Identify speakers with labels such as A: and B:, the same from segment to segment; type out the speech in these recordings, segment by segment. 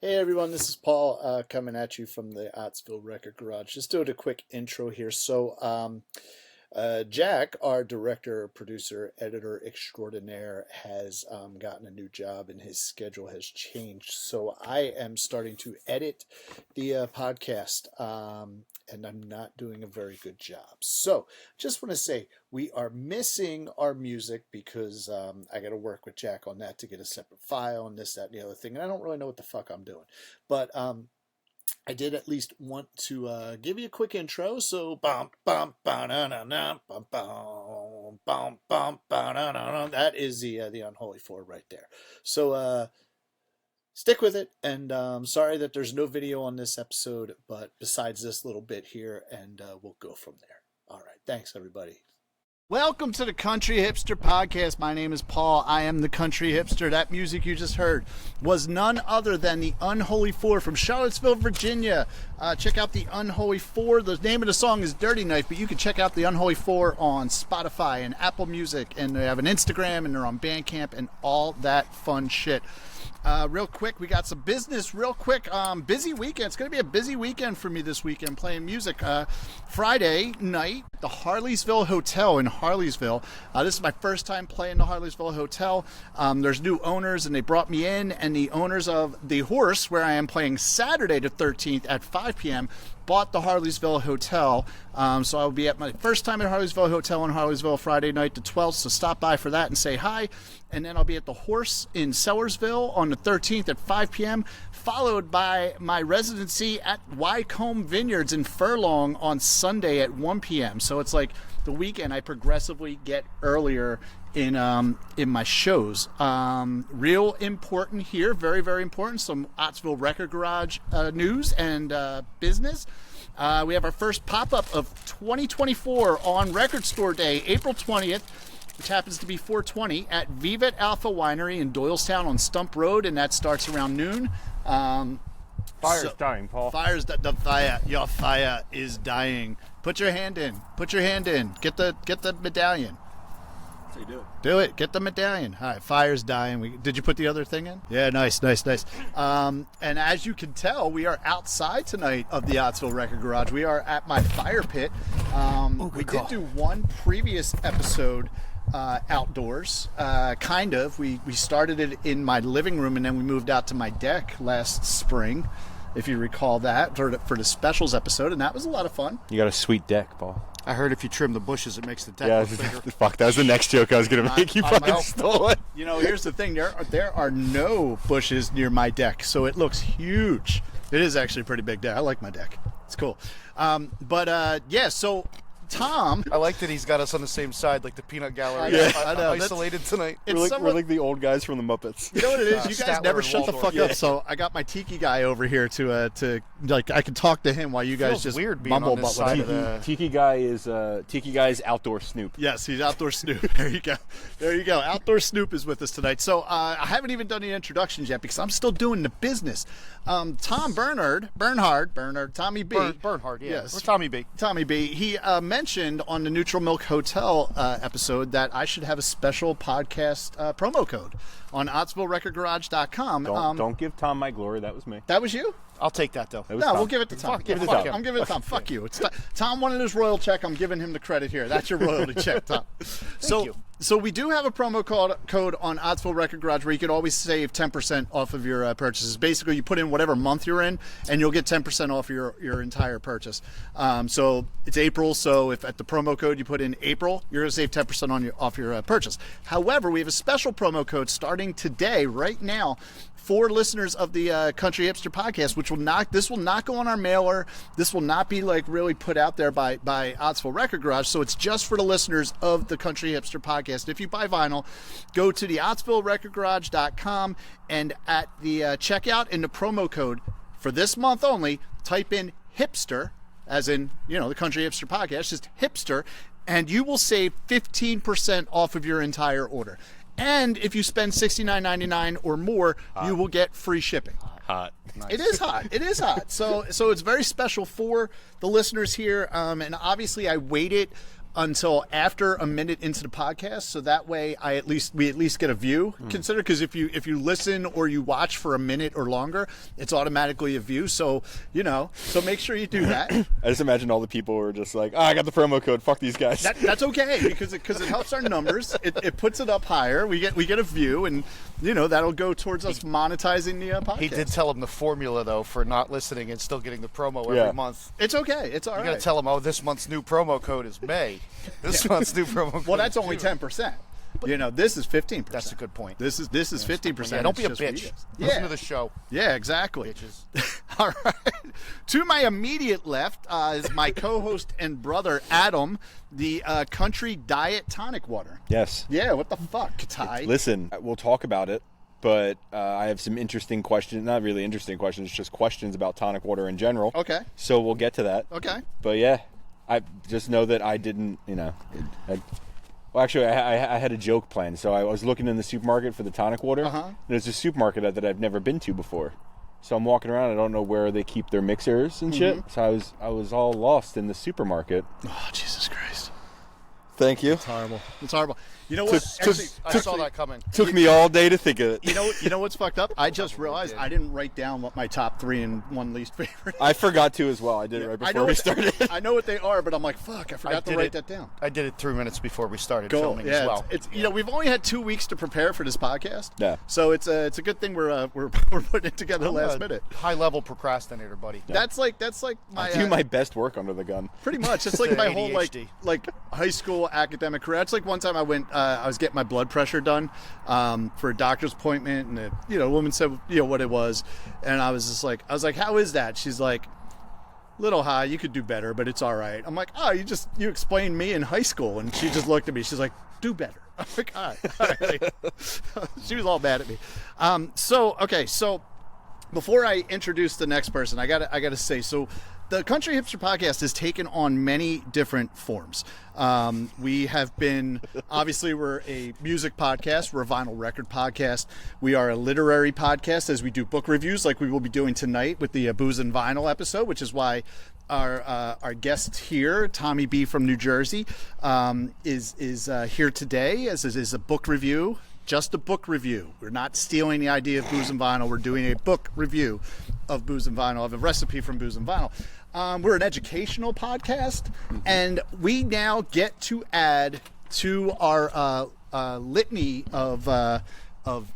A: Hey everyone, this is Paul coming at you from the Ottsville Record Garage. Just doing a quick intro here. So, Jack, our director, producer, editor extraordinaire, has gotten a new job and his schedule has changed. So I am starting to edit the podcast, and I'm not doing a very good job. So just want to say we are missing our music because I got to work with Jack on that to get a separate file and this, that, and the other thing. And I don't really know what the fuck I'm doing. But I did at least want to give you a quick intro. So, that is the Unholy Four right there. So, stick with it. And sorry that there's no video on this episode, but besides this little bit here, and we'll go from there. All right. Thanks, everybody. Welcome to the Country Hipster Podcast. My name is Paul. I am the Country Hipster. That music you just heard was none other than the Unholy Four from Charlottesville, Virginia. Check out the Unholy Four. The name of the song is Dirty Knife, but you can check out the Unholy Four on Spotify and Apple Music, and they have an Instagram, and they're on Bandcamp, and all that fun shit. Real quick, we got some business real quick. Busy weekend. It's going to be a busy weekend for me this weekend playing music. Friday night, the Harleysville Hotel in Harleysville. This is my first time playing the Harleysville Hotel. There's new owners, and they brought me in, and the owners of The Horse, where I am playing Saturday the 13th at 5 p.m., bought the Harleysville Hotel. So I'll be at my first time at Harleysville Hotel in Harleysville Friday night the 12th, so stop by for that and say hi. And then I'll be at the Horse in Sellersville on the 13th at 5 p.m., followed by my residency at Wycombe Vineyards in Furlong on Sunday at 1 p.m. So it's like the weekend I progressively get earlier in my shows. Real important here, very, very important. Some Ottsville Record Garage news and business. We have our first pop-up of 2024 on Record Store Day, April 20th, which happens to be 420 at Vivet Alpha Winery in Doylestown on Stump Road, and that starts around noon.
B: Fire's dying, Paul.
A: Your fire is dying. Put your hand in. Put your hand in. Get the medallion.
B: That's how you do it.
A: Do it. Get the medallion. All right, fire's dying. Did you put the other thing in? Yeah, nice. And as you can tell, we are outside tonight of the Ottsville Record Garage. We are at my fire pit. We did do one previous episode outdoors, kind of. We started it in my living room, and then we moved out to my deck last spring, if you recall that, for the specials episode, and that was a lot of fun.
B: You got a sweet deck, Paul.
A: I heard if you trim the bushes, it makes the deck look bigger.
B: Fuck, that was the next joke I was going to make. You fucking stole it.
A: You know, here's the thing. There are no bushes near my deck, so it looks huge. It is actually a pretty big deck. I like my deck. It's cool. Yeah, so Tom.
C: I like that he's got us on the same side, like the peanut gallery.
A: Yeah, I know.
C: Isolated tonight.
B: We're like the old guys from the Muppets.
A: You know what it is? You guys
C: Statler
A: never
C: and
A: shut the
C: Waldorf.
A: fuck up. So I got my tiki guy over here to like I can talk to him while you guys
C: Feels
A: just
C: weird being
A: mumble
C: on this
A: about
C: side
A: whatever.
C: of the-
B: Tiki Guy is Outdoor Snoop.
A: Yes, he's Outdoor Snoop. There you go. Outdoor Snoop is with us tonight. So I haven't even done the introductions yet because I'm still doing the business. Tom Bernhard, Tommy B.
C: Bernhard, yeah.
A: Yes.
C: Or Tommy B.
A: Tommy B. He mentioned on the Neutral Milk Hotel episode that I should have a special podcast promo code on OttsvilleRecordGarage.com.
B: Don't give Tom my glory. That was me.
A: That was you?
C: I'll take that, though.
B: That was
A: No,
B: Tom.
A: we'll give it to Tom.
B: Give it to Tom.
A: I'm giving it to Tom. Fuck you. It's Tom wanted his royal check. I'm giving him the credit here. That's your royalty check, Tom.
C: Thank you.
A: So we do have a promo code on Ottsville Record Garage where you can always save 10% off of your purchases. Basically, you put in whatever month you're in, and you'll get 10% off your entire purchase. So it's April, so if at the promo code you put in April, you're going to save 10% off your purchase. However, we have a special promo code starting today, right now, for listeners of the Country Hipster Podcast, this will not go on our mailer. This will not be like really put out there by Ottsville Record Garage. So it's just for the listeners of the Country Hipster Podcast. If you buy vinyl, go to the OttsvilleRecordGarage.com, and at the checkout in the promo code for this month only, type in hipster, as in, the Country Hipster Podcast, just hipster, and you will save 15% off of your entire order. And if you spend $69.99 or more, you will get free shipping.
B: Hot.
C: Nice.
A: It is hot. It is hot. So it's very special for the listeners here. And obviously, I waited until after a minute into the podcast, so that way we at least get a view. Consider, because if you listen or you watch for a minute or longer, it's automatically a view. So so make sure you do that.
B: I just imagine all the people were just like, I got the promo code. Fuck these guys.
A: That's okay because it helps our numbers. It puts it up higher. We get a view, and that'll go towards us monetizing the podcast.
C: He did tell him the formula though for not listening and still getting the promo every month.
A: It's okay. It's all right.
C: You got to tell him, this month's new promo code is May. This month's new promo code.
A: Well, that's only 10%. This is 15%.
C: That's a good point.
A: This is 50%.
C: Yeah, don't be a bitch. Listen to the show.
A: Yeah, exactly.
C: Bitches.
A: All right. To my immediate left is my co-host and brother, Adam, the Country Diet Tonic Water.
B: Yes.
A: Yeah, what the fuck, Ty?
B: Listen, we'll talk about it, but I have some interesting questions. Not really interesting questions, just questions about tonic water in general.
A: Okay.
B: So we'll get to that.
A: Okay.
B: But yeah, I just know that I didn't, well, actually, I had a joke planned. So I was looking in the supermarket for the tonic water. There's a supermarket that I've never been to before. So I'm walking around. I don't know where they keep their mixers and shit. So I was all lost in the supermarket.
A: Oh, Jesus Christ.
B: Thank you.
A: It's horrible. It's horrible. You know what?
C: I saw that coming.
B: Took me all day to think of it.
A: You know what's fucked up? I just realized I didn't write down what my top 3 and 1 least favorite.
B: I forgot to as well. I did it right before we started.
A: I know what they are, but I'm like, fuck, I forgot to write that down.
C: I did it 3 minutes before we started filming as well.
A: It's we've only had 2 weeks to prepare for this podcast.
B: Yeah.
A: So it's a good thing we're putting it together last minute.
C: High level procrastinator, buddy.
A: Yeah. That's like my
B: I do my best work under the gun.
A: Pretty much. It's like my whole
C: ADHD.
A: like high school academic career. It's like one time I went I was getting my blood pressure done for a doctor's appointment, and the woman said what it was, and I was like, how is that? She's like, little high, you could do better, but it's all right. I'm like, oh, you explained me in high school, and she just looked at me. She's like, do better. I'm like, all right. She was all mad at me. So before I introduce the next person, I gotta say, so the Country Hipster Podcast has taken on many different forms. We have been, obviously, we're a music podcast. We're a vinyl record podcast. We are a literary podcast, as we do book reviews like we will be doing tonight with the Booze and Vinyl episode, which is why our guest here, Tommy B from New Jersey, is here today, as is a book review. Just a book review. We're not stealing the idea of Booze and Vinyl. We're doing a book review of Booze and Vinyl, of a recipe from Booze and Vinyl. We're an educational podcast, and we now get to add to our litany of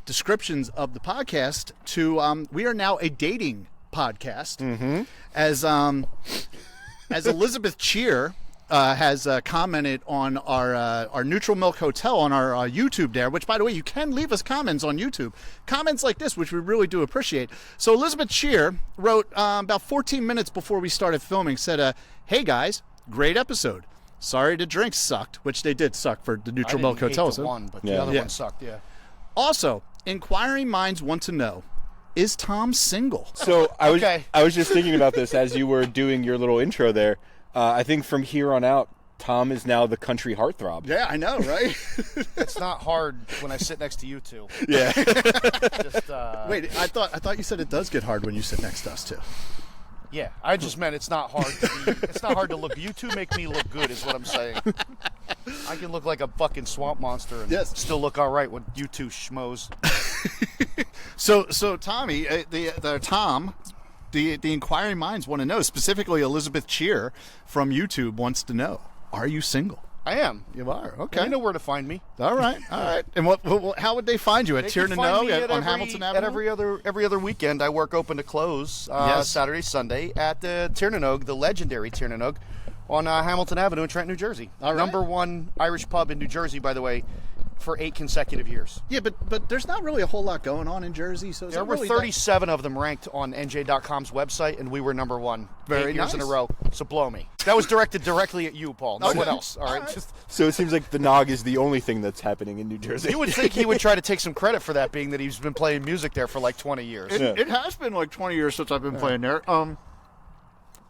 A: descriptions of the podcast to we are now a dating podcast. As Elizabeth Cheer has commented on our Neutral Milk Hotel on our YouTube there, which, by the way, you can leave us comments on YouTube. Comments like this, which we really do appreciate. So Elizabeth Cheer wrote about 14 minutes before we started filming, said, hey guys, great episode. Sorry the drinks sucked, which they did suck for the Neutral Milk Hotel.
C: The one, but the other one sucked, yeah.
A: Also, inquiring minds want to know, is Tom single?
B: So I was just thinking about this as you were doing your little intro there. I think from here on out, Tom is now the country heartthrob.
A: Yeah, I know, right?
C: It's not hard when I sit next to you two.
B: Yeah.
C: Just,
A: Wait, I thought you said it does get hard when you sit next to us too.
C: Yeah, I just meant it's not hard it's not hard to look. You two make me look good, is what I'm saying. I can look like a fucking swamp monster and still look all right with you two schmoes.
A: So Tommy, the inquiring minds want to know, specifically Elizabeth Cheer from YouTube wants to know, are you single?
C: I am.
A: You are? Okay.
C: You know where to find me.
A: All right. And how would they find you? At Tier to Know on Hamilton Avenue?
C: At every other weekend, I work open to close, Saturday, Sunday, at the Tiernanog, the legendary Tiernanog, on Hamilton Avenue in Trenton, New Jersey.
A: All right.
C: Number one Irish pub in New Jersey, by the way, for 8 consecutive years.
A: Yeah, but there's not really a whole lot going on in Jersey. So
C: there were really 37 of them ranked on NJ.com's website, and we were number one 8 years in a row. So blow me. That was directed directly at you, Paul. No one else. All right.
B: So it seems like the Nog is the only thing that's happening in New Jersey.
C: You would think he would try to take some credit for that, being that he's been playing music there for like 20 years.
A: It has been like 20 years since I've been playing there. So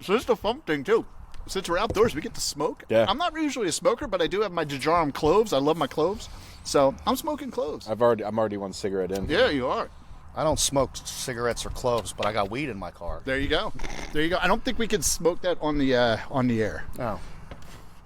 A: this is the fun thing too. Since we're outdoors, we get to smoke.
B: Yeah.
A: I'm not usually a smoker, but I do have my Dejarum cloves. I love my cloves. So I'm smoking cloves.
B: I'm already one cigarette in.
A: Yeah, you are.
C: I don't smoke cigarettes or cloves, but I got weed in my car.
A: There you go. I don't think we can smoke that on the air.
C: Oh.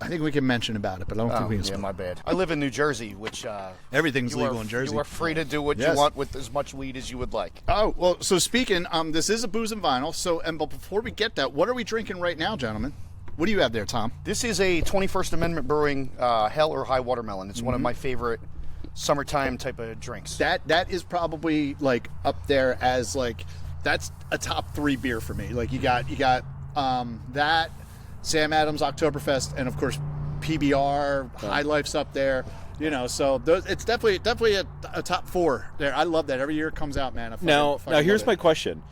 D: I think we can mention about it, but I don't think we can.
C: Yeah, my bad. I live in New Jersey, which
D: everything's legal in Jersey.
C: You are free to do what you want with as much weed as you would like.
D: Oh, well, so speaking, this is a booze and vinyl. So, but before we get that, what are we drinking right now, gentlemen? What do you have there, Tom?
C: This is a 21st Amendment Brewing Hell or High Watermelon. It's one of my favorite summertime type of drinks.
D: That is probably like up there as like that's a top 3 beer for me. Like you got that. Sam Adams Oktoberfest, and of course PBR, High Life's up there, so it's definitely a top 4 there. I love that. Every year it comes out, man.
B: Now here's my question.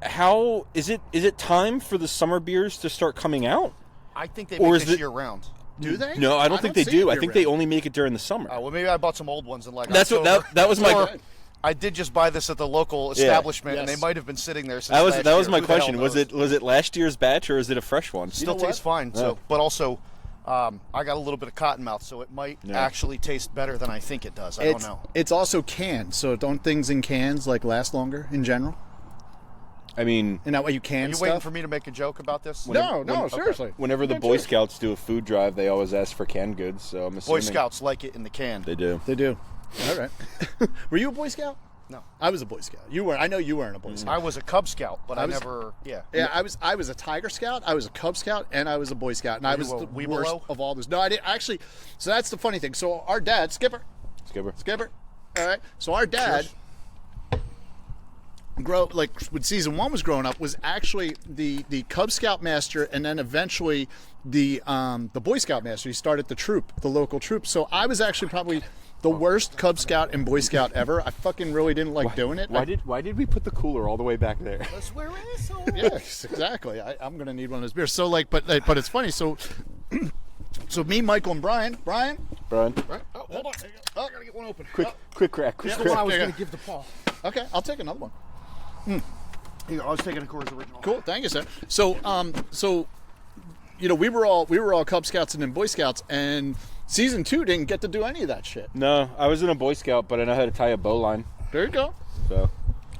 B: How is it time for the summer beers to start coming out?
C: I think they make this year round.
D: Do they?
B: No, I don't think they do. I think they only make it during the summer.
C: Well, maybe I bought some old ones in
B: That's
C: October.
B: that was my.
C: I did just buy this at the local establishment, and they might have been sitting there since last year.
B: That was my question. Was it last year's batch or is it a fresh one?
C: Still tastes fine. So, but also, I got a little bit of cotton mouth, so it might actually taste better than I think it does. I don't know.
D: It's also canned, so don't things in cans like last longer in general?
B: I mean,
D: and that way you can.
C: Are you waiting for me to make a joke about this?
D: No, seriously.
B: Whenever the Boy Scouts do a food drive, they always ask for canned goods. So I'm assuming
C: Boy Scouts like it in the can.
B: They do.
D: All right. Were you a Boy Scout?
C: No,
D: I was a Boy Scout. You were. I know you weren't a Boy Scout.
C: I was a Cub Scout, but I never. Yeah.
D: Yeah, I was a Tiger Scout. I was a Cub Scout, and I was a Boy Scout, and I was the worst of all those. No, I didn't actually. So that's the funny thing. So our dad, Skipper. All right. So our dad.
C: Cheers.
D: When season 1 was growing up, was actually the Cub Scout master, and then eventually the Boy Scout master. He started the local troop. So I was actually probably the worst Cub Scout and Boy Scout ever. I fucking really didn't like doing it.
B: Why did we put the cooler all the way back there?
C: Because we're assholes.
D: Yes, exactly. I'm gonna need one of those beers. So but it's funny. So me, Michael, and Brian.
C: Oh, hold on. I gotta get one open.
B: Quick crack.
C: That's the one I was gonna give to Paul.
D: Okay, I'll take another one.
C: Here, I was taking a Coors Original.
D: Cool, thank you, sir. So we were all Cub Scouts and then Boy Scouts, and season 2 didn't get to do any of that shit.
B: No, I was in a Boy Scout, but I know how to tie a bow line.
D: There you go.
B: So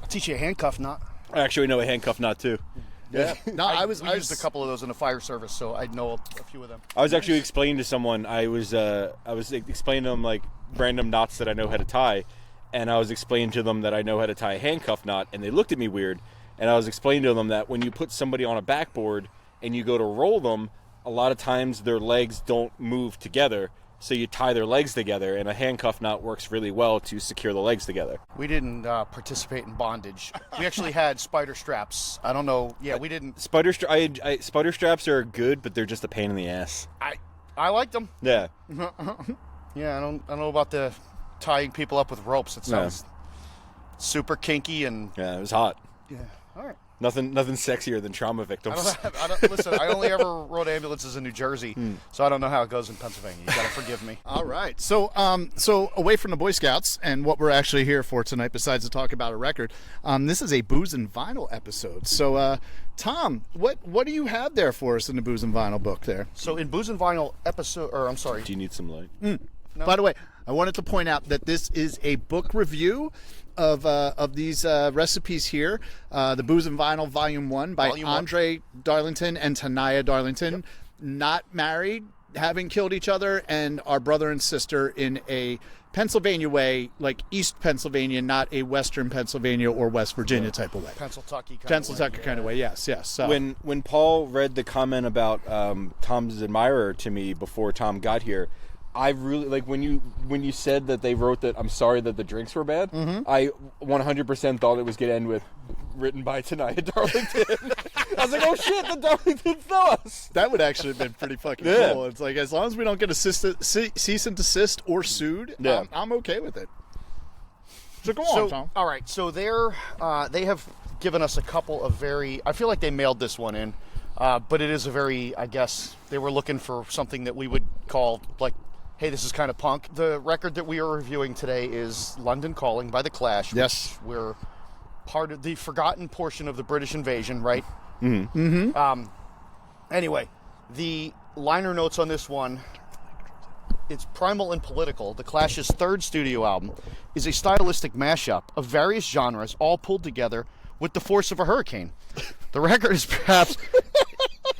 C: I'll teach you a handcuff knot.
B: I actually know a handcuff knot too.
D: Yeah. No, I
C: used a couple of those in the fire service, so I know a few of them.
B: I was actually explaining to someone. I was explaining to them like random knots that I know how to tie. And I was explaining to them that I know how to tie a handcuff knot, and they looked at me weird. And I was explaining to them that when you put somebody on a backboard and you go to roll them, a lot of times their legs don't move together, so you tie their legs together, and a handcuff knot works really well to secure the legs together.
C: We didn't participate in bondage. We actually had spider straps. I don't know. Yeah, we didn't.
B: Spider straps are good, but they're just a pain in the ass.
C: I liked them.
B: Yeah.
C: Yeah, I don't know about the tying people up with ropes. It sounds super kinky and
B: yeah, it was hot.
C: Yeah, all right.
B: Nothing sexier than trauma victims.
C: Listen, I only ever rode ambulances in New Jersey, so I don't know how it goes in Pennsylvania. You gotta forgive me.
D: All right. So away from the Boy Scouts and what we're actually here for tonight, besides to talk about a record, this is a Booze and Vinyl episode. So, Tom, what do you have there for us in the Booze and Vinyl book there?
C: So in Booze and Vinyl episode, or I'm sorry.
B: Do you need some light?
C: No.
D: By the way, I wanted to point out that this is a book review of these recipes here. The Booze and Vinyl Volume 1 by Andre Darlington and Tanaya Darlington. Yep. Not married, having killed each other, and are brother and sister in a Pennsylvania way, like East Pennsylvania, not a Western Pennsylvania or West Virginia type of way.
C: Pennsylvania
D: kind of way, yes. So.
B: When Paul read the comment about Tom's admirer to me before Tom got here, I really like when you said that they wrote that I'm sorry that the drinks were bad. Mm-hmm. I 100% thought it was going to end with written by Tanaya Darlington. I was like, oh shit, the Darlingtons know us.
D: That would actually have been pretty fucking cool. It's like as long as we don't get cease and desist or sued, I'm okay with it. So go on, Tom.
C: All right, so they have given us a couple of I feel like they mailed this one in, but it is a very, I guess they were looking for something that we would call like, hey, this is kind of punk. The record that we are reviewing today is London Calling by The Clash.
D: Yes.
C: We're part of the forgotten portion of the British invasion, right?
D: Mm-hmm. Mm-hmm.
C: Anyway, the liner notes on this one, it's primal and political. The Clash's third studio album is a stylistic mashup of various genres all pulled together with the force of a hurricane. The record is perhaps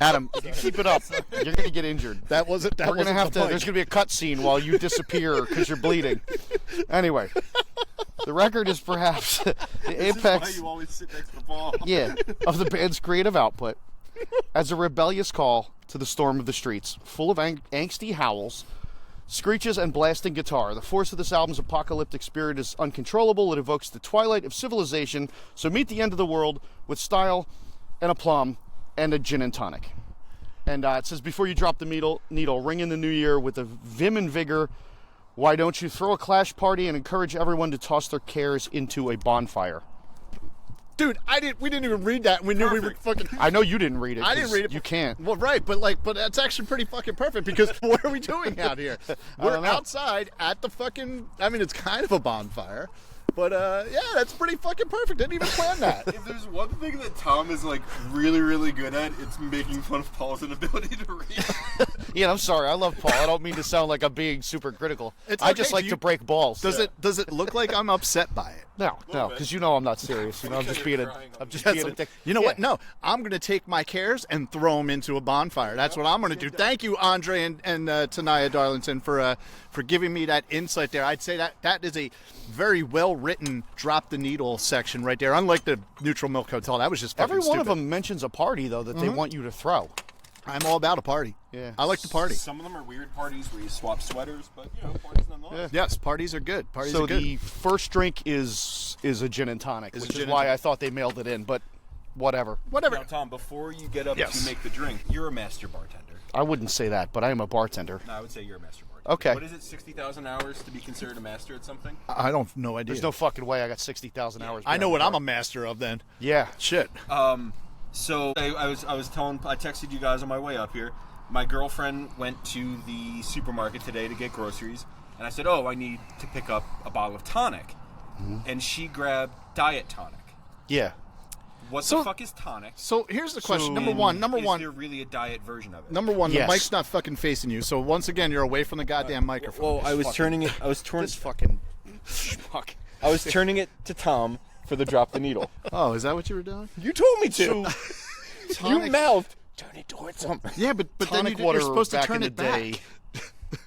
C: Adam, if you keep it up, you're going to get injured.
D: That wasn't. That
C: We're going to have to. There's going to be a cut scene while you disappear because you're bleeding. Anyway, the record is perhaps the apex.
B: Why you always sit next to Paul.
C: Yeah, of the band's creative output, as a rebellious call to the storm of the streets, full of angsty howls, screeches, and blasting guitar. The force of this album's apocalyptic spirit is uncontrollable. It evokes the twilight of civilization. So meet the end of the world with style and aplomb and a gin and tonic. And it says, before you drop the needle, ring in the new year with a vim and vigor. Why don't you throw a clash party and encourage everyone to toss their cares into a bonfire?
D: Dude, we didn't even read that. We knew we were fucking.
C: I know you didn't read it.
D: I didn't read it.
C: You can't.
D: Well, right, but that's actually pretty fucking perfect because what are we doing out here? We're outside at the fucking. I mean, it's kind of a bonfire, but yeah, that's pretty fucking perfect. Didn't even plan that.
B: If there's one thing that Tom is like really, really good at, it's making fun of Paul's inability to read.
C: Yeah, I'm sorry. I love Paul. I don't mean to sound like I'm being super critical. I just like to break balls.
D: Does it look like I'm upset by it?
C: No, because you know I'm not serious. You know, I'm just being a dick.
D: You know what? No, I'm going to take my cares and throw them into a bonfire. That's what I'm going to do. Thank you, Andre and Tanaya Darlington, for giving me that insight there. I'd say that is a very well-written drop the needle section right there. Unlike the Neutral Milk Hotel, that was just fucking
C: Every one of
D: stupid.
C: them mentions a party, though, that they want you to throw.
D: I'm all about a party.
C: Yeah.
D: I like the party.
B: Some of them are weird parties where you swap sweaters, but parties nonetheless.
D: Yes, parties are good. Parties
C: So
D: are good.
C: the first drink is a gin and tonic, which is why I thought they mailed it in, but whatever.
D: Whatever.
B: Now, Tom, before you get up
D: Yes.
B: to make the drink, you're a master bartender.
C: I wouldn't say that, but I am a bartender.
B: No, I would say you're a master bartender.
C: Okay.
B: What is it, 60,000 hours to be considered a master at something?
D: I don't no idea.
C: There's no fucking way I got 60,000 hours.
D: I know what
C: behind
D: I'm a master of then.
C: the bar. Yeah.
D: Shit.
B: So I texted you guys on my way up here. My girlfriend went to the supermarket today to get groceries, and I said, "Oh, I need to pick up a bottle of tonic," and she grabbed diet tonic.
C: Yeah.
B: What
D: So-
B: the fuck is tonic?
D: So here's the question.
C: So-
D: Number one.
B: Is there really a diet version of it?
D: Number one,
C: Yes.
D: the mic's not fucking facing you. So once again, you're away from the goddamn microphone.
B: Well, I was turning it.
C: This fucking fuck.
B: I was turning it to Tom for the drop the needle.
D: Oh, is that what you were doing?
B: You told me to. You
C: Tonic-
B: mouthed. Turn it towards something.
D: Yeah, but then
C: Tonic
D: you're
C: water
D: supposed to
C: back
D: turn
C: in the
D: it back.
C: day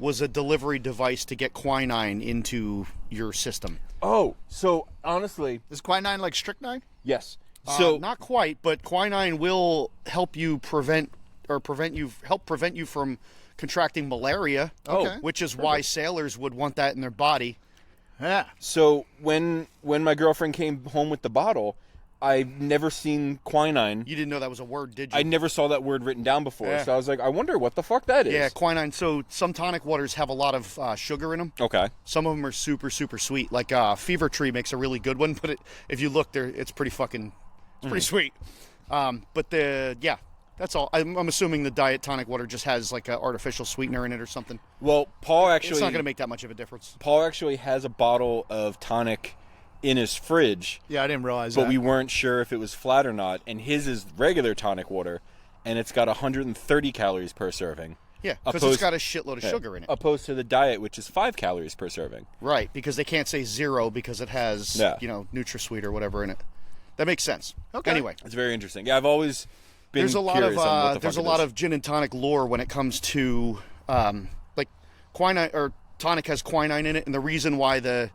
C: was a delivery device to get quinine into your system.
B: Oh, so honestly,
D: Is quinine like strychnine?
B: yes. So
C: Not quite, but quinine will help you prevent you from contracting malaria.
D: Okay.
C: Which is why sailors would want that in their body.
D: Yeah.
B: So when my girlfriend came home with the bottle, I've never seen quinine.
C: You didn't know that was a word, did you?
B: I never saw that word written down before,
C: Yeah.
B: so I was like, I wonder what the fuck that is.
C: Yeah, quinine. So some tonic waters have a lot of sugar in them.
B: Okay.
C: Some of them are super, super sweet. Like Fever Tree makes a really good one, but if you look there, it's pretty fucking, it's pretty sweet. But that's all. I'm assuming the diet tonic water just has like an artificial sweetener in it or something.
B: Well, Paul
C: It's
B: actually
C: not going to make that much of a difference.
B: Paul actually has a bottle of tonic in his fridge,
D: Yeah, I didn't realize
B: but
D: that.
B: we weren't sure if it was flat or not, and his is regular tonic water, and it's got 130 calories per serving.
C: Yeah, because it's
B: Opposed-
C: got a shitload of sugar in it.
B: Opposed to the diet, which is 5 calories per serving.
C: Right, because they can't say zero because it has,
B: Yeah.
C: NutraSweet or whatever in it. That makes sense.
D: Okay.
C: Anyway,
B: It's very interesting. Yeah, I've always been
C: there's a lot of
B: curious on what the
C: there's a
B: fuck it
C: lot
B: is.
C: of gin and tonic lore when it comes to like quinine or tonic has quinine in it, and the reason why the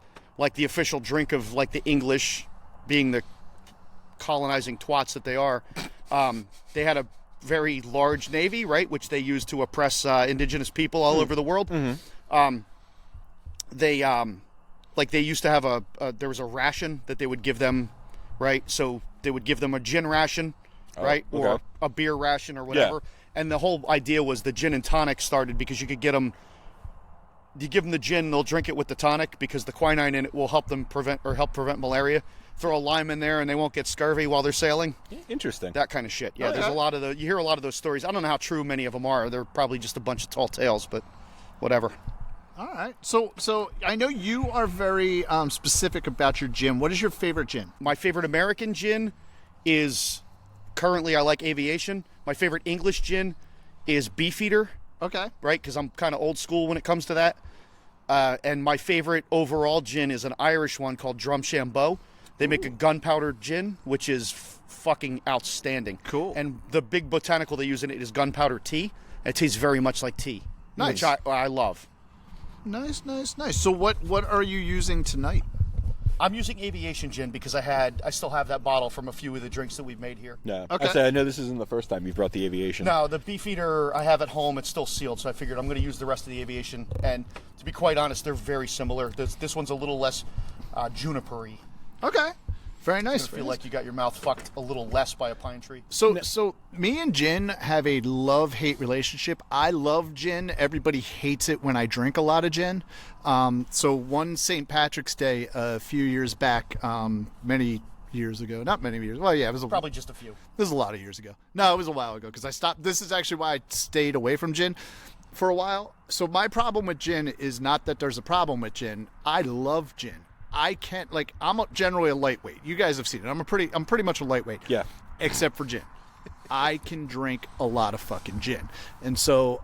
C: official drink of like the English, being the colonizing twats that they are, they had a very large navy, right, which they used to oppress indigenous people all over the world. They used to have there was a ration that they would give them, right? So they would give them a gin ration, right, or
B: okay.
C: a beer ration or whatever. And the whole idea was the gin and tonic started because you could get them. You give them the gin, they'll drink it with the tonic because the quinine in it will help prevent malaria. Throw a lime in there and they won't get scurvy while they're sailing.
B: Interesting.
C: That kind of shit. Yeah, there's a lot of you hear a lot of those stories. I don't know how true many of them are. They're probably just a bunch of tall tales, but whatever.
D: All right. So I know you are very specific about your gin. What is your favorite gin?
C: My favorite American gin is currently I like Aviation. My favorite English gin is Beefeater,
D: Okay.
C: right? Because I'm kind of old school when it comes to that. And my favorite overall gin is an Irish one called Drumshambo. They make a gunpowder gin, which is fucking outstanding.
D: Cool.
C: And the big botanical they use in it is gunpowder tea. It tastes very much like tea.
D: Nice.
C: Which I love.
D: Nice. So what are you using tonight?
C: I'm using aviation gin because I still have that bottle from a few of the drinks that we've made here.
B: No.
D: Okay.
B: I know this isn't the first time you've brought the aviation.
C: No, the Beefeater I have at home, it's still sealed, so I figured I'm going to use the rest of the aviation. And to be quite honest, they're very similar. This one's a little less juniper-y.
D: Okay. Very nice.
C: I feel like you got your mouth fucked a little less by a pine tree.
D: So me and gin have a love-hate relationship. I love gin. Everybody hates it when I drink a lot of gin. So one St. Patrick's Day a few years back, many years ago, not many years. Well, yeah, it was
C: Probably just a few.
D: This is a lot of years ago. No, it was a while ago because I stopped. This is actually why I stayed away from gin for a while. So my problem with gin is not that there's a problem with gin. I love gin. I can't, I'm generally a lightweight. You guys have seen it. I'm pretty much a lightweight.
B: Yeah.
D: Except for gin. I can drink a lot of fucking gin. And so,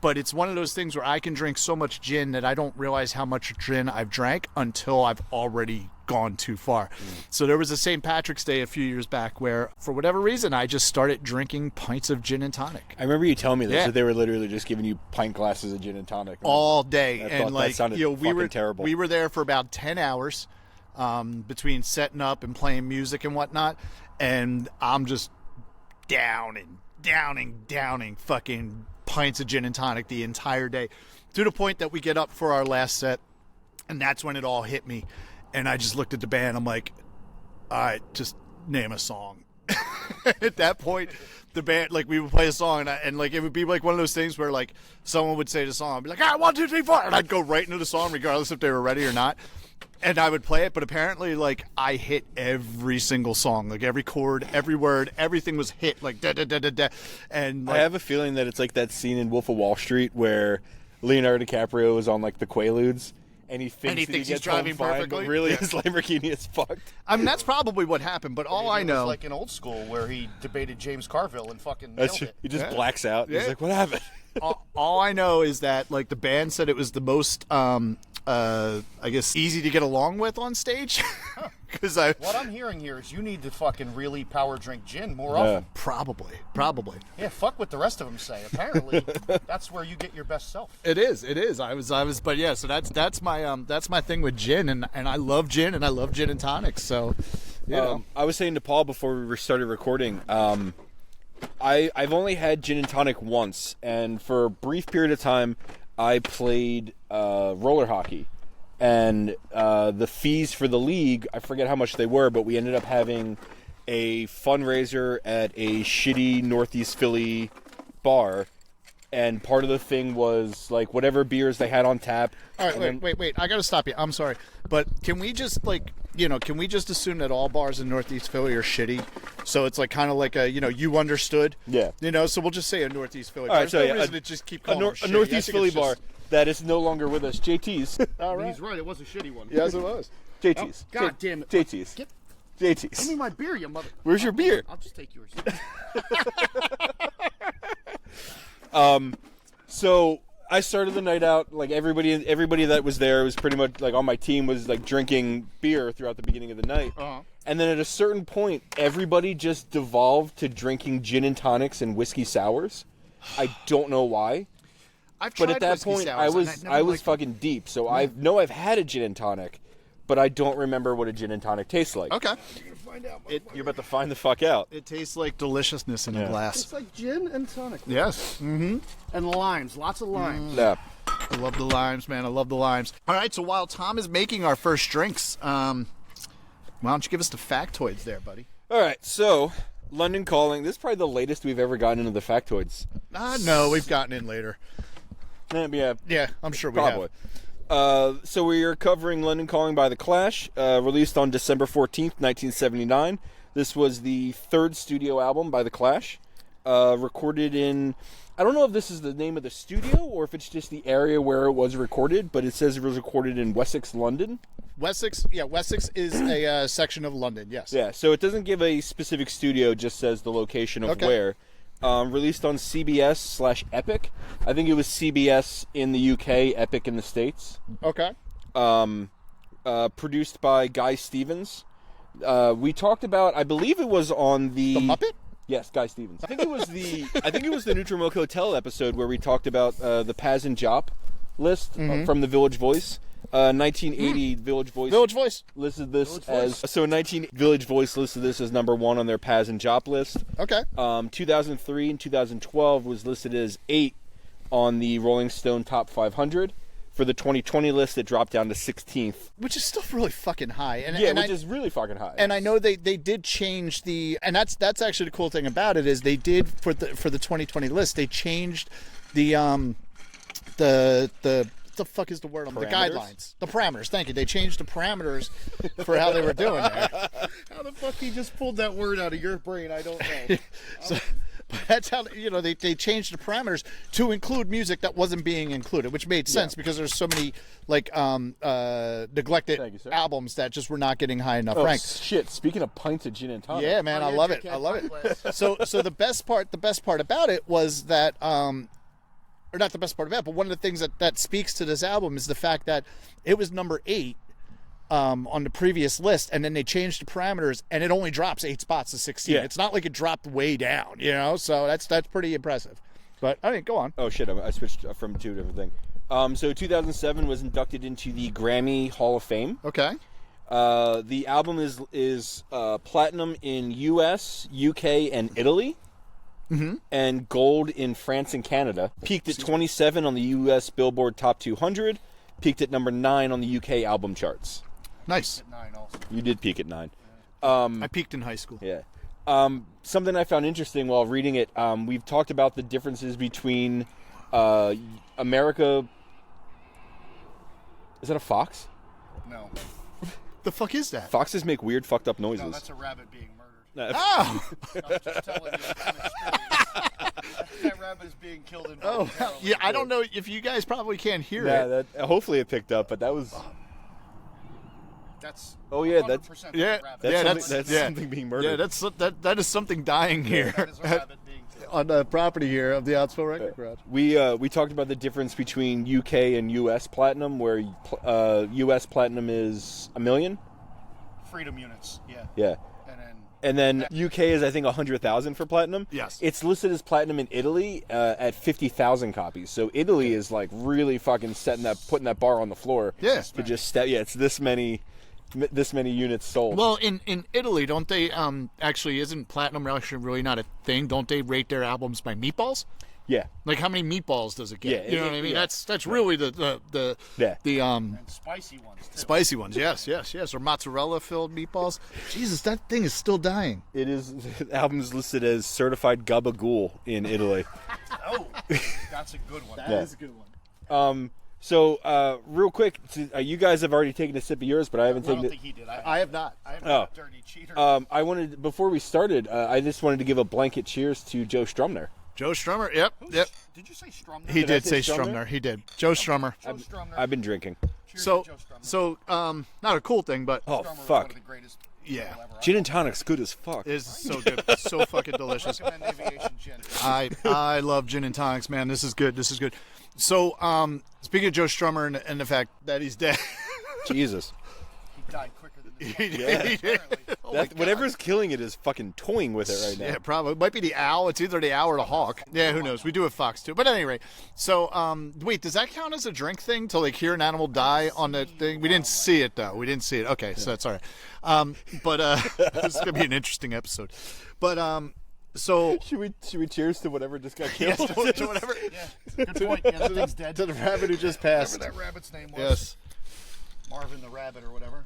D: but it's one of those things where I can drink so much gin that I don't realize how much gin I've drank until I've already gone too far. So there was a St. Patrick's Day a few years back where, for whatever reason, I just started drinking pints of gin and tonic.
B: I rember you telling me this,
D: Yeah.
B: that they were literally just giving you pint glasses of gin and tonic.
D: All day.
B: I
D: And
B: thought that sounded
D: we were
B: terrible.
D: We were there for about 10 hours between setting up and playing music and whatnot. And I'm just downing fucking pints of gin and tonic the entire day, to the point that we get up for our last set, and that's when it all hit me. And I just looked at the band. I'm like, all right, just name a song. At that point, the band, we would play a song, and it would be like one of those things where someone would say the song, I'd be like, 1, 2, 3, 4, and I'd go right into the song regardless if they were ready or not. And I would play it, but apparently, I hit every single song, every chord, every word, everything was hit, da da da da da. And
B: I have a feeling that it's like that scene in Wolf of Wall Street where Leonardo DiCaprio is on the Quaaludes, and he thinks,
D: he
B: gets
D: driving
B: home fine,
D: perfectly?
B: but really
D: Yeah.
B: his Lamborghini is fucked.
D: I mean, that's probably what happened, but all I
C: It
D: know.
C: was like in Old School where he debated James Carville and fucking
B: That's
C: nailed
B: true.
C: it.
B: He just
D: Yeah.
B: blacks out.
D: Yeah.
B: He's like, what happened?
D: all I know is that the band said it was the most I guess easy to get along with on stage, because
C: What I'm hearing here is you need to fucking really power drink gin more often.
D: probably
C: Yeah, fuck what the rest of them say. Apparently, that's where you get your best self.
D: it is I was but yeah, so that's my thing with gin, and I love gin, and I love gin and tonics, so you know.
B: I was saying to Paul before we started recording, I've only had gin and tonic once, and for a brief period of time I played roller hockey, and the fees for the league, I forget how much they were, but we ended up having a fundraiser at a shitty Northeast Philly bar, and part of the thing was whatever beers they had on tap.
D: All right,
B: and then-
D: wait. I gotta stop you. I'm sorry, but can we just can we just assume that all bars in Northeast Philly are shitty? So it's kind of like a you understood.
B: Yeah.
D: So we'll just say a Northeast Philly
B: All
D: bar.
B: right,
D: There's
B: so
D: no
B: yeah,
D: reason to just keep
B: a
D: calling them
B: a
D: shitty. I
B: Northeast
D: think
B: Philly
D: it's
B: bar
D: just-
B: that is no longer with us. JT's.
D: All right.
C: He's right. It was a shitty one.
D: Yes, it was.
B: JT's.
C: Oh, God damn it.
B: JT's.
C: Give
B: JT's.
C: me my beer, you mother.
B: Where's your beer?
C: I'll just take yours.
B: So I started the night out everybody that was there was pretty much on my team was drinking beer throughout the beginning of the night.
C: Uh-huh.
B: And then at a certain point, everybody just devolved to drinking gin and tonics and whiskey sours. I don't know why.
D: I've tried
B: But at that
D: whiskey
B: point,
D: sours, and
B: I was
D: liked them.
B: fucking deep. So I know I've had a gin and tonic, but I don't remember what a gin and tonic tastes like.
D: Okay.
B: You're about to find the fuck out.
D: It tastes like deliciousness in a
B: Yeah.
D: glass.
C: It's like gin and tonic.
D: Yes. Mm-hmm.
C: And limes. Lots of limes.
B: Yeah.
D: I love the limes, man. I love the limes. All right, so while Tom is making our first drinks, why don't you give us the factoids there, buddy?
B: All right, so London Calling. This is probably the latest we've ever gotten into the factoids.
D: No, we've gotten in later.
B: Yeah,
D: Yeah, I'm sure we
B: probably. So we are covering London Calling by The Clash, released on December 14th, 1979. This was the third studio album by The Clash, recorded in... I don't know if this is the name of the studio or if it's just the area where it was recorded, but it says it was recorded in Wessex, London.
D: Wessex is a section of London, yes.
B: Yeah, so it doesn't give a specific studio, just says the location of
D: Okay.
B: where. Released on CBS/Epic. I think it was CBS in the UK, Epic in the States.
D: Okay.
B: Produced by Guy Stevens. We talked about, I believe it was on
D: The Muppet?
B: Yes, Guy Stevens. I think it was the Nutrimilk Hotel episode where we talked about the Paz and Jop list from the Village Voice. 1980 Village Voice.
D: Village Voice.
B: Listed this Village Voice listed this as number 1 on their Paz and Jop list.
D: Okay.
B: 2003 and 2012 was listed as 8 on the Rolling Stone Top 500. For the 2020 list, it dropped down to 16th.
D: Which is still really fucking high.
B: Which is really fucking high.
D: And I know they did change and that's actually the cool thing about it is they did for the 2020 list, they changed the fuck is the word on the guidelines, the parameters. Thank you. They changed the parameters for how they were doing there.
C: How the fuck he just pulled that word out of your brain? I don't know.
D: But that's how they changed the parameters to include music that wasn't being included, which made sense because there's so many neglected albums that just were not getting high enough ranks.
B: Shit! Speaking of pints of gin and tonic,
D: yeah, man, I love it. I love it. So the best part about it was that, or not the best part about it, but one of the things that speaks to this album is the fact that it was number 8. On the previous list, and then they changed the parameters, and it only drops 8 spots to 16.
B: Yeah.
D: It's not like it dropped way down, so that's pretty impressive. But I mean, go on.
B: Oh shit! I switched from 2 different things. So 2007 was inducted into the Grammy Hall of Fame.
D: Okay.
B: The album is platinum in U.S., U.K., and Italy, and gold in France and Canada. Peaked at 27 on the U.S. Billboard Top 200. Peaked at number 9 on the UK album charts.
D: Nice.
C: At 9 also.
B: You did peak at 9.
D: I peaked in high school.
B: Yeah. Something I found interesting while reading it, we've talked about the differences between America... Is that a fox?
C: No.
D: The fuck is that?
B: Foxes make weird, fucked up noises.
C: No, that's a rabbit being murdered.
D: Oh!
C: I'm just telling you from experience. That rabbit is being killed in
D: Yeah, I don't know if you guys probably can't hear it.
B: That hopefully it picked up, but that was...
C: That's
B: that's
C: 100%
D: Yeah,
B: that's something being murdered.
D: Yeah, that is something dying here
C: That is a rabbit being killed.
D: on the property here of the Outsville Record Garage.
B: We talked about the difference between UK and US platinum, where US platinum is $1 million.
C: Freedom units, yeah.
B: Yeah. And then UK is, I think, 100,000 for platinum.
D: Yes.
B: It's listed as platinum in Italy at 50,000 copies. So Italy is like really fucking putting that bar on the floor.
D: Yeah.
B: To just step. Yeah, it's this many units sold.
D: Well, in Italy, don't they actually isn't platinum actually really not a thing? Don't they rate their albums by meatballs?
B: Yeah.
D: Like how many meatballs does it get?
B: Yeah,
D: you know what I mean?
B: yeah.
D: That's really the
C: And spicy ones, too.
D: spicy ones. Yes, or mozzarella filled meatballs. Jesus, that thing is still dying.
B: It is. The album is listed as certified gabagool in Italy.
C: Oh, that's a good one.
D: That is a good one.
B: So, real quick, you guys have already taken a sip of yours, but I haven't
C: I
B: taken
C: don't
B: it.
C: think he did.
D: I have not.
C: I am not a dirty cheater.
B: I wanted, before we started, I just wanted to give a blanket cheers to Joe Strumner.
D: Joe Strummer. Yep.
C: Did you say Strumner?
D: He did say
B: Strumner?
D: Strumner. He did. Joe Strummer.
C: Joe Strumner.
B: I've been drinking.
C: Cheers
D: So,
C: to Joe Strummer.
D: not a cool thing, but
B: Oh,
C: Strummer is
B: fuck.
C: one of the greatest
D: yeah,
C: people ever.
B: Gin and tonic's good as fuck.
D: it is so good, so fucking delicious.
C: I recommend Aviation Gin.
D: I love gin and tonics, man. This is good. So, speaking of Joe Strummer and the fact that he's dead,
B: Jesus.
C: He died quicker than this.
D: he did.
B: Whatever's killing it is fucking toying with it right now.
D: Yeah, probably. It might be the owl. It's either the owl or the hawk. Yeah, who knows? We do have Fox too. But at any rate, so wait, does that count as a drink thing to like hear an animal die on the thing? We didn't see it though. We didn't see it. Okay, so that's all right. But this is gonna be an interesting episode. But so
B: Should we cheers to whatever just got killed?
D: yes, to whatever.
C: Yeah, good point. Yeah, that thing's dead.
D: To the rabbit who just passed.
C: Whatever that rabbit's name was.
D: Yes.
C: Marvin the Rabbit or whatever.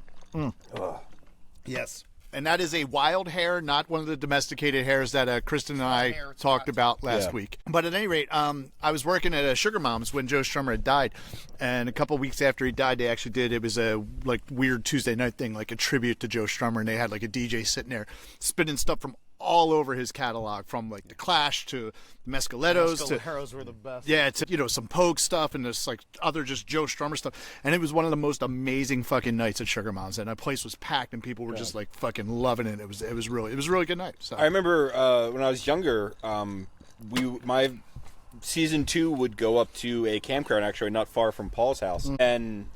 D: Yes. And that is a wild hare, not one of the domesticated hares that Kristen and I
C: hare, it's
D: talked
C: not.
D: about last
B: Yeah.
D: week. But at any rate, I was working at Sugar Mom's when Joe Strummer had died. And a couple weeks after he died, they actually did, it was a like weird Tuesday night thing, like a tribute to Joe Strummer. And they had like a DJ sitting there spinning stuff from all over his catalog, from like the Clash to Mescalettos to
C: Mescaleros were the best.
D: yeah, it's some Pogue stuff and this like other just Joe Strummer stuff, and it was one of the most amazing fucking nights at Sugar Moms, and that place was packed and people were just like fucking loving it. It was a really good night. So
B: I remember when I was younger, my season 2 would go up to a campground actually not far from Paul's house, and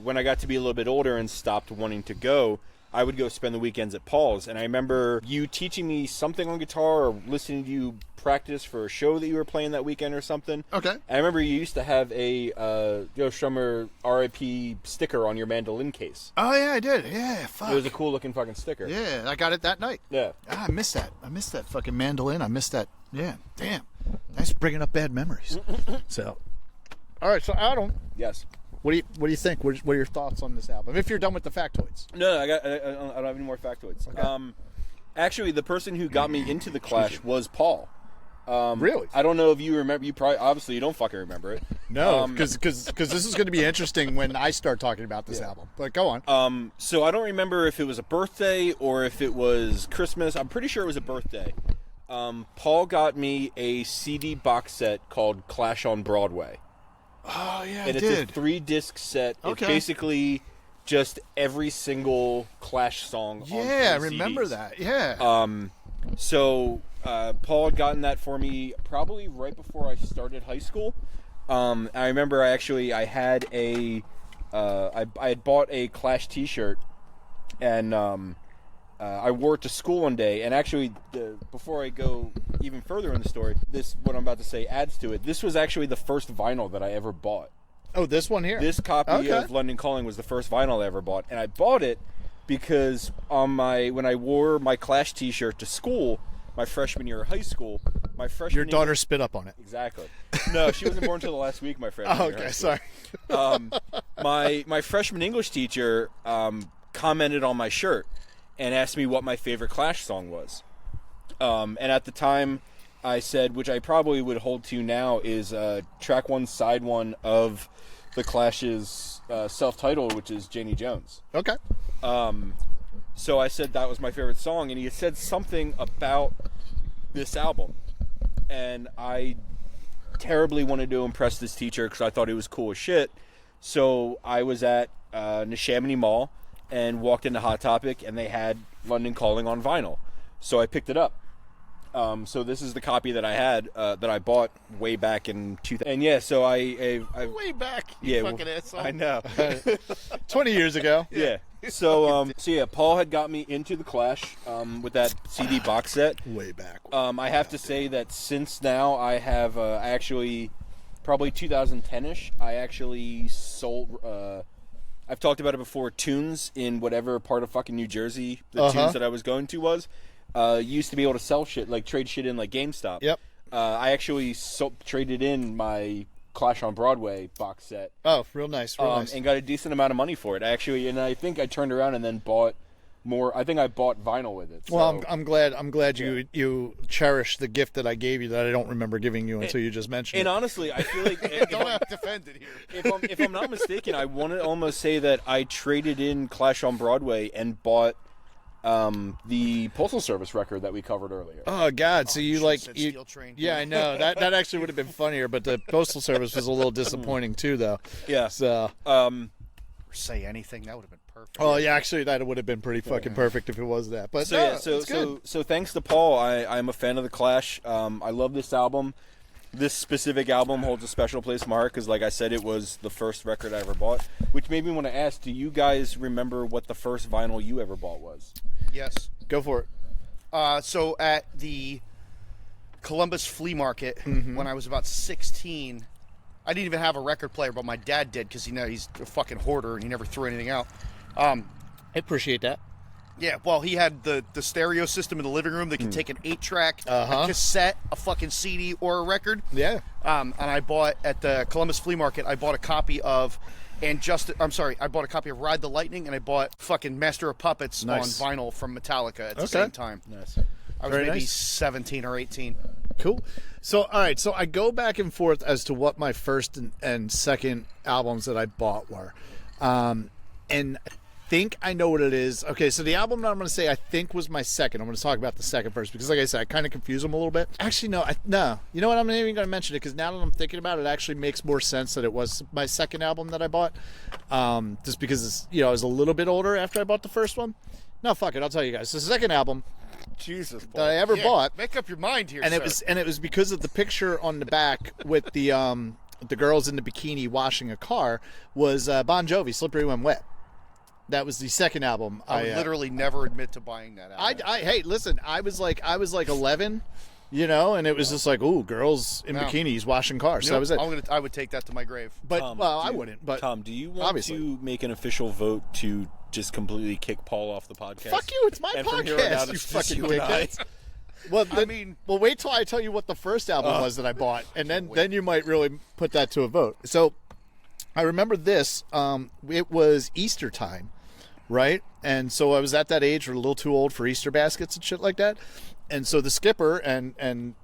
B: when I got to be a little bit older and stopped wanting to go, I would go spend the weekends at Paul's, and I remember you teaching me something on guitar or listening to you practice for a show that you were playing that weekend or something.
D: Okay.
B: And I remember you used to have a Joe Strummer RIP sticker on your mandolin case.
D: Oh yeah, I did. Yeah, fuck.
B: It was a cool looking fucking sticker.
D: Yeah, I got it that night.
B: Yeah.
D: Ah, I missed that. I missed that fucking mandolin. I missed that. Yeah, damn. Thanks for bringing up bad memories. So, all right. So Adam,
B: Yes.
D: what do you think? What are your thoughts on this album? If you're done with the factoids.
B: No, I don't have any more factoids.
D: Okay.
B: Actually, the person who got me into the Clash was Paul.
D: Really?
B: I don't know if you remember. You probably, obviously, you don't fucking remember it.
D: No, because this is going to be interesting when I start talking about this album. But go on.
B: So I don't remember if it was a birthday or if it was Christmas. I'm pretty sure it was a birthday. Paul got me a CD box set called Clash on Broadway.
D: Oh yeah,
B: And it's a 3-disc set.
D: Okay.
B: It's basically just every single Clash song.
D: Yeah, I
B: on 3
D: remember
B: CDs.
D: that. Yeah.
B: So Paul had gotten that for me probably right before I started high school. I remember I had I had bought a Clash T-shirt, and I wore it to school one day. And actually, before I go even further in the story, what I'm about to say adds to it. This was actually the first vinyl that I ever bought.
D: Oh, this one here.
B: This copy of London Calling was the first vinyl I ever bought, and I bought it because when I wore my Clash T-shirt to school, my freshman year of high school,
D: Your daughter spit up on it.
B: Exactly. No, she wasn't born until the last week. My freshman.
D: Oh,
B: year of
D: okay,
B: high school.
D: sorry.
B: My freshman English teacher commented on my shirt and asked me what my favorite Clash song was. And at the time, I said, which I probably would hold to now, is track 1, side 1 of the Clash's self-titled, which is Janie Jones.
D: Okay.
B: So I said that was my favorite song, and he had said something about this album. And I terribly wanted to impress this teacher because I thought it was cool as shit. So I was at Neshaminy Mall and walked into Hot Topic, and they had London Calling on vinyl. So I picked it up. So this is the copy that I had that I bought way back in 2000. And yeah, so I
D: Way back,
B: yeah,
D: fucking asshole.
B: I know.
D: 20 years ago.
B: Yeah. So yeah, Paul had got me into the Clash with that CD box set.
D: Way back.
B: I have to say that since now I have actually probably 2010ish. I actually sold. I've talked about it before. Tunes in whatever part of fucking New Jersey the tunes that I was going to was. Used to be able to sell shit, like trade shit in like GameStop.
D: Yep.
B: I actually traded in my Clash on Broadway box set.
D: Oh, real nice, real nice.
B: And got a decent amount of money for it, actually. And I think I turned around and then bought more. I think I bought vinyl with it.
D: Well,
B: so.
D: I'm glad you cherish the gift that I gave you that I don't remember giving you until you just mentioned
B: And
D: it.
B: honestly, I feel like
C: Don't defend it here.
B: if I'm not mistaken, I want to almost say that I traded in Clash on Broadway and bought the Postal Service record that we covered earlier.
D: Oh God! So you like
C: said
D: you?
C: Steel Train.
D: Yeah, I know that actually would have been funnier, but the Postal Service was a little disappointing too, though.
B: Yeah.
D: So.
C: Say anything, that would have been perfect.
D: Oh yeah, actually that would have been pretty fucking perfect if it was that. But
B: So
D: no,
B: yeah,
D: it's good.
B: so thanks to Paul, I'm a fan of the Clash. I love this album. This specific album holds a special place in my heart because, like I said, it was the first record I ever bought. Which made me want to ask: do you guys remember what the first vinyl you ever bought was?
C: Yes.
D: Go for it.
C: So at the Columbus Flea Market, when I was about 16, I didn't even have a record player, but my dad did because he's a fucking hoarder and he never threw anything out.
D: I appreciate that.
C: Yeah, well, he had the stereo system in the living room that could take an 8-track, a cassette, a fucking CD, or a record.
D: Yeah.
C: And I bought at the Columbus Flea Market. I bought a copy of I bought a copy of Ride the Lightning, and I bought fucking Master of Puppets
D: Nice.
C: on vinyl from Metallica at the same time.
B: Nice.
C: I was
D: Very
C: maybe
D: nice.
C: 17 or 18.
D: Cool. So, all right. So I go back and forth as to what my first and second albums that I bought were. And I think I know what it is. Okay, so the album that I'm going to say I think was my second. I'm going to talk about the second first because, like I said, I kind of confuse them a little bit. Actually, no. No. You know what? I'm not even going to mention it because now that I'm thinking about it, it actually makes more sense that it was my second album that I bought. Just because, I was a little bit older after I bought the first one. No, fuck it. I'll tell you guys. The second album
B: Jesus,
D: that I ever bought.
C: Make up your mind here,
D: And
C: sir.
D: it was because of the picture on the back with the girls in the bikini washing a car was Bon Jovi, "Slippery When Wet." That was the second album.
C: I would literally never admit to buying that album.
D: Hey, listen, I was like 11, and it was just like, ooh, girls in bikinis washing cars. So that was it.
C: I would take that to my grave.
D: But I wouldn't. But
B: Tom, do you want to make an official vote to just completely kick Paul off the podcast?
D: Fuck you! It's my
B: and from here on out,
D: podcast. You
B: it's just
D: fucking
B: you and I.
D: dickhead. Well, wait till I tell you what the first album was that I bought, and then you might really put that to a vote. So, I remember this. It was Easter time, right? And so I was at that age, we're a little too old for Easter baskets and shit like that. And so the skipper and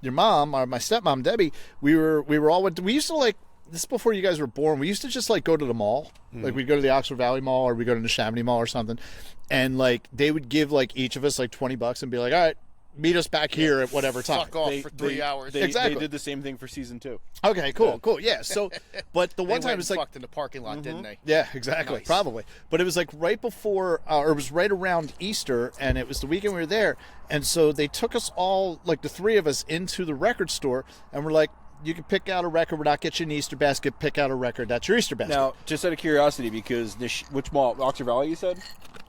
D: your mom, or my stepmom Debbie, we used to like. This is before you guys were born. We used to just like go to the mall. Like we'd go to the Oxford Valley Mall or we'd go to the Neshaminy Mall or something. And like they would give like each of us like $20 and be like, all right, meet us back here at whatever time.
C: Fuck off for 3 hours.
B: Exactly. They did the same thing for season 2.
D: Okay, cool. Yeah. So, but the one time it was like
C: fucked in the parking lot, didn't they?
D: Yeah, exactly. Nice. Probably. But it was like right before, or it was right around Easter, and it was the weekend we were there. And so they took us all, like the 3 of us, into the record store, and we're like, you can pick out a record. We're not getting you an Easter basket. Pick out a record. That's your Easter basket.
B: Now, just out of curiosity, because which mall? Oxford Valley, you said?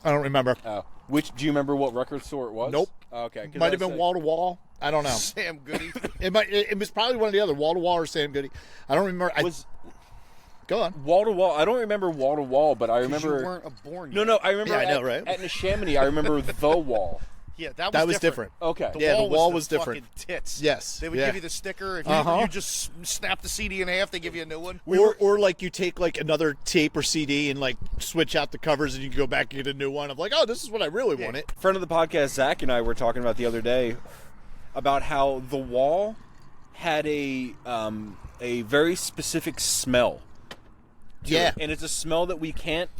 D: I don't remember.
B: Oh. Do you remember what record store it was?
D: Nope.
B: Okay.
D: Might have been Wall to Wall. I don't know.
C: Sam Goody.
D: It was probably one of the other, Wall to Wall or Sam Goody. I don't remember. Go on.
B: Wall to Wall. I don't remember Wall to Wall, but I remember.
C: You weren't born yet.
B: No. I remember.
D: Yeah, I know, right?
B: At Neshaminy, I remember the Wall.
C: Yeah, that
D: was different.
B: Okay.
C: The
D: wall was
C: the
D: different.
C: Fucking tits.
D: Yes.
C: They would give you the sticker. If you just snap the CD in half, they give you a new one.
D: Or like you take like another tape or CD and like switch out the covers and you can go back and get a new one. I'm like, oh, this is what I really wanted.
B: Friend of the podcast, Zach, and I were talking about the other day about how the Wall had a very specific smell.
D: Yeah,
B: and it's a smell that we can't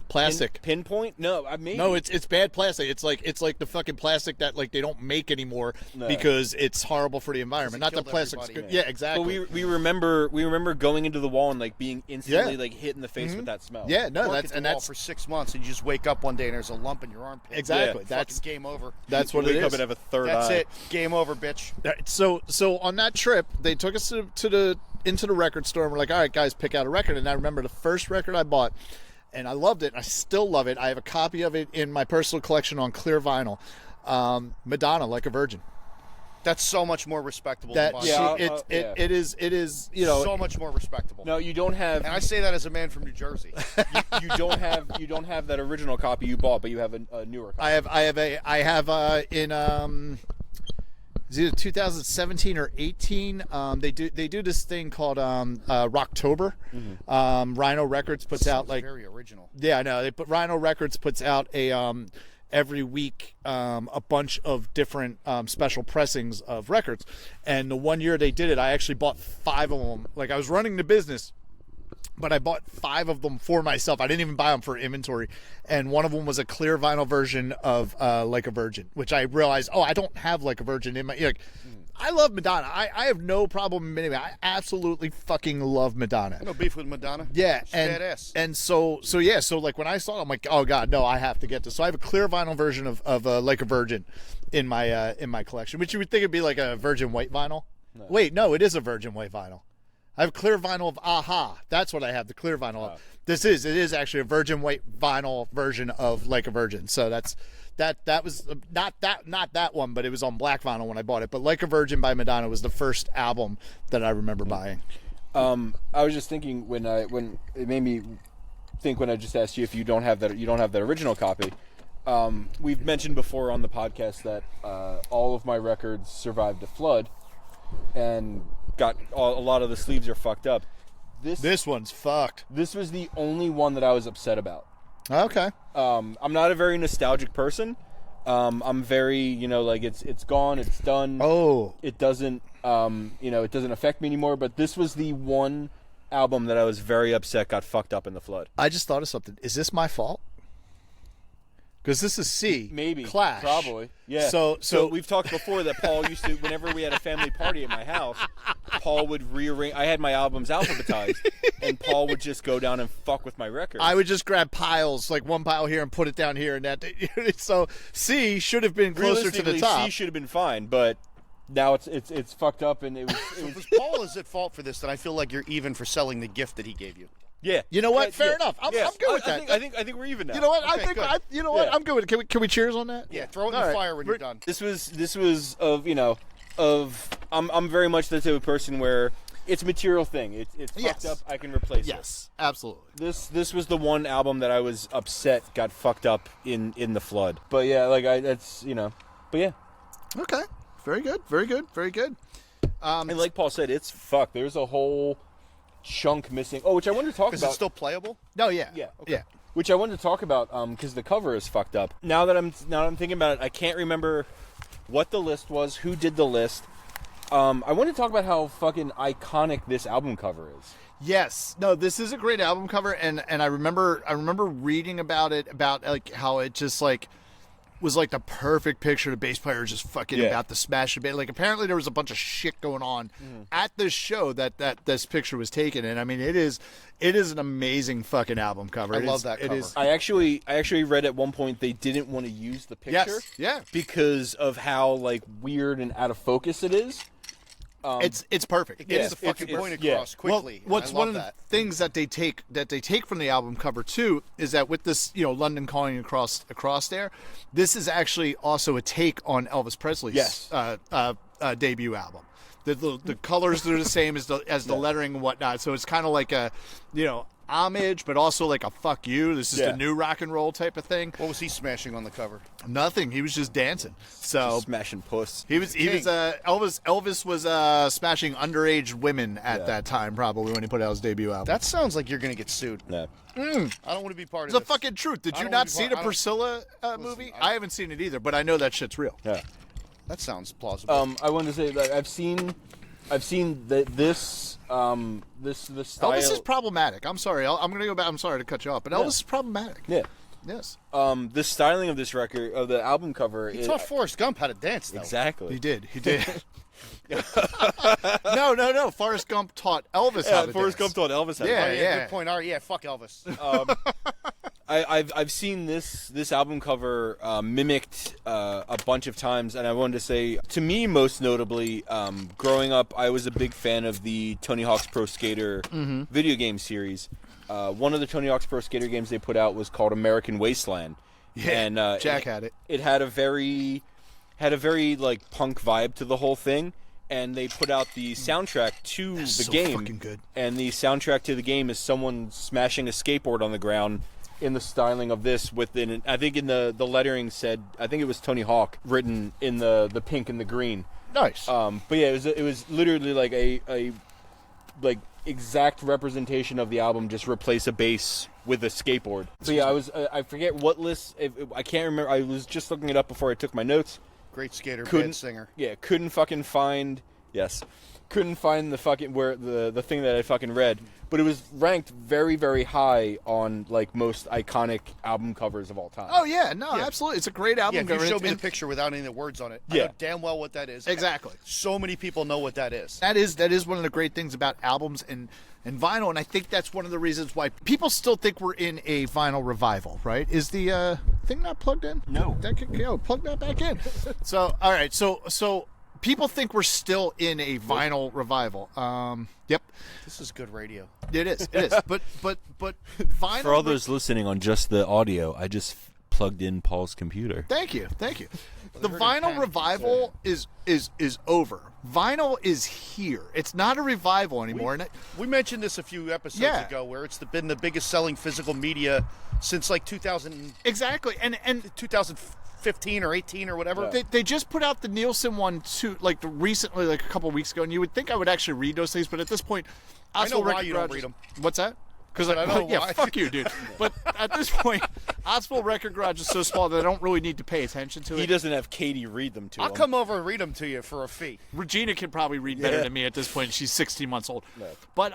B: pinpoint. No, I mean,
D: no, it's bad plastic. It's like the fucking plastic that like they don't make anymore because it's horrible for the environment. Not the plastic's good. Yeah, exactly.
B: But we remember going into the Wall and like being instantly like hit in the face with that smell.
D: Yeah, no,
C: that's for 6 months and you just wake up one day and there's a lump in your armpit.
D: Exactly.
C: Yeah, that's game over.
D: That's what
B: you
D: it
B: wake
D: is.
B: up and have a third eye.
C: That's it. Game over, bitch.
D: So on that trip, they took us into the record store and we're like, all right, guys, pick out a record. And I remember the first record I bought, and I loved it, and I still love it. I have a copy of it in my personal collection on clear vinyl. Madonna, Like a Virgin.
C: That's so much more respectable.
D: It is.
C: So much more respectable.
B: No, you don't have.
C: And I say that as a man from New Jersey.
B: you don't have that original copy you bought, but you have a newer copy.
D: I have in it's either 2017 or 18. They do this thing called Rocktober. Rhino Records puts out like
C: very original.
D: Yeah, I know. Rhino Records puts out a every week a bunch of different special pressings of records. And the one year they did it, I actually bought 5 of them. Like I was running the business, but I bought 5 of them for myself. I didn't even buy them for inventory. And one of them was a clear vinyl version of Like a Virgin, which I realized, I don't have Like a Virgin in my... I love Madonna. I have no problem admitting it. I absolutely fucking love Madonna.
C: No beef with Madonna.
D: Yeah.
C: She's badass.
D: And so like when I saw it, I'm like, oh God, no, I have to get this. So I have a clear vinyl version of Like a Virgin in my collection, which you would think would be like a virgin white vinyl. No. Wait, no, it is a virgin white vinyl. I have clear vinyl of Aha. That's what I have, the clear vinyl of. It is actually a virgin white vinyl version of Like a Virgin. So that was not that one, but it was on black vinyl when I bought it. But Like a Virgin by Madonna was the first album that I remember buying.
B: I was just thinking when it made me think when I just asked you if you don't have that original copy. We've mentioned before on the podcast that all of my records survived the flood and got a lot of the sleeves are fucked up.
D: This one's fucked.
B: This was the only one that I was upset about.
D: Okay.
B: I'm not a very nostalgic person. I'm very, like it's gone, it's done.
D: Oh.
B: It doesn't, it doesn't affect me anymore. But this was the one album that I was very upset got fucked up in the flood.
D: I just thought of something. Is this my fault? Because this is C.
B: Maybe.
D: Clash.
B: Probably. Yeah.
D: So
B: we've talked before that Paul used to, whenever we had a family party at my house, Paul would rearrange. I had my albums alphabetized, and Paul would just go down and fuck with my records.
D: I would just grab piles, like one pile here and put it down here and that. So C should have been closer to the top.
B: C should have been fine, but now it's fucked up, and it was.
C: Was Paul is at fault for this? Then I feel like you're even for selling the gift that he gave you.
B: Yeah.
D: You know what?
B: Yeah,
D: Fair
B: yeah.
D: enough. I'm
B: Yeah.
D: good with that.
B: I think we're even now.
D: You know what? I
C: Okay,
D: think
C: good.
D: you know what?
B: Yeah.
D: I'm good with it. Can we cheers on that?
C: Yeah, throw it in
D: All
C: the
D: right.
C: fire when you're done.
B: This was of I'm very much the type of person where it's a material thing. It's
D: Yes.
B: fucked up. I can replace it.
D: Yes, absolutely.
B: This was the one album that I was upset got fucked up in the flood. But yeah, like but yeah.
D: Okay. Very good. Very good. Very good.
B: And like Paul said, it's fucked. There's a whole chunk missing. Oh, which I wanted to talk
C: Is
B: about.
C: it still playable?
D: No, yeah.
B: Yeah. Okay.
D: Yeah.
B: Which I wanted to talk about because the cover is fucked up. Now that I'm thinking about it, I can't remember what the list was, who did the list. I want to talk about how fucking iconic this album cover is.
D: Yes. No, this is a great album cover, and I remember reading about it, about like how it just like was like the perfect picture of the bass player just fucking
B: Yeah.
D: about to smash the bass. Like apparently there was a bunch of shit going on at this show that this picture was taken, and I mean it is an amazing fucking album cover.
C: I
D: It
C: love
D: is-
C: that
D: it
C: cover.
D: is-
B: I actually read at one point they didn't want to use the picture.
D: Yes. Yeah.
B: Because of how like weird and out of focus it is.
D: It's perfect.
C: It gets the
B: it's-
C: fucking
B: it's-
C: point
B: yeah.
C: across quickly.
D: Well, what's
C: I
D: one
C: love
D: of
C: that.
D: the things that they take from the album cover too is that with this, London Calling across there, this is actually also a take on Elvis Presley's
B: Yes.
D: debut album. The colors are the same as the lettering and whatnot, so it's kind of like a homage, but also like a fuck you. This is
B: Yeah.
D: the new rock and roll type of thing.
C: What was he smashing on the cover?
D: Nothing. He was just dancing. So
B: Smashing puss.
D: he was Elvis was smashing underage women at that time, probably when he put out his debut album.
C: That sounds like you're going to get sued.
B: Yeah.
C: I don't want to be part
D: It's
C: of
D: the
C: this.
D: fucking truth. Did
C: I
D: you
C: don't
D: not
C: wanna be
D: see
C: part-
D: the
C: I don't-
D: Priscilla movie? I haven't seen it either, but I know that shit's real.
B: Yeah.
C: That sounds plausible.
B: I wanted to say that I've seen this style.
D: Elvis is problematic. I'm sorry. I'm going to go back. I'm sorry to cut you off, but Elvis is problematic.
B: Yeah.
D: Yes.
B: The styling of this record, of the album cover,
C: he taught Forrest Gump how to dance, though.
B: exactly.
D: He did. No. Forrest Gump taught Elvis how to
B: Forrest
D: dance.
B: Gump taught Elvis how to
D: Yeah,
B: dance.
C: Oh, yeah, good point. All right, yeah, fuck Elvis.
B: I've seen this album cover mimicked a bunch of times, and I wanted to say, to me, most notably, growing up, I was a big fan of the Tony Hawk's Pro Skater video game series. One of the Tony Hawk's Pro Skater games they put out was called American Wasteland.
D: Yeah,
B: and
D: Jack had it.
B: It had a very like punk vibe to the whole thing. And they put out the soundtrack to the
D: so
B: game.
D: fucking good.
B: And the soundtrack to the game is someone smashing a skateboard on the ground in the styling of this within, I think in the lettering said, I think it was Tony Hawk written in the pink and the green.
D: Nice.
B: But yeah, it was literally like a exact representation of the album, just replace a bass with a skateboard. So yeah, I forget what list, I can't remember, I was just looking it up before I took my notes.
C: Great skater,
B: Couldn't-
C: bad singer.
B: Yeah, couldn't find the fucking where the thing that I fucking read, but it was ranked very, very high on like most iconic album covers of all time.
D: Oh yeah, no, absolutely. It's a great album
C: Yeah, if you
D: cover.
C: showed me the
D: And-
C: picture without any of the words on it, I
B: Yeah.
C: know damn well what that is.
D: Exactly.
C: So many people know what that is.
D: That is one of the great things about albums and vinyl, and I think that's one of the reasons why people still think we're in a vinyl revival. Right? Is the thing not plugged in?
B: No.
D: Plug that back in. So all right, so people think we're still in a vinyl revival. Yep,
C: This is good radio.
D: it is. But vinyl.
B: For all those listening on just the audio, I just plugged in Paul's computer.
D: Thank you. The
C: heard him
D: vinyl
C: panic.
D: revival is over. Vinyl is here. It's not a revival anymore. And
C: We mentioned this a few episodes
D: Yeah.
C: ago, where it's been the biggest selling physical media since like 2000,
D: exactly. And
C: 2015 or 18 or whatever.
D: they just put out the Nielsen one too, like recently, like a couple of weeks ago. And you would think I would actually read those things, but at this point,
C: I know
D: Oswald
C: why
D: Record
C: you don't
D: Garage-
C: read 'em.
D: What's that? Because
C: I know
D: yeah,
C: why.
D: fuck you, dude. But at this point, Oswald Record Garage is so small that I don't really need to pay attention to
B: He
D: it.
B: doesn't have Katie read them to
C: I'll
B: him.
C: come over and read them to you for a fee.
D: Regina can probably read better
B: Yeah.
D: than me at this point. She's 16 months old. But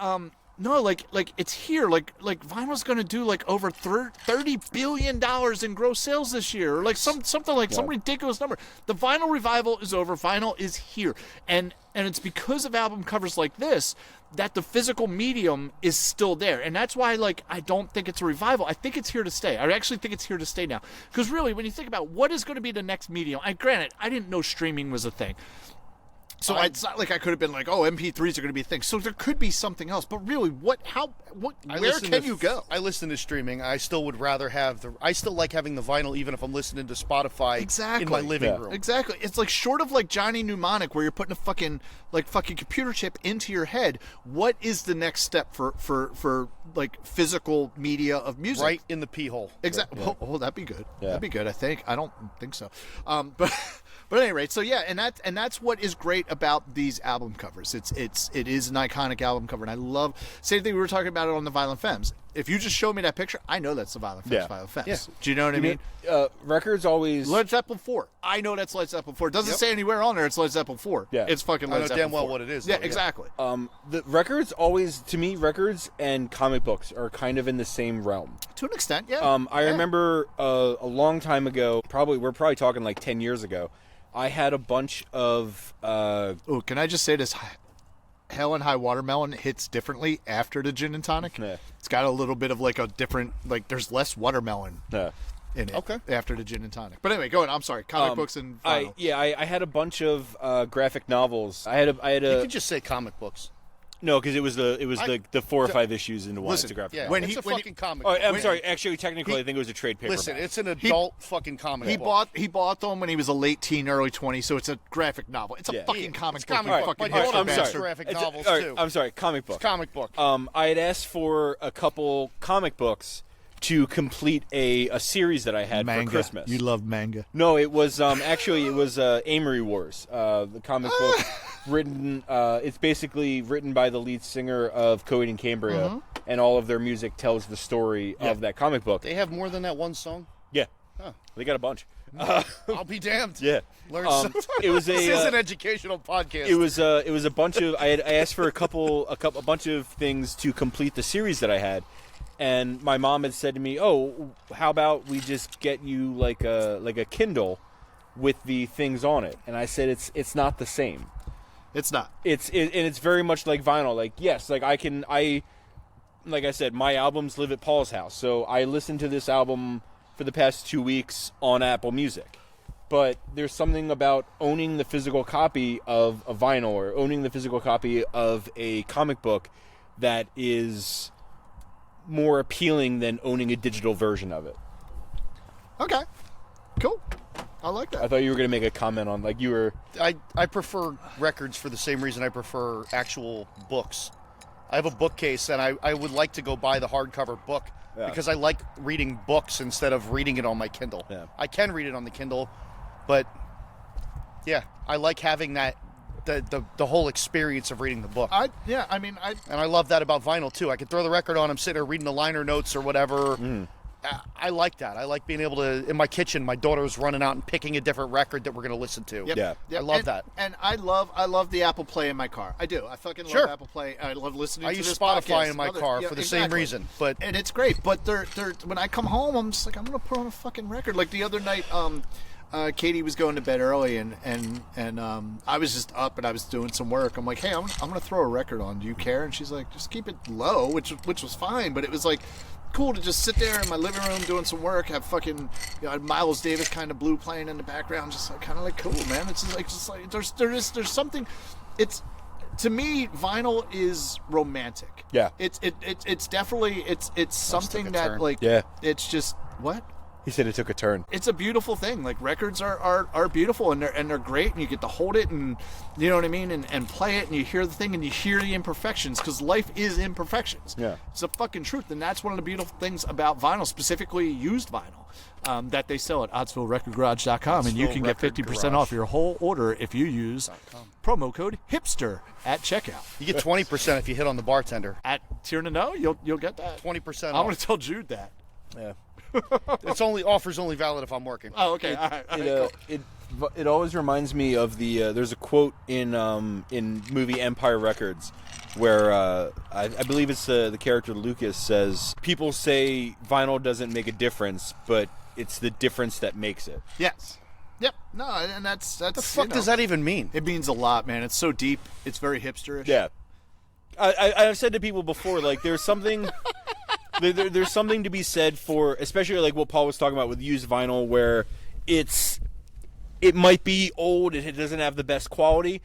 D: no, like it's here. Like vinyl's going to do like over $30 billion in gross sales this year, or like something like some ridiculous number. The vinyl revival is over. Vinyl is here, and it's because of album covers like this that the physical medium is still there, and that's why like I don't think it's a revival. I think it's here to stay. I actually think it's here to stay now, because really, when you think about what is going to be the next medium, granted, I didn't know streaming was a thing. So it's not like I could have been like, oh, MP3s are going to be a thing. So there could be something else. But really, where can you go?
C: I listen to streaming. I still would rather have I still like having the vinyl, even if I'm listening to Spotify in my living room.
D: Exactly. It's like short of like Johnny Mnemonic, where you're putting a fucking computer chip into your head. What is the next step for like physical media of music?
C: Right in the pee hole.
D: Exactly.
B: Yeah.
D: Oh, that'd be good.
B: Yeah.
D: That'd be good. I think. I don't think so. But at any rate, so yeah, and that's what is great about these album covers. It is an iconic album cover, and I love. Same thing we were talking about it on the Violent Femmes. If you just show me that picture, I know that's the Violent Femmes.
B: Yeah.
D: Violent Femmes.
C: Yeah.
D: Do you know what I mean?
B: Records always.
D: Led Zeppelin 4. I know that's Led Zeppelin 4. It doesn't say anywhere on there it's Led Zeppelin 4.
B: Yeah.
D: It's fucking
C: I
D: Led
C: know
D: Zeppelin
C: damn well
D: 4.
C: what it is,
D: Yeah,
C: though, yeah.
D: exactly.
B: The records always, to me, records and comic books are kind of in the same realm.
D: To an extent, yeah.
B: I remember a long time ago, we're probably talking like 10 years ago, I had a bunch of...
D: Oh, can I just say this? Hell and High Watermelon hits differently after the gin and tonic.
B: Yeah.
D: It's got a little bit of like a different, like there's less watermelon in it
C: Okay.
D: after the gin and tonic. But anyway, go ahead. I'm sorry. Comic books and vinyl.
B: I had a bunch of graphic novels. I had
C: You
B: a
C: could just say comic books.
B: no, because it was the 4 or 5 issues into one.
D: Listen,
B: It's a graphic
C: Yeah,
B: novel.
C: it's a fucking comic
B: Oh,
C: book.
B: I'm sorry. Actually, technically, I think it was a trade paperback.
C: Listen, it's an adult fucking comic book.
D: He bought them when he was a late teen, early 20, so it's a graphic novel. It's a
B: Yeah.
D: fucking comic
C: It's
D: book.
C: comic
D: you
C: book.
D: fucking
C: My daughter
D: bastard.
C: reads graphic novels,
B: all right,
C: too.
B: I'm sorry, comic book.
C: It's comic book.
B: I had asked for a couple comic books to complete a series that I had
D: Manga.
B: for Christmas.
D: You love manga.
B: No, it was actually it was Amory Wars, the comic book written. It's basically written by the lead singer of Coheed and Cambria, and all of their music tells the story of that comic book.
C: They have more than that one song?
B: Yeah, they got a bunch.
C: I'll be damned.
B: Yeah,
C: Learn something.
B: it was
C: This is
B: a.
C: an educational podcast.
B: It was a bunch of. I asked for a bunch of things to complete the series that I had. And my mom had said to me, "Oh, how about we just get you like a Kindle with the things on it?" And I said, "It's not the same.
D: It's not.
B: And it's very much like vinyl. Like yes, like like I said, my albums live at Paul's house, so I listened to this album for the past 2 weeks on Apple Music. But there's something about owning the physical copy of a vinyl or owning the physical copy of a comic book that is more appealing than owning a digital version of it."
D: Okay. Cool. I like that.
B: I thought you were going to make a comment on, like, you were...
C: I prefer records for the same reason I prefer actual books. I have a bookcase, and I would like to go buy the hardcover book because I like reading books instead of reading it on my Kindle.
B: Yeah.
C: I can read it on the Kindle, but yeah, I like having that the whole experience of reading the book.
D: I
C: And I love that about vinyl, too. I can throw the record on, I'm sitting there reading the liner notes or whatever. I like that. I like being able to, in my kitchen, my daughter's running out and picking a different record that we're going to listen to.
D: Yep.
B: Yeah.
D: Yep.
C: I love that.
D: And I love the Apple Play in my car. I do. I fucking love Apple Play. I love listening
C: I
D: to
C: use
D: this
C: Spotify
D: podcast.
C: in my car for the same reason. But
D: and it's great. But they're when I come home, I'm just like, I'm going to put on a fucking record. Like the other night, Katie was going to bed early, and I was just up and I was doing some work. I'm like, hey, I'm gonna throw a record on. Do you care? And she's like, just keep it low, which was fine. But it was like cool to just sit there in my living room doing some work, have fucking Miles Davis kind of blue playing in the background, just like kind of like cool, man. It's just like there's something. It's to me, vinyl is romantic.
B: Yeah.
D: It's definitely it's something that
C: turn.
D: like
B: Yeah.
D: it's just what.
B: He said it took a turn.
D: It's a beautiful thing. Like records are beautiful and they're great, and you get to hold it and you know what I mean, and play it, and you hear the thing and you hear the imperfections, because life is imperfections.
B: Yeah.
D: It's the fucking truth, and that's one of the beautiful things about vinyl, specifically used vinyl, that they sell at OttsvilleRecordGarage.com, and you can get 50% off your whole order if you use promo code HIPSTER at checkout.
C: you get 20% if you hit on the bartender.
D: At Tierno, you'll get that.
C: 20%
D: I'm
C: off.
D: going to tell Jude that.
B: Yeah.
C: Offers only valid if I'm working.
D: Oh, okay. All right. Cool.
B: It always reminds me of the there's a quote in movie Empire Records where I believe it's the character Lucas says, people say vinyl doesn't make a difference, but it's the difference that makes it.
D: Yes. Yep. No, and that's
C: What the fuck does that even mean?
D: It means a lot, man. It's so deep. It's very hipsterish.
B: Yeah. I've said to people before, like, there's something there's something to be said for, especially like what Paul was talking about with used vinyl, where it might be old and it doesn't have the best quality,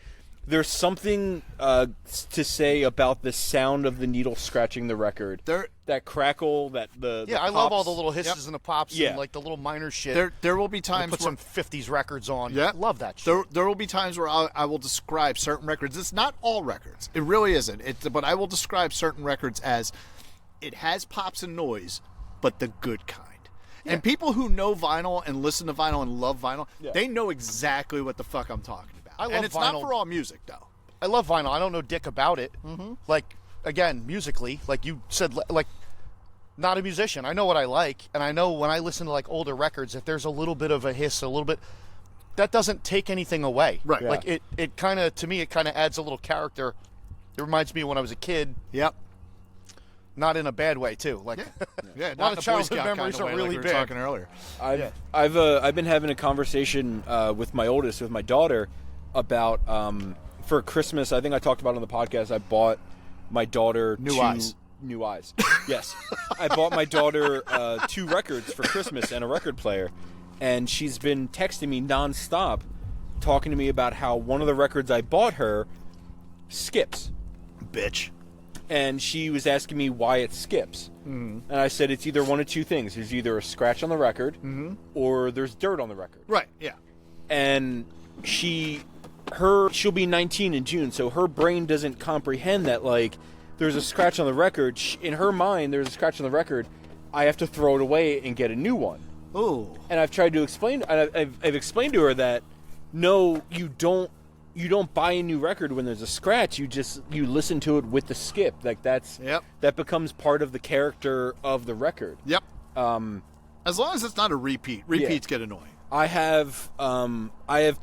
B: there's something to say about the sound of the needle scratching the record. That crackle, the
C: I
B: pops.
C: love all the little hisses and the pops and like the little minor shit.
D: There will be times
C: put some 50s records on.
D: Yeah,
C: love that shit.
D: There will be times where I will describe certain records. It's not all records. It really isn't. But I will describe certain records as it has pops and noise, but the good kind. Yeah. And people who know vinyl and listen to vinyl and love vinyl, they know exactly what the fuck I'm talking about.
C: I love
D: and it's
C: vinyl.
D: not for all music, though.
C: I love vinyl. I don't know dick about it. Mm-hmm. Like, again, musically, like you said, like, not a musician. I know what I like, and I know when I listen to, like, older records, if there's a little bit of a hiss, a little bit, that doesn't take anything away.
D: Right. Yeah.
C: Like, it kind of, to me, it kind of adds a little character. It reminds me of when I was a kid.
D: Yep.
C: Not in a bad way, too. Like,
D: yeah,
C: a lot of childhood memories are really
D: like we were
C: bad.
D: talking earlier.
B: I've been having a conversation with my oldest, with my daughter, about for Christmas. I think I talked about it on the podcast. I bought my daughter
D: New eyes.
B: Yes, I bought my daughter 2 records for Christmas and a record player, and she's been texting me nonstop, talking to me about how one of the records I bought her skips.
D: Bitch.
B: And she was asking me why it skips. Mm-hmm. And I said it's either one of two things. There's either a scratch on the record or there's dirt on the record.
D: Right, yeah.
B: And she'll be 19 in June, so her brain doesn't comprehend that, like, there's a scratch on the record. In her mind, there's a scratch on the record. I have to throw it away and get a new one.
D: Ooh.
B: And I've tried to explain, I've explained to her that, no, you don't buy a new record when there's a scratch. You listen to it with the skip. Like that becomes part of the character of the record.
D: Yep. As long as it's not a repeat. Repeats get annoying.
B: I have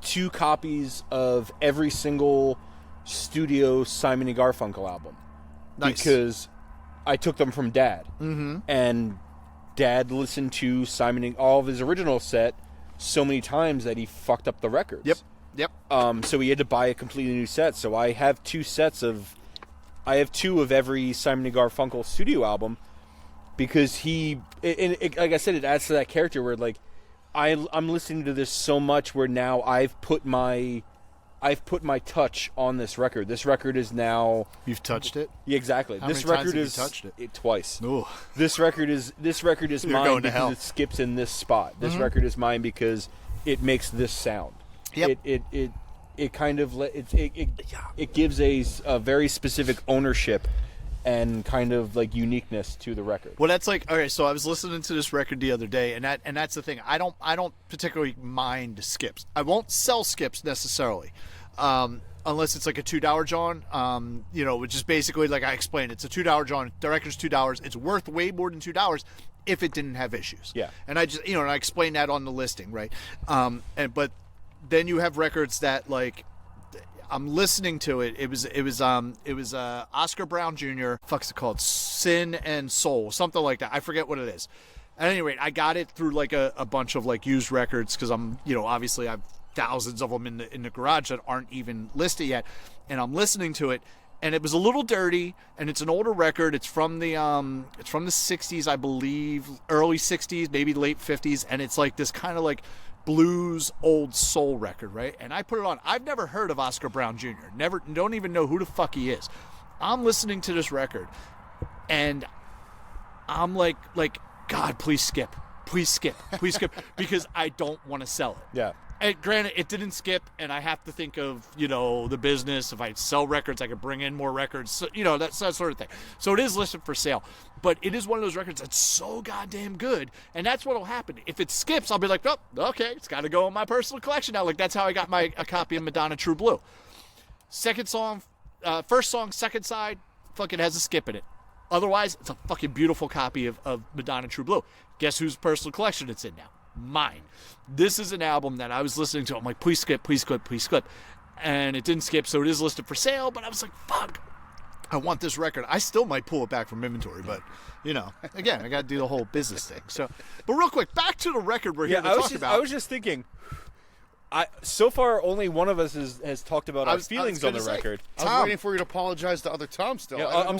B: 2 copies of every single studio Simon and Garfunkel album.
D: Nice.
B: Because I took them from Dad. Mm-hmm. And Dad listened to all of his original set so many times that he fucked up the records.
D: Yep.
B: So he had to buy a completely new set. So I have 2 of every Simon and Garfunkel studio album, because like I said, it adds to that character where, like, I'm listening to this so much where now I've put my touch on this record. This record is now.
D: You've touched it?
B: Yeah, exactly.
D: How
B: this
D: many times
B: record
D: have
B: is
D: you touched it?
B: Twice.
D: Ooh.
B: This record is
D: You're
B: mine
D: going to
B: because
D: hell.
B: it skips in this spot. This record is mine because it makes this sound.
D: Yep.
B: It gives a very specific ownership and kind of like uniqueness to the record.
D: Well, that's like, okay, so I was listening to this record the other day, and that's the thing. I don't particularly mind skips. I won't sell skips necessarily, unless it's like a $2 John, which is basically, like I explained, it's a $2 John. The record's $2. It's worth way more than $2 if it didn't have issues.
B: Yeah.
D: And I just, and I explained that on the listing, right? But then you have records that, like, I'm listening to it. It was Oscar Brown Jr. Fuck's it called? Sin and Soul, something like that. I forget what it is. At any rate, I got it through like a bunch of like used records because I'm, obviously I have thousands of them in the garage that aren't even listed yet, and I'm listening to it, and it was a little dirty, and it's an older record. It's from the 60s, I believe, early 60s, maybe late 50s, and it's like this kind of like blues old soul record, right? And I put it on. I've never heard of Oscar Brown Jr. Don't even know who the fuck he is. I'm listening to this record, and I'm like, God, please skip, because I don't want to sell it.
B: Yeah.
D: And granted, it didn't skip, and I have to think of, the business. If I sell records, I could bring in more records, so, that sort of thing. So it is listed for sale. But it is one of those records that's so goddamn good, and that's what will happen. If it skips, I'll be like, oh, okay, it's got to go in my personal collection now. Like, that's how I got a copy of Madonna True Blue. First song, second side, fucking has a skip in it. Otherwise, it's a fucking beautiful copy of Madonna True Blue. Guess whose personal collection it's in now? Mine. This is an album that I was listening to. I'm like, please skip. And it didn't skip, so it is listed for sale, but I was like, fuck, I want this record. I still might pull it back from inventory, but, again, I got to do the whole business thing. So, but real quick, back to the record we're here to talk about.
B: I was just thinking, so far only one of us has talked about our feelings on the record.
C: I was waiting for you to apologize to other Tom still.
B: Yeah, I'm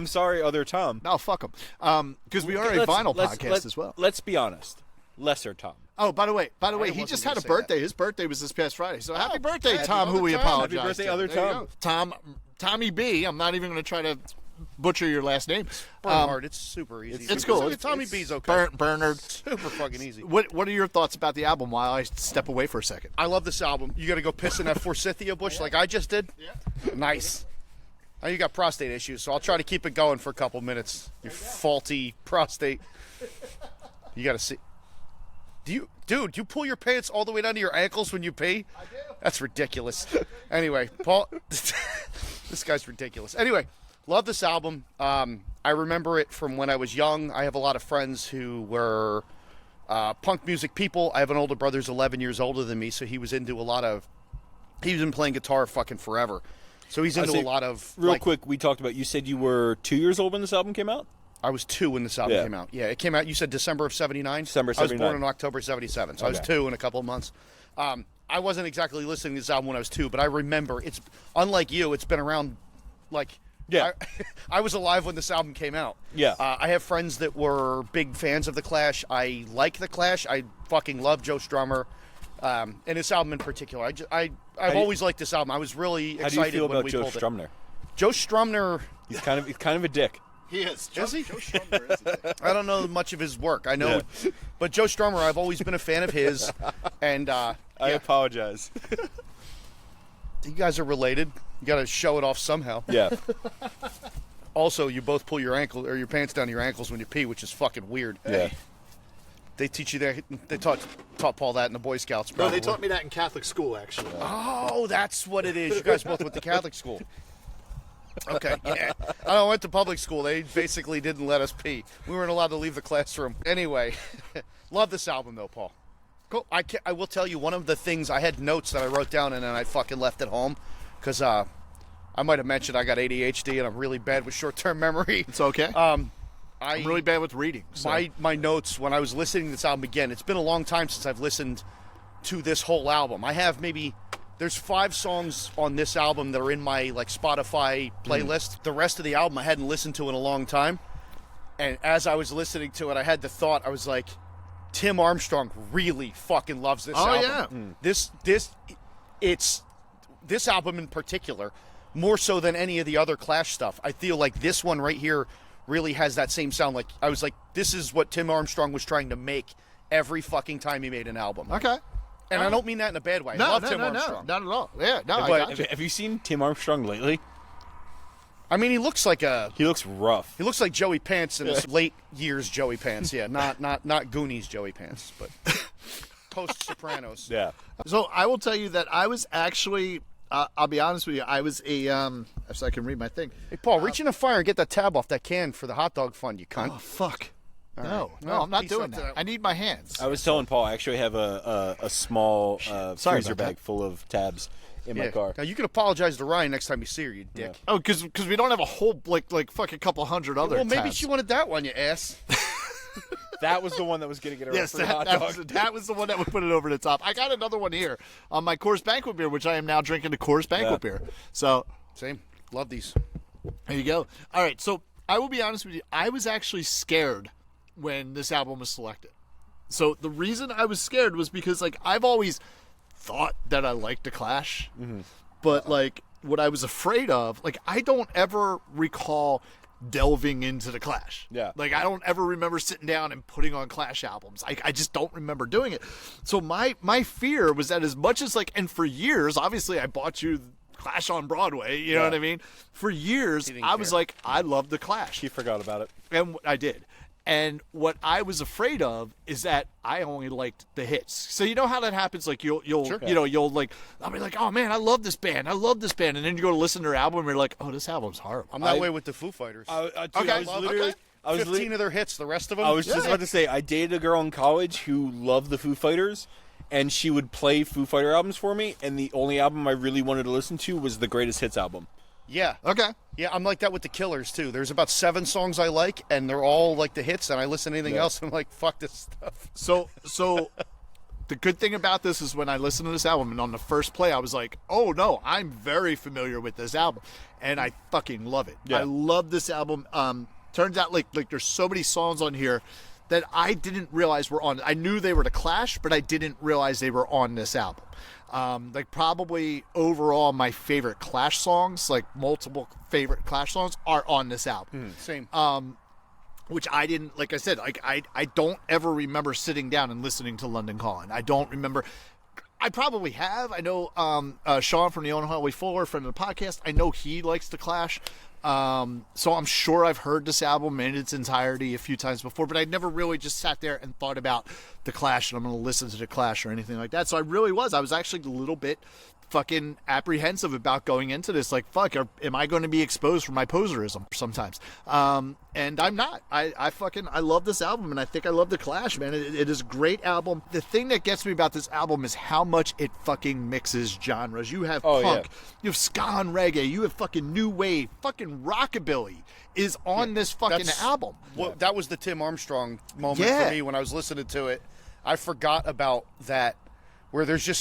B: sorry, other Tom.
D: No, fuck him. Because we are a vinyl podcast as well.
B: Let's be honest. Lesser Tom.
D: Oh, by the way,
C: I
D: he
C: wasn't
D: just
C: gonna
D: had a
C: say
D: birthday. His birthday was this past Friday. So happy birthday,
C: happy
D: Tom, who we
C: other Tom.
D: apologize
B: Happy birthday,
D: to.
B: other
C: There you
B: Tom.
C: go.
D: Tommy B. I'm not even going to try to butcher your last name.
C: Bernhard, it's super easy.
D: It's cool.
C: Tommy B's okay.
D: Bernard.
C: Super fucking easy.
D: What are your thoughts about the album while I step away for a second?
C: I love this album. You got to go piss in that forsythia bush like I just did? Yeah. Nice. Now you got prostate issues, so I'll try to keep it going for a couple minutes. You faulty prostate. You got to see. Do you pull your pants all the way down to your ankles when you pee? I do. That's ridiculous. Anyway, Paul, this guy's ridiculous. Anyway, love this album. I remember it from when I was young. I have a lot of friends who were punk music people. I have an older brother who's 11 years older than me, so he was into a lot of. He's been playing guitar fucking forever, so he's into a lot of.
B: Real quick, we talked about. You said you were 2 years old when this album came out.
C: I was 2 when this album came out. Yeah, it came out. You said December of '79.
B: December
C: I was
B: 79.
C: born in October '77, so I was 2 in a couple of months. I wasn't exactly listening to this album when I was 2, but I remember it's unlike you. It's been around, like.
B: Yeah.
C: I was alive when this album came out.
B: Yeah.
C: I have friends that were big fans of The Clash. I like The Clash. I fucking love Joe Strummer, and this album in particular. I've always liked this album. I was really excited
B: How do you feel
C: when
B: about
C: we
B: Joe
C: pulled it.
B: Strummer?
C: Joe Strummer.
B: He's kind of a dick.
D: He is.
C: Is he?
D: Joe Strummer is it?
C: I don't know much of his work. I know, but Joe Strummer, I've always been a fan of his, and
B: I apologize.
C: you guys are related. You got to show it off somehow.
B: Yeah.
C: Also, you both pull your ankle or your pants down to your ankles when you pee, which is fucking weird.
B: Yeah.
C: They teach you that. They taught Paul that in the Boy Scouts.
D: No,
C: Probably.
D: they taught me that in Catholic school, actually.
C: Oh, that's what it is. You guys both went to Catholic school. Okay, yeah. I went to public school. They basically didn't let us pee. We weren't allowed to leave the classroom. Anyway, love this album, though, Paul. Cool. I will tell you, one of the things, I had notes that I wrote down and then I fucking left at home because I might have mentioned I got ADHD and I'm really bad with short-term memory.
D: It's okay. I'm really bad with reading. So.
C: My notes, when I was listening to this album again, it's been a long time since I've listened to this whole album. I have there's 5 songs on this album that are in my like Spotify playlist. The rest of the album I hadn't listened to in a long time. And as I was listening to it, I had the thought, I was like, Tim Armstrong really fucking loves this album. Yeah. This album in particular, more so than any of the other Clash stuff. I feel like this one right here really has that same sound. Like I was like, this is what Tim Armstrong was trying to make every fucking time he made an album.
D: Okay.
C: And I don't mean that in a bad way. I love Tim Armstrong.
D: Not at all. Yeah, no, I
C: But-
D: got you.
B: Have you seen Tim Armstrong lately?
C: I mean, he looks like
B: rough.
C: He looks like Joey Pants in his late years Joey Pants. Yeah, not Goonies Joey Pants, but post Sopranos.
B: Yeah.
D: So I will tell you that I was actually, I'll be honest with you, I was so I can read my thing.
C: Hey, Paul, reach in the fire and get that tab off that can for the hot dog fund, you cunt.
D: Oh, fuck. No,
C: Well,
D: I'm not
C: peace
D: doing
C: up to
D: that.
C: that.
D: I need my hands.
B: I was telling Paul, I actually have a small freezer
D: about
B: bag
D: that.
B: full of tabs in my
C: Yeah.
B: car.
C: Now you can apologize to Ryan next time you see her, you dick.
D: Oh, because we don't have a whole, like fucking couple hundred other
C: Well, maybe
D: tabs.
C: she wanted that one, you ass.
B: That was the one that was going to get her
D: Yes,
B: a free hot dog.
D: that was the one that would put it over the top. I got another one here on my Coors Banquet beer, which I am now drinking the Coors Banquet beer. So
C: Same. Love these.
D: there you go. All right, so I will be honest with you. I was actually scared when this album was selected. So the reason I was scared was because, like, I've always thought that I liked The Clash, but, like, what I was afraid of, like, I don't ever recall delving into The Clash.
B: Yeah.
D: Like, I don't ever remember sitting down and putting on Clash albums. I just don't remember doing it. So my fear was that as much as, like, and for years, obviously I bought you Clash on Broadway, you know what I mean? For years,
C: didn't
D: I was
C: care.
D: like, I love The Clash.
B: He forgot about it.
D: And I did. And what I was afraid of is that I only liked the hits. So you know how that happens? Like you'll you'll like, I'll be like, oh man, I love this band, and then you go to listen to their album, and you're like, oh, this album's horrible.
C: I'm that way with the Foo Fighters.
B: Dude, I was literally.
D: okay.
B: I was
C: 15 of their hits, the rest of them.
B: I was just about to say, I dated a girl in college who loved the Foo Fighters, and she would play Foo Fighter albums for me, and the only album I really wanted to listen to was the Greatest Hits album.
C: Yeah.
D: Okay.
C: Yeah, I'm like that with the Killers, too. There's about 7 songs I like, and they're all like the hits, and I listen to anything else, and I'm like, fuck this stuff.
D: So the good thing about this is when I listened to this album, and on the first play, I was like, oh no, I'm very familiar with this album, and I fucking love it.
B: Yeah.
D: I love this album. Turns out like there's so many songs on here that I didn't realize were on. I knew they were the Clash, but I didn't realize they were on this album. Like probably overall my favorite Clash songs, like multiple favorite Clash songs, are on this album.
C: Same.
D: Which I didn't, like I said, like I don't ever remember sitting down and listening to London Calling. I don't remember. I probably have. I know Sean from the Unholy Four, friend of the podcast, I know he likes The Clash. So I'm sure I've heard this album in its entirety a few times before, but I never really just sat there and thought about The Clash and I'm going to listen to The Clash or anything like that. So I was actually a little bit fucking apprehensive about going into this. Like, fuck, am I going to be exposed for my poserism sometimes? And I'm not. I love this album, and I think I love The Clash, man. It is a great album. The thing that gets me about this album is how much it fucking mixes genres. You have punk, you have ska and reggae, you have fucking new wave, fucking rockabilly is on this fucking album.
C: Well, that was the Tim Armstrong moment for me when I was listening to it. I forgot about that. Where there's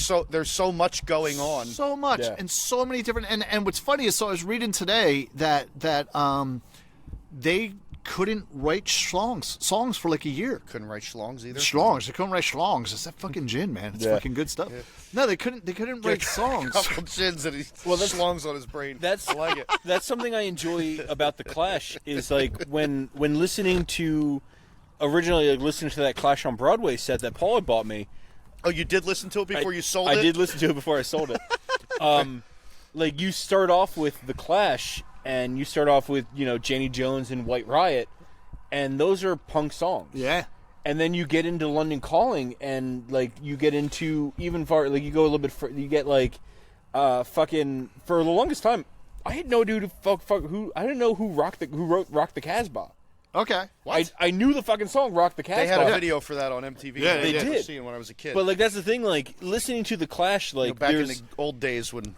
C: so much going on,
D: so much, and so many different. And what's funny is, so I was reading today that they couldn't write songs for like a year.
C: Couldn't write schlongs either.
D: They couldn't write schlongs. It's that fucking gin, man. It's fucking good stuff. No, they couldn't write songs.
C: Couple gins and that's schlongs on his brain.
B: That's
C: I like it.
B: That's something I enjoy about the Clash is like when listening to listening to that Clash on Broadway set that Paul had bought me.
C: Oh, you did listen to it before you sold it?
B: I did listen to it before I sold it. Like, you start off with The Clash, and you start off with, Janie Jones and White Riot, and those are punk songs.
D: Yeah.
B: And then you get into London Calling, and, like, you get into even far, like, you go a little bit further, you get, like, fucking, for the longest time, I had no idea I didn't know who wrote Rock the Casbah.
D: Okay.
B: What? I knew the fucking song "Rock the Casbah."
C: They had a video for that on MTV.
D: Yeah,
C: they
B: did.
C: Seeing when I was a kid.
B: But like that's the thing, like listening to the Clash, like
C: back in the old days when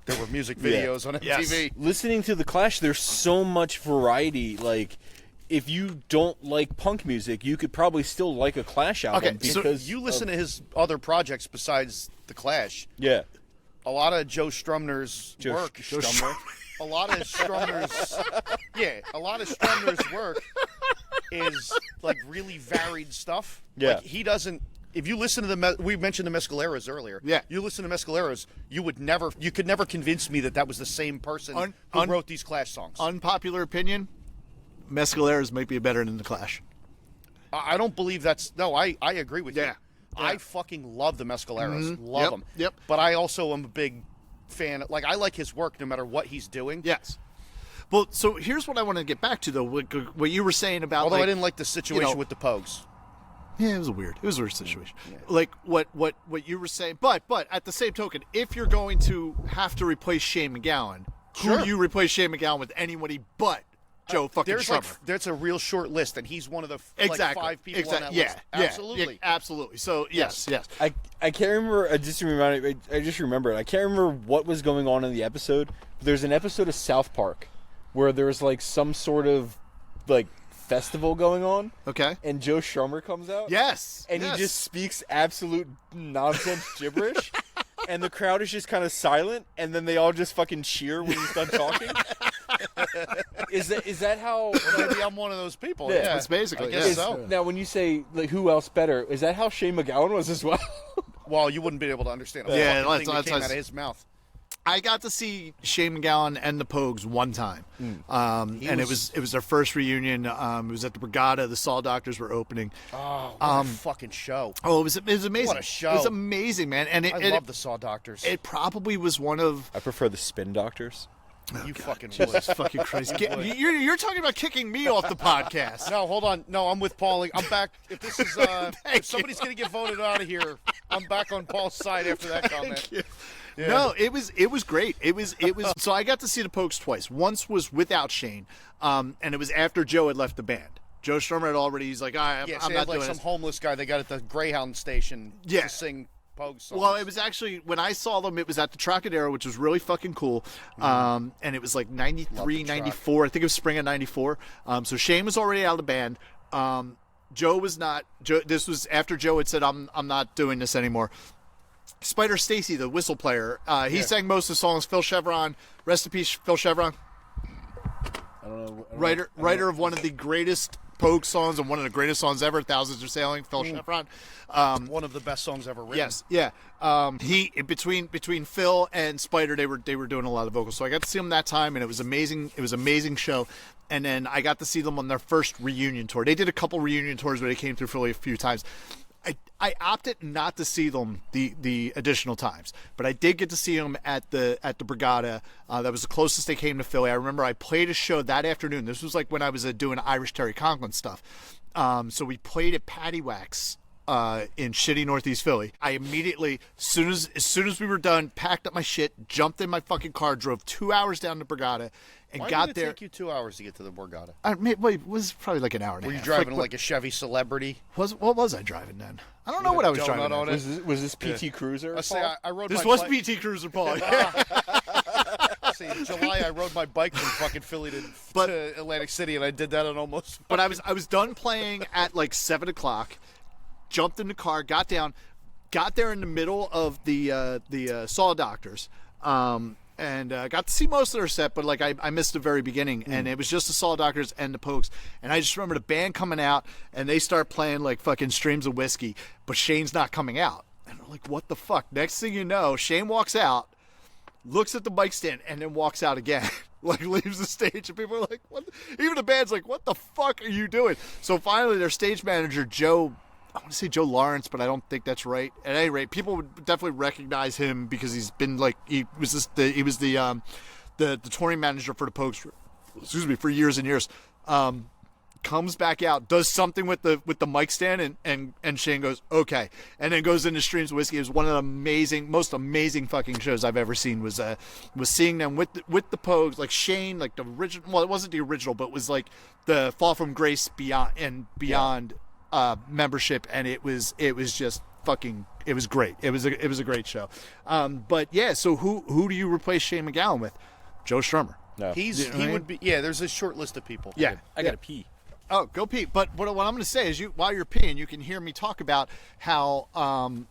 C: there were music videos on MTV.
D: Yes.
B: Listening to the Clash, there's so much variety. Like if you don't like punk music, you could probably still like a Clash album.
D: Okay, so
B: because
C: you listen to his other projects besides the Clash.
B: Yeah.
C: A lot of Joe Strumner's work. A lot of Strumner's work is like really varied stuff.
B: Yeah.
C: Like he doesn't. If you listen to we mentioned the Mescaleras earlier.
D: Yeah.
C: You listen to Mescaleras, you could never convince me that was the same person who wrote these Clash songs.
D: Unpopular opinion: Mescaleras might be better than the Clash.
C: I don't believe that's. No, I agree with you.
D: Yeah.
C: I fucking love the Mescaleras.
D: Mm-hmm.
C: Love them.
D: Yep.
C: But I also am a big fan. Like I like his work no matter what he's doing.
D: Yes. Well, so here's what I want to get back to, though. What you were saying about,
C: although I didn't like the situation with the Pogues.
D: Yeah, it was a weird situation. Yeah. Like what you were saying, but at the same token, if you're going to have to replace Shane MacGowan, who do you replace Shane MacGowan with? Anybody but Joe fucking Strummer.
C: There's a real short list, and he's one of the
D: exactly.
C: 5 people on that
D: yeah,
C: list.
D: Yeah,
C: Absolutely.
D: Yeah, absolutely. So yes.
B: I can't remember. I just remembered. I can't remember what was going on in the episode. But there's an episode of South Park where there's like some sort of like festival going on.
D: Okay.
B: And Joe Strummer comes out.
D: Yes.
B: And he just speaks absolute nonsense gibberish. And the crowd is just kind of silent, and then they all just fucking cheer when he's done talking. Is that how?
C: Maybe I'm one of those people.
B: Yeah,
C: yeah.
D: That's basically.
C: I guess so.
B: Now, when you say like who else better, is that how Shane MacGowan was as well?
C: Well, you wouldn't be able to understand a fucking thing that came out of his mouth.
D: I got to see Shane MacGowan and the Pogues one time, and it was their first reunion. It was at the Brigada. The Saw Doctors were opening.
C: Oh, what a fucking show!
D: Oh, it was amazing.
C: What a show!
D: It was amazing, man. And
C: I love the Saw Doctors.
D: It probably was one of.
B: I prefer the Spin Doctors.
C: You fucking
D: Jesus fucking Christ! You're talking about kicking me off the podcast.
C: No, hold on. No, I'm with Paul. I'm back. If this is if somebody's gonna get voted out of here, I'm back on Paul's side after that comment.
D: Yeah. No, it was great. It was so I got to see the Pogues twice. Once was without Shane, and it was after Joe had left the band. Joe Strummer had already. He's like, I'm
C: so
D: not
C: had,
D: doing
C: some
D: this.
C: homeless guy they got at the Greyhound station to sing Pogues songs.
D: Well, it was actually when I saw them. It was at the Trocadero, which was really fucking cool. And it was like 93, 94. I think it was spring of 94. So Shane was already out of the band. Joe was not. This was after Joe had said, "I'm not doing this anymore." Spider Stacy, the whistle player, he sang most of the songs. Phil Chevron, rest in peace, Phil Chevron.
B: I don't know.
D: Writer of one of the greatest Pogue songs and one of the greatest songs ever, Thousands Are Sailing, Phil Chevron.
C: One of the best songs ever written.
D: Yes, yeah. He between Phil and Spider, they were doing a lot of vocals. So I got to see them that time, and it was amazing. It was an amazing show. And then I got to see them on their first reunion tour. They did a couple reunion tours where they came through Philly a few times. I opted not to see them the additional times, but I did get to see them at the Brigada. That was the closest they came to Philly. I remember I played a show that afternoon. This was like when I was doing Irish Terry Conklin stuff. So we played at Patty Wax in shitty Northeast Philly. I immediately, as soon as we were done, packed up my shit, jumped in my fucking car, drove 2 hours down to Brigada, and
C: Why
D: got
C: did it
D: there.
C: take you 2 hours to get to the Borgata?
D: It was probably like an hour and a
C: Were you
D: half.
C: driving like a Chevy Celebrity?
D: What was I driving then? I don't know what I was driving.
C: on
D: then.
C: it?
B: Was this PT Cruiser?
C: I say
B: Paul?
C: I rode.
D: This
C: my
D: was
C: bike.
D: PT Cruiser, Paul.
C: See, in July I rode my bike from fucking Philly to Atlantic City, and I did that in almost.
D: But I was done playing at like 7:00. Jumped in the car, got down, got there in the middle of the Saw Doctors, and got to see most of their set. But like I missed the very beginning, and it was just the Saw Doctors and the Pogues. And I just remember the band coming out, and they start playing like fucking Streams of Whiskey, but Shane's not coming out. And we're like, what the fuck? Next thing you know, Shane walks out, looks at the mic stand, and then walks out again. Like, leaves the stage, and people are like, what? Even the band's like, what the fuck are you doing? So finally, their stage manager, Joe, I want to say Joe Lawrence, but I don't think that's right. At any rate, people would definitely recognize him because he's been like, he was the touring manager for the Pogues for years and years. Comes back out, does something with the mic stand, and Shane goes, okay, and then goes into Streams of Whiskey. It was one of the most amazing fucking shows I've ever seen. Was seeing them with the Pogues, like Shane, like the original. Well, it wasn't the original, but it was like the Fall from Grace Beyond. Membership, and it was just fucking, it was great. It was a great show. But yeah, so who do you replace Shane MacGowan with? Joe Strummer.
B: No.
C: He would be. Yeah, there's a short list of people.
D: Yeah,
B: I gotta pee.
D: Oh, go pee. But what I'm going to say is, while you're peeing, you can hear me talk about how, one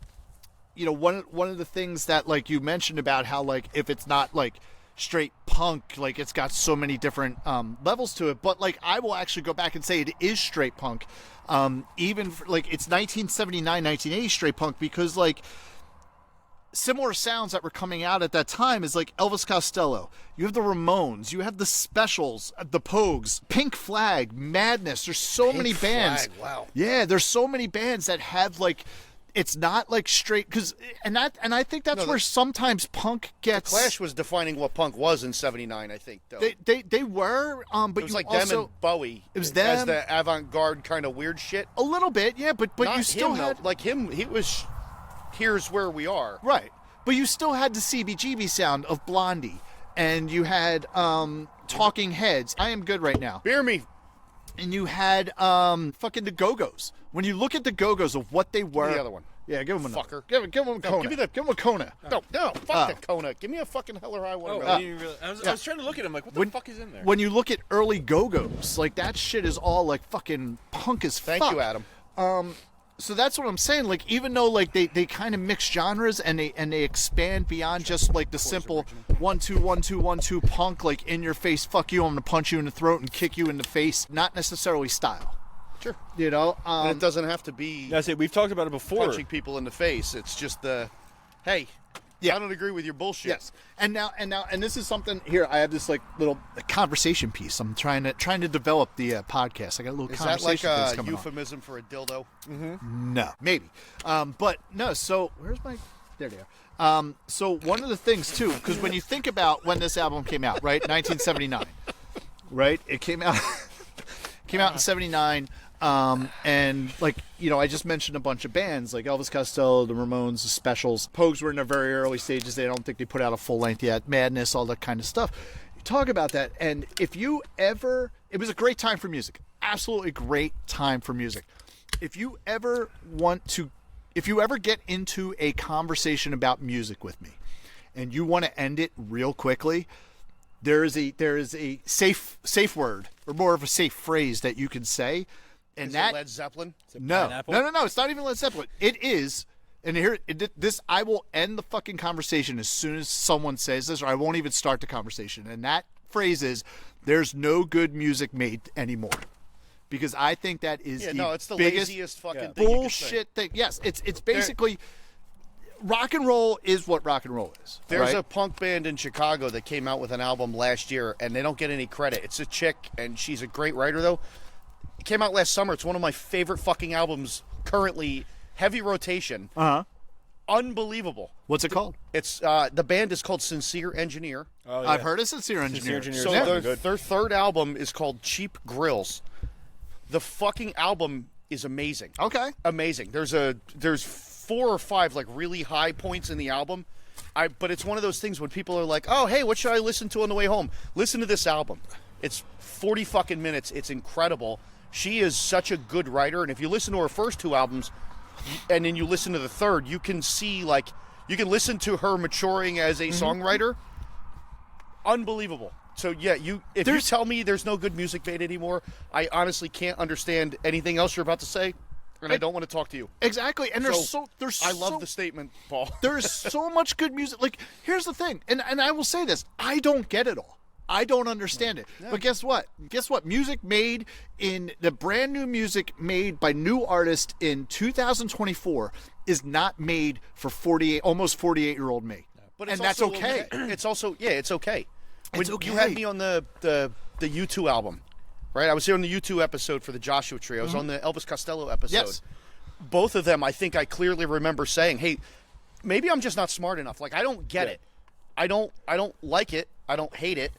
D: of the things that like you mentioned about how like if it's not like straight punk, like it's got so many different levels to it. But like I will actually go back and say it is straight punk, even for, like it's 1979, 1980 straight punk, because like similar sounds that were coming out at that time is like Elvis Costello. You have the Ramones. You have the Specials, the Pogues, Pink Flag, Madness. There's so many bands.
C: Wow.
D: Yeah, there's so many bands that have like, it's not like straight, and I think that's where sometimes punk gets.
C: Clash was defining what punk was in '79, I think. Though
D: they were, but
C: it was
D: you
C: like
D: also,
C: them and Bowie.
D: It was them
C: as the avant-garde kind of weird shit.
D: A little bit, yeah, but
C: Not
D: you still
C: him,
D: had
C: though. Like him. He was. Here's where we are.
D: right, but you still had the CBGB sound of Blondie, and you had Talking Heads. I am good right now.
C: Beer me.
D: And you had fucking the Go-Go's. When you look at the Go-Go's of what they were,
C: the other one.
D: Yeah, give him another.
C: Fucker.
D: Give him a Kona.
C: give me
D: a Kona.
C: No, fuck the Kona. Give me a fucking Hell or High Water.
B: I was trying to look at him like, what the fuck is in there?
D: When you look at early Go-Go's, like that shit is all like fucking punk as fuck.
C: Thank you, Adam.
D: So that's what I'm saying. Like even though like they kind of mix genres and they expand beyond just like the simple 1 2 1 2 1 2 punk, like in your face, fuck you, I'm gonna punch you in the throat and kick you in the face. Not necessarily style.
C: Sure.
D: You know,
C: And it doesn't have to be
B: That's it. We've talked about it before.
C: punching people in the face. It's just hey,
D: Yeah.
C: I don't agree with your bullshit.
D: yes. And this is something here. I have this like little conversation piece. I'm trying to develop the podcast. I got a little
C: Is that
D: conversation
C: like
D: piece
C: a
D: coming on.
C: euphemism for a dildo?
D: No, maybe. But no, so where's my, there they are. So one of the things too, because when you think about when this album came out, right, 1979, right, it came out in 79, and like, you know, I just mentioned a bunch of bands like Elvis Costello, the Ramones, the Specials. Pogues were in their very early stages. They don't think they put out a full length yet. Madness, all that kind of stuff. You talk about that, and if you ever, it was a great time for music. Absolutely great time for music. If you ever get into a conversation about music with me and you want to end it real quickly, there is a safe word, or more of a safe phrase that you can say, and
C: Is
D: that
C: it Led Zeppelin?
D: no, it's not even Led Zeppelin. It is, and I will end the fucking conversation as soon as someone says this, or I won't even start the conversation. And that phrase is, "There's no good music made anymore." because I think that is
C: it's the
D: biggest
C: laziest fucking thing you could say.
D: bullshit thing. Yes, it's basically rock and roll is what rock and roll is.
C: There's
D: right?
C: a punk band in Chicago that came out with an album last year, and they don't get any credit. It's a chick, and she's a great writer, though. It came out last summer. It's one of my favorite fucking albums currently. Heavy rotation. Unbelievable.
D: What's it called?
C: It's the band is called Sincere Engineer.
B: Oh, yeah.
D: I've heard of Sincere Engineer.
B: Engineer.
C: So
B: Yeah.
C: their third album is called Cheap Grills. The fucking album is amazing.
D: Okay.
C: Amazing. There's 4 or 5 like really high points in the album. But it's one of those things when people are like, "Oh, hey, what should I listen to on the way home?" Listen to this album. It's 40 fucking minutes. It's incredible. She is such a good writer, and if you listen to her first 2 albums and then you listen to the third, you can see like you can listen to her maturing as a songwriter. Unbelievable. So yeah, if you tell me there's no good music made anymore, I honestly can't understand anything else you're about to say, and I don't want to talk to you.
D: Exactly. And
C: I love the statement, Paul.
D: There's so much good music. Like, here's the thing, and I will say this: I don't get it all. I don't understand it. Yeah. But guess what? Music made in the brand new music made by new artists in 2024 is not made for almost 48-year-old me.
C: But
D: that's okay.
C: It's also it's okay.
D: It's okay.
C: You had me on the U2 album, right? I was here on the U2 episode for the Joshua Tree. I was on the Elvis Costello episode.
D: Yes.
C: Both of them, I think I clearly remember saying, "Hey, maybe I'm just not smart enough. Like I don't get it. I don't like it. I don't hate it."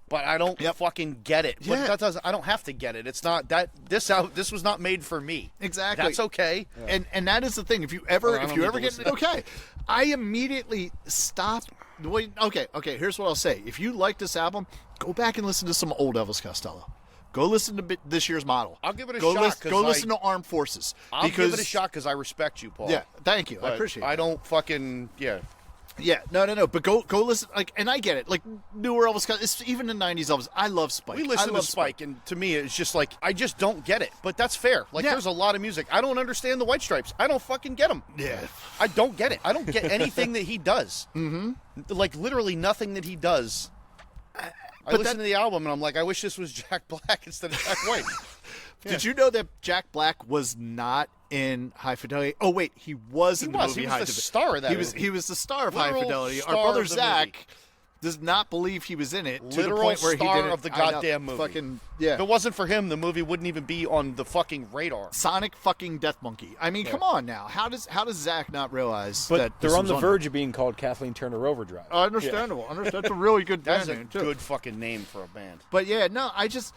C: But I don't fucking get it.
D: Yeah.
C: But I don't have to get it. It's not that this was not made for me.
D: Exactly.
C: That's okay.
D: Yeah. And that is the thing. If you ever get it, okay, I immediately stop. Okay. Here's what I'll say. If you like this album, go back and listen to some old Elvis Costello. Go listen to this year's model.
C: I'll give it a shot.
D: Go listen to Armed Forces.
C: I'll give it a shot because I respect you, Paul.
D: Yeah, thank you.
C: But
D: I appreciate it.
C: I don't fucking
D: Yeah, no. But go listen. Like, and I get it. Like newer Elvis, it's even the '90s Elvis. I love Spike.
C: We listen to Spike, and to me, it's just like I just don't get it. But that's fair. Like, there's a lot of music I don't understand. The White Stripes, I don't fucking get them.
D: Yeah,
C: I don't get it. I don't get anything that he does. Like literally nothing that he does. I listen to the album, and I'm like, I wish this was Jack Black instead of Jack White.
D: Did you know that Jack Black was not in High Fidelity? Oh wait, he was in the movie High Fidelity.
C: He was the star of that movie.
D: He was the star of
C: Literal
D: High Fidelity. Our
C: star
D: brother
C: of the
D: Zach
C: movie.
D: does not believe he was in it. To
C: Literal
D: the point where
C: star
D: he did
C: of the goddamn movie.
D: Fucking yeah.
C: If it wasn't for him, the movie wouldn't even be on the fucking radar.
D: Sonic fucking Death Monkey. I mean, come on now. How does Zach not realize
B: But
D: that
B: they're
D: this
B: on
D: was
B: the verge of being called Kathleen Turner Overdrive.
D: Understandable. That's a really good band
C: That's a
D: name too.
C: good fucking name for a band.
D: But yeah, no, I just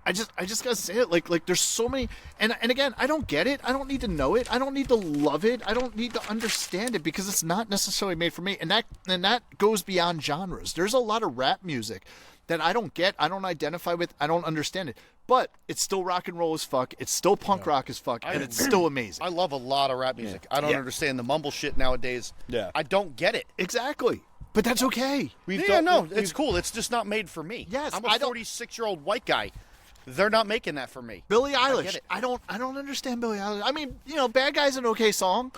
D: gotta say it. Like there's so many, and again, I don't get it. I don't need to know it. I don't need to love it. I don't need to understand it because it's not necessarily made for me. And that goes beyond genres. There's a lot of rap music that I don't get. I don't identify with. I don't understand it. But it's still rock and roll as fuck. It's still punk rock as fuck, and it's still amazing.
C: I love a lot of rap music. I don't understand the mumble shit nowadays.
B: Yeah.
C: I don't get it.
D: Exactly. But that's okay.
C: It's cool. It's just not made for me.
D: Yes,
C: I'm a 46-year-old white guy. They're not making that for me.
D: Billie Eilish.
C: I get it.
D: I don't understand Billie Eilish. I mean, Bad Guy's an okay song,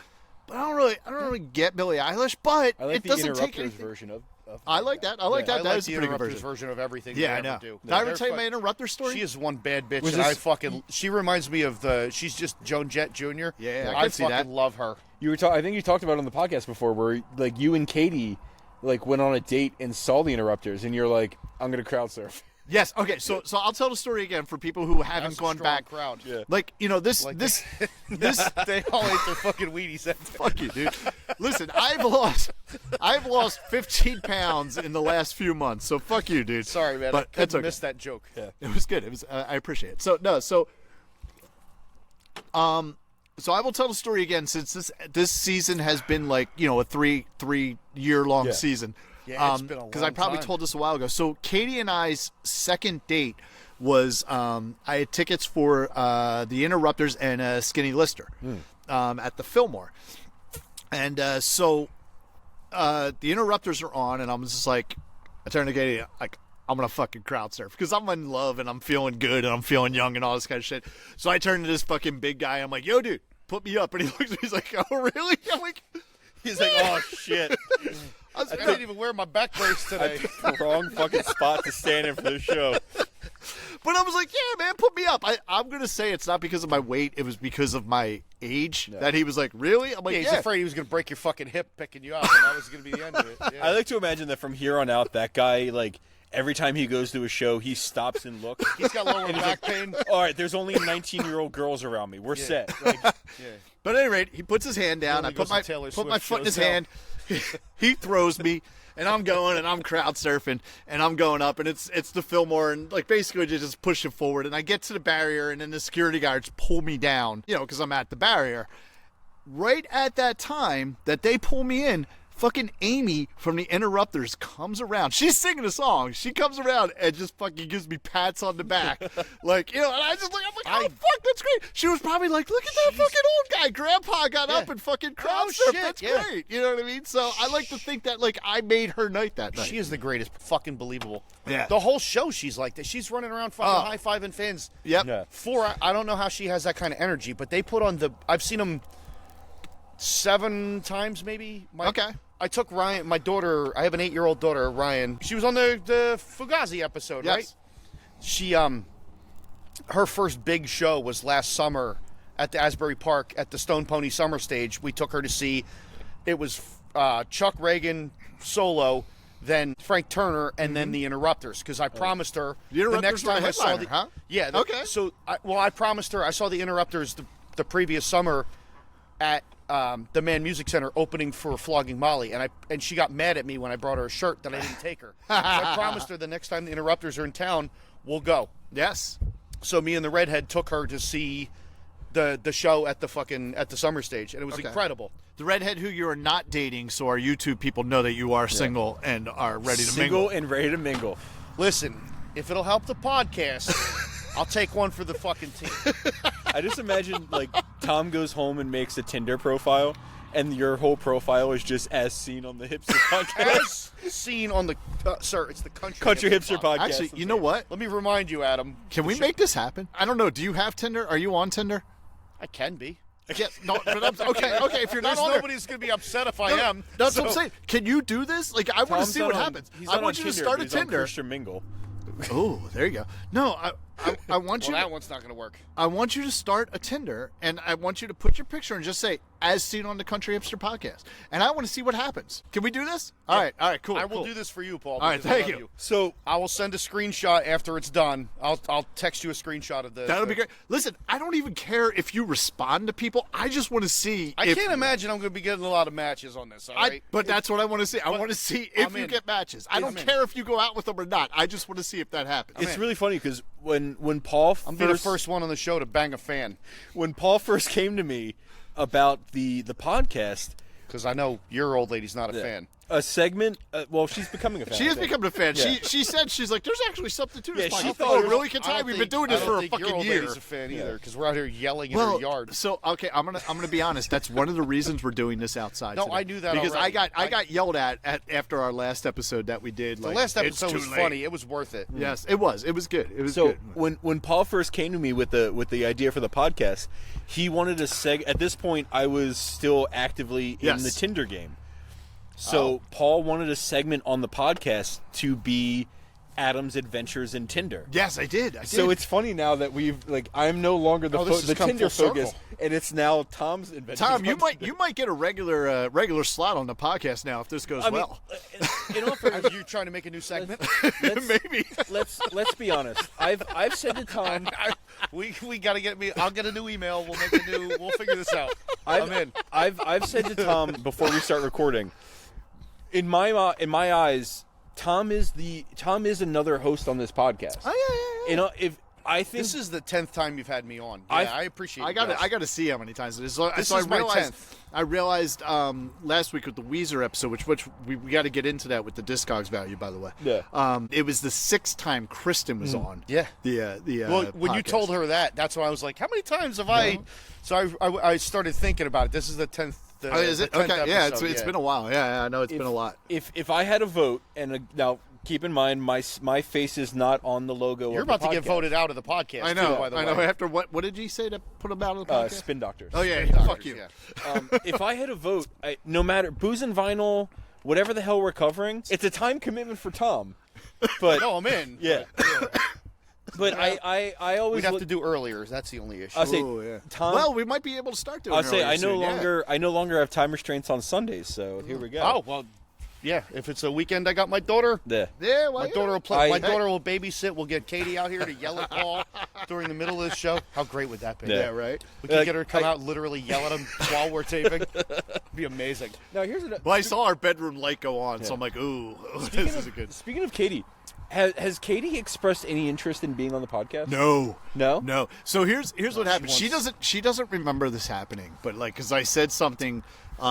D: but I don't really get Billie Eilish. But
B: I like
D: it
B: the
D: doesn't take
B: Interrupters
D: anything.
B: version of
D: I like that. I like that.
C: I
D: That
C: like
D: is a
C: the
D: pretty good
C: Interrupters
D: version.
C: of everything
D: Yeah,
C: they
D: I
C: ever
D: know.
C: do.
D: Did I ever tell you my Interrupter story?
C: She is one bad bitch,
B: Was
C: and
B: this-
C: she reminds me of she's just Joan Jett Jr.
D: Yeah, I
C: I
D: can see that.
C: fucking love her.
B: I think you talked about it on the podcast before, where like you and Katie like went on a date and saw the Interrupters, and you're like, I'm gonna crowd surf.
D: Yes. Okay. So I'll tell the story again for people who haven't
C: That's a
D: gone
C: strong
D: back.
C: crowd.
B: Yeah.
D: Like this.
C: They all ate their fucking Wheaties that day.
D: Fuck you, dude. Listen, I've lost 15 pounds in the last few months. So fuck you, dude.
C: Sorry, man.
D: But
C: I
D: that's
C: couldn't
D: okay.
C: miss that joke.
B: Yeah.
D: It was good. It was. I appreciate it. So I will tell the story again since this season has been like a three year long season.
C: Yeah, it's been a
D: because I
C: long
D: probably
C: time.
D: told this a while ago. So Katie and I's second date was I had tickets for the Interrupters and Skinny Lister at the Fillmore, and so the Interrupters are on, and I'm just like, I turned to Katie like, I'm gonna fucking crowd surf because I'm in love and I'm feeling good and I'm feeling young and all this kind of shit. So I turned to this fucking big guy. I'm like, yo, dude, put me up. And he looks at me. He's like, oh, really? I'm like,
C: He's like, oh shit. I didn't even wear my back brace today.
B: The wrong fucking spot to stand in for the show.
D: But I was like, yeah, man, put me up. I'm going to say it's not because of my weight. It was because of my age that he was like, really? I'm like,
C: He's afraid he was going to break your fucking hip picking you up, and that was going to be the end of it. Yeah.
B: I like to imagine that from here on out, that guy, like, every time he goes to a show, he stops and looks.
C: He's got lower back pain.
B: All right, there's only 19-year-old girls around me. We're set. Like,
D: But at any rate, he puts his hand down. I put my foot in his hand. He throws me, and I'm going, and I'm crowd surfing, and I'm going up, and it's the Fillmore, and like basically just push it forward, and I get to the barrier, and then the security guards pull me down, because I'm at the barrier. Right at that time that they pull me in, fucking Amy from the Interrupters comes around. She's singing a song. She comes around and just fucking gives me pats on the back. Like, and I just look, I'm like, oh, fuck, that's great. She was probably like, look at that fucking old guy. Grandpa got up and fucking crowd surfed. That's great. You know what I mean? So I like to think that, like, I made her night that night.
C: She is the greatest. Fucking believable.
D: Yeah.
C: The whole show, she's like that. She's running around fucking high-fiving fans.
D: Yep.
B: Yeah.
C: I don't know how she has that kind of energy, but they put on I've seen them 7 times maybe.
D: Okay.
C: I took Ryan, my daughter, I have an 8-year-old daughter, Ryan. She was on the Fugazi episode,
D: Yes.
C: right? She, her first big show was last summer at the Asbury Park at the Stone Pony Summer Stage. We took her to see, it was Chuck Reagan solo, then Frank Turner, and then the Interrupters, because I promised her
D: The Interrupters
C: next
D: were
C: time
D: the
C: I saw
D: headliner,
C: the,
D: huh?
C: Yeah.
D: Okay.
C: So, I promised her, I saw the Interrupters the previous summer at the Man Music Center opening for Flogging Molly, and she got mad at me when I brought her a shirt that I didn't take her. So I promised her the next time the Interrupters are in town, we'll go.
D: Yes.
C: So me and the redhead took her to see the show at the Summer Stage, and it was incredible.
D: The redhead who you are not dating, so our YouTube people know that you are single and are ready to mingle.
B: single and ready to mingle.
C: Listen, if it'll help the podcast, I'll take one for the fucking team.
B: I just imagine, like, Tom goes home and makes a Tinder profile, and your whole profile is just as seen on the Hipster podcast.
C: As seen on the sir, it's the
B: Country Hipster podcast.
D: Actually, you know what?
C: Let me remind you, Adam.
D: Can we make this happen? I don't know. Do you have Tinder? Are you on Tinder?
C: I can be.
D: Yes. No, but okay. If you're not on there,
C: Nobody's gonna be upset if I am.
D: That's what I'm saying. Can you do this? Like, I want to
B: Tom's
D: see
B: not
D: what
B: on-
D: happens.
B: He's
D: I
B: not
D: want
B: on
D: you to
B: Tinder,
D: start
B: but
D: a
B: he's on
D: Tinder.
B: Christian Mingle.
D: Oh, there you go. No, I want you.
C: Well, that one's not gonna work.
D: I want you to start a Tinder, and I want you to put your picture and just say, as seen on the Country Hipster podcast. And I want to see what happens. Can we do this? All right, cool.
C: I will
D: cool.
C: do this for you, Paul.
D: All right,
C: because I
D: thank
C: love
D: you.
B: So,
C: I will send a screenshot after it's done. I'll text you a screenshot of the.
D: That'll be great. Listen, I don't even care if you respond to people. I just want to see.
C: I
D: if,
C: can't imagine I'm going to be getting a lot of matches on this. All right.
D: But that's what I want to see. I want to see if
C: I'm
D: you
C: in.
D: get matches. I don't
C: I'm in.
D: care if you go out with them or not. I just want to see if that happens.
B: it's really funny because when Paul
C: I'm being the first one on the show to bang a fan
B: when Paul first came to me about the podcast,
C: because I know your old lady's not a fan.
B: a segment. Well, she's becoming a fan.
D: She
B: I
D: is
B: think.
D: becoming a fan.
B: Yeah.
D: She said, she's like, there's actually something to this
B: Yeah, she
D: podcast.
B: thought
D: Oh,
B: it was-
D: really? Katai? We've been doing this for a
C: your
D: fucking
C: old
D: year.
C: lady's a fan either, because we're out here yelling in
D: Well,
C: her yard.
D: so okay, I'm gonna be honest. That's one of the reasons we're doing this outside.
C: No,
D: today.
C: I knew that
D: because
C: already.
D: I got yelled at after our last episode that we did.
C: The
D: like,
C: last
D: "It's
C: episode
D: too
C: was
D: late."
C: funny. It was worth it.
D: Yes, it was. It was good. It was
B: So
D: good.
B: when Paul first came to me with the idea for the podcast, he wanted a At this point, I was still actively in
D: Yes.
B: the Tinder game. So Paul wanted a segment on the podcast to be Adam's adventures in Tinder.
D: Yes, I did.
B: So it's funny now that I'm no longer the
C: this has
B: the
C: come
B: Tinder
C: full
B: focus,
C: circle.
B: and it's now Tom's adventures.
D: Tom, you
B: on
D: might
B: Tinder.
D: get a regular slot on the podcast now if this goes
B: I mean,
D: well.
B: in all fairness,
C: Are you trying to make a new segment?
D: Maybe.
B: let's be honest. I've said to Tom,
C: we got to get me. I'll get a new email. We'll make a new. We'll figure this out. I'm in.
B: I've said to Tom before we start recording, in my eyes, Tom is another host on this podcast.
D: Oh, yeah.
B: You know, if I think
C: This is the 10th time you've had me on. Yeah, I appreciate.
D: I got to see how many times it is. So,
C: This
D: so
C: is
D: I
C: my
D: realized
C: 10th.
D: I realized last week with the Weezer episode, which we got to get into that with the Discogs value, by the way.
B: Yeah.
D: It was the 6th time Kristen was on.
C: Yeah.
D: The
C: Well, when you
D: podcast.
C: told her that, that's why I was like, how many times have I? So I started thinking about it. This is the 10th.
D: Oh, is it?
C: the 10th
D: Okay, yeah,
C: episode,
D: it's been a while. Yeah, I know it's been a lot.
B: if I had a vote, and now keep in mind my face is not on the logo.
C: You're
B: of the
C: about to get
B: podcast.
C: voted out of the podcast.
D: I know.
C: Too, by the
D: I
C: way.
D: know. After what did you say to put them out of the podcast?
B: Spin Doctors.
D: Oh yeah,
C: Doctors,
D: fuck you.
C: yeah.
B: If I had a vote, no matter booze and vinyl, whatever the hell we're covering, it's a time commitment for Tom. But
C: No, I'm in.
B: yeah. But I always
C: We'd have
B: look,
C: to do earlier. That's the only issue.
B: I'll say,
D: Ooh, yeah.
B: Tom.
D: Well, we might be able to start doing.
B: I'll say I no
D: soon, yeah.
B: longer have time restraints on Sundays. So here we go.
C: Oh well, yeah. If it's a weekend, I got my daughter.
B: Yeah.
D: Yeah, well,
C: My
D: yeah.
C: daughter will play. My
B: I-
C: daughter will babysit. We'll get Katie out here to yell at Paul during the middle of the show. How great would that be?
B: Yeah.
D: Yeah, right.
C: We could
B: Like,
C: get her to come
B: I-
C: out and literally yell at him while we're taping. It'd be amazing.
B: Now here's
D: Well, I saw our bedroom light go on, so I'm like, ooh, this is a good.
B: Speaking of Katie, has Katie expressed any interest in being on the podcast?
D: No,
B: No?
D: no. So here's what happened.
C: wants-
D: She doesn't remember this happening, but like, because I said something. A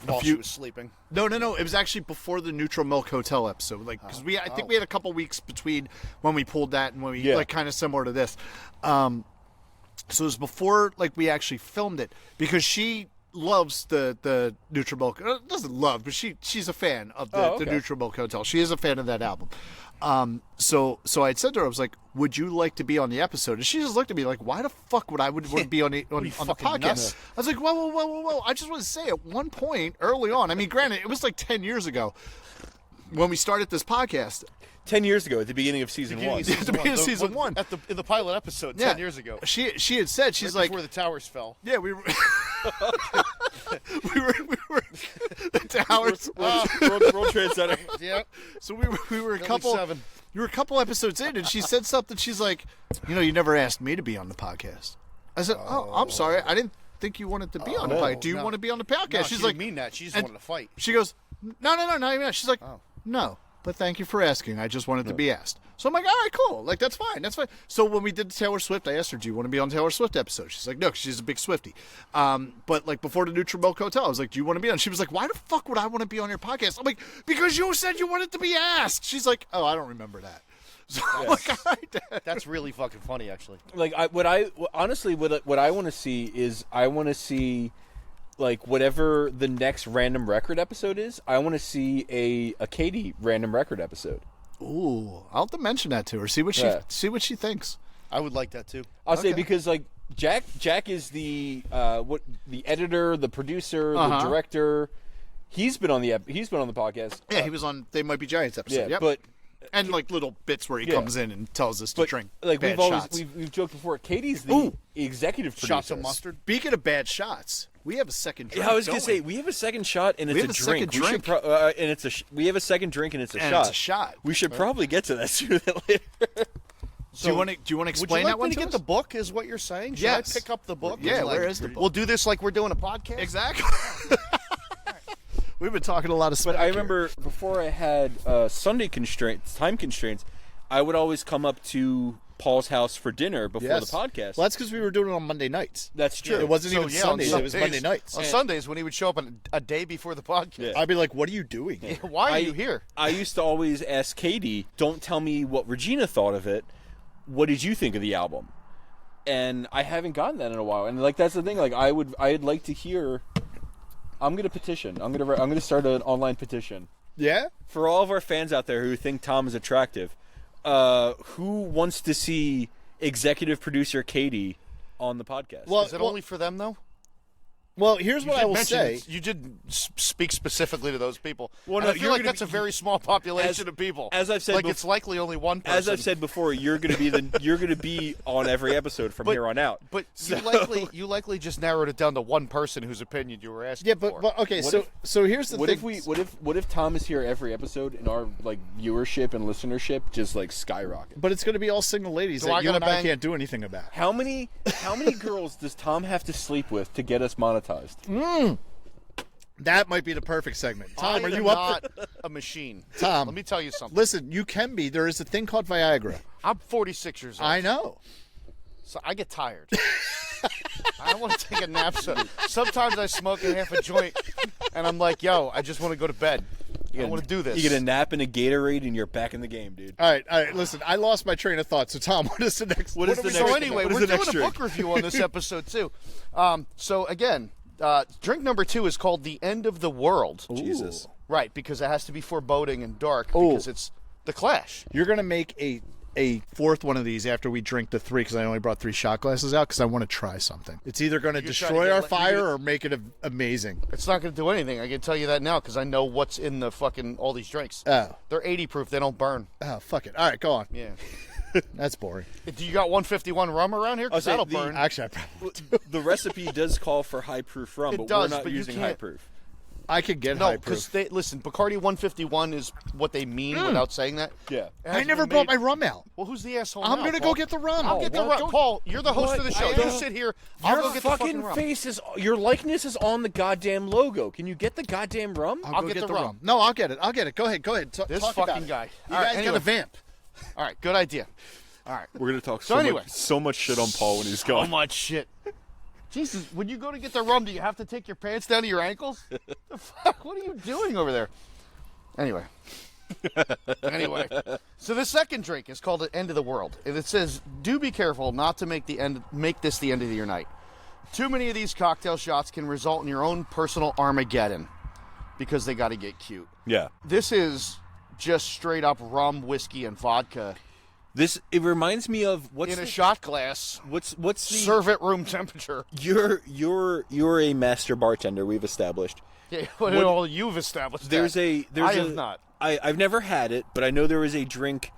C: While she
D: few,
C: was sleeping.
D: No. It was actually before the Neutral Milk Hotel episode. Like, because I think we had a couple weeks between when we pulled that and when we
B: Yeah.
D: like kind of similar to this. So it was before like we actually filmed it because she loves the Neutral Milk. Doesn't love, but she's a fan of the
B: okay.
D: Neutral Milk Hotel. She is a fan of that album. So I had said to her, I was like, "Would you like to be on the episode?" And she just looked at me like, "Why the fuck would I want to be on the
C: fucking
D: podcast?"
C: nuts?
D: I was like, whoa. I just want to say at one point early on, I mean, granted, it was like 10 years ago when we started this podcast.
B: 10 years ago at the beginning of season one.
D: At the beginning of season one.
C: In the pilot episode 10 years ago.
D: She had said, she's like,
C: Before the towers fell.
D: yeah, we were, we were the towers.
B: World Trade Center.
C: Yep.
D: So we were a
C: Building
D: couple.
C: 7.
D: You were a couple episodes in, and she said something. She's like, you never asked me to be on the podcast. I said, oh, I'm sorry, I didn't think you wanted to be on the podcast. Do you want to be on the podcast?
C: No,
D: She's
C: she
D: like,
C: didn't mean that. She just
D: and
C: wanted to fight.
D: She goes, no, not even that. She's like, no, but thank you for asking. I just wanted to be asked. So I'm like, all right, cool. Like, that's fine. That's fine. So when we did Taylor Swift, I asked her, do you want to be on Taylor Swift episode? She's like, no, 'cause she's a big Swiftie. But like before the Neutral Milk Hotel, I was like, do you want to be on? She was like, why the fuck would I want to be on your podcast? I'm like, because you said you wanted to be asked. She's like, oh, I don't remember that. So I'm like, all right, Dad.
C: That's really fucking funny, actually.
B: Like what I want to see is I want to see like whatever the next random record episode is. I want to see a Katie random record episode.
D: Ooh, I'll have to mention that to her. See what she thinks.
C: I would like that, too.
B: I'll say because like Jack is the editor, the producer, the director. He's been on the podcast.
D: Yeah, he was on They Might Be Giants episode.
B: Yeah,
D: Yep.
B: but
D: and like little bits where he comes in and tells us to
B: but
D: drink
B: like
D: bad
B: we've
D: shots.
B: we've joked before. Katie's the executive producer.
C: Shots of mustard.
D: Speaking of bad shots, we have a second drink.
B: Yeah, I was gonna
D: don't
B: say
D: we?
B: we have a second shot and it's
D: have
B: a
D: a
B: drink.
D: second drink.
B: And it's we have a second drink and it's a
D: And
B: shot.
D: it's a shot.
B: We should probably get to that sooner than later.
D: Do you want to
C: Would you
D: explain
C: like
D: that one
C: me to
D: to
C: get
D: us?
C: the book, is what you're saying? Should
D: Yes.
C: I pick up the book?
D: Yeah,
C: And,
D: where is the book?
C: We'll do this like we're doing a podcast?
D: Exactly. We've been talking a lot of
B: But
D: smack
B: I
D: here.
B: remember before I had Sunday time constraints, I would always come up to Paul's house for dinner before
D: Yes.
B: the podcast.
D: Well, that's because we were doing it on Monday nights.
B: That's true.
D: It wasn't
C: So,
D: even
C: yeah,
D: Sundays.
C: on
D: It was Monday nights.
C: On Sundays, when he would show up a day before the podcast.
B: Yeah.
D: I'd be like, "What are you doing?" here?"
C: Why are you here?
B: I used to always ask Katie, "Don't tell me what Regina thought of it. What did you think of the album?" And I haven't gotten that in a while. And like that's the thing. Like I'd like to hear. I'm gonna petition. I'm gonna start an online petition
D: Yeah.
B: for all of our fans out there who think Tom is attractive. Who wants to see executive producer Katie on the podcast?
D: Well,
C: Is it only for them, though?
D: Well, here's what I will say.
C: You did speak specifically to those people.
B: Well,
C: And
B: no,
C: I feel
B: you're
C: like
B: gonna
C: that's
B: be-
C: a very small population of people.
B: as I've said
C: like
B: bef-
C: it's likely only one person.
B: As I've said before, you're gonna be on every episode from here on out.
C: But
B: So-
C: you likely just narrowed it down to one person whose opinion you were asking
D: Yeah,
C: for.
D: but okay.
B: What
D: So here's the
B: What
D: thing.
B: if Tom is here every episode and our like viewership and listenership just like skyrocket?
D: But it's going to be all single ladies
C: Do I
D: that you
C: gotta
D: and I
C: bang-
D: can't do anything about.
B: How many girls does Tom have to sleep with to get us monetized?
D: That might be the perfect segment. Tom,
C: I
D: are
C: am
D: you up?
C: not a machine.
D: Tom.
C: Let me tell you something.
D: Listen, you can be. There is a thing called Viagra.
C: I'm 46 years old.
D: I know.
C: So I get tired. I want to take a nap. Sometimes I smoke half a joint, and I'm like, yo, I just want to go to bed. I want to do this.
B: You get a nap and a Gatorade and you're back in the game, dude.
D: All right. Listen, I lost my train of thought. So, Tom, what is the next?
B: What is the
C: So
B: next-
C: anyway,
B: what is
C: we're
B: the
C: doing
B: next
C: a
B: drink?
C: book review on this episode, too. So again, drink number 2 is called The End of the World.
B: Jesus.
C: Right, because it has to be foreboding and dark
D: Ooh.
C: because it's The Clash.
D: You're going to make a fourth one of these after we drink the 3 because I only brought 3 shot glasses out because I want to try something. It's either going to
C: You're trying
D: destroy
C: to
D: our
C: get-
D: fire
C: you're gonna-
D: or make it amazing.
C: It's not going to do anything. I can tell you that now because I know what's in the fucking all these drinks.
D: Oh.
C: They're 80 proof. They don't burn.
D: Oh, fuck it. All right, go on.
C: Yeah.
D: That's boring.
C: Do you got 151 rum around here? 'Cause
B: I'll say
C: that'll
B: the-
C: burn.
D: Actually, I probably
B: The recipe does call for high proof rum,
C: It
B: but
C: does,
B: we're not
C: but you
B: using
C: can't-
B: high proof.
D: I could get
C: No,
D: high
C: because
D: proof.
C: listen, Bacardi 151 is what they mean without saying that.
B: Yeah.
C: It
D: I
C: hasn't
D: never
C: been
D: brought
C: made-
D: my rum out.
C: Well, who's the asshole
D: I'm
C: now,
D: gonna
C: Paul?
D: go get the rum.
C: I'll get the rum. Paul, you're the host of the show. You sit here. I'll go get the fucking rum.
B: face is your likeness is on the goddamn logo. Can you get the goddamn rum?
C: I'll
D: go
C: get the rum.
D: No, I'll get it. I'll get it. Go ahead.
C: This
D: Talk
C: fucking
D: about it.
C: guy.
D: You
C: All right,
D: guys
C: anyway.
D: got a vamp.
C: All right, good idea. All right.
B: We're gonna talk
C: So anyway.
B: so much shit on Paul when he's
C: So
B: gone.
C: much shit. Jesus, when you go to get the rum, do you have to take your pants down to your ankles? The fuck? What are you doing over there? Anyway. So the second drink is called the End of the World. And it says, do be careful not to make this the end of your night. Too many of these cocktail shots can result in your own personal Armageddon because they got to get cute.
B: Yeah.
C: This is just straight up rum, whiskey, and vodka
B: It reminds me of
C: in a shot glass.
B: what's the
C: Serve at room temperature.
B: You're a master bartender. We've established.
C: Yeah, well, you've established
B: There's
C: that.
B: a
C: I have not.
B: I've never had it, but I know there is a drink,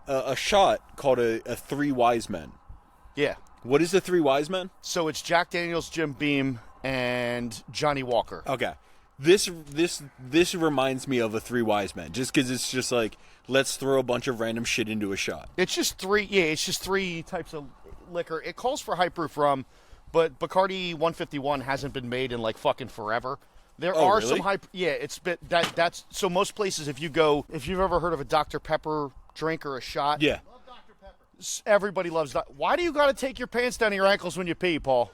B: a shot called a Three Wise Men.
C: Yeah.
B: What is the Three Wise Men?
C: So it's Jack Daniels, Jim Beam, and Johnny Walker.
B: Okay, this reminds me of a Three Wise Men, just because it's just like let's throw a bunch of random shit into a shot.
C: It's just three. Yeah, it's just three types of liquor. It calls for high proof rum, but Bacardi 151 hasn't been made in like fucking forever. There are
B: really?
C: some high. Yeah, it's been that's so most places if you've ever heard of a Dr Pepper drink or a shot.
B: Yeah,
C: Everybody loves that. Why do you got to take your pants down to your ankles when you pee, Paul?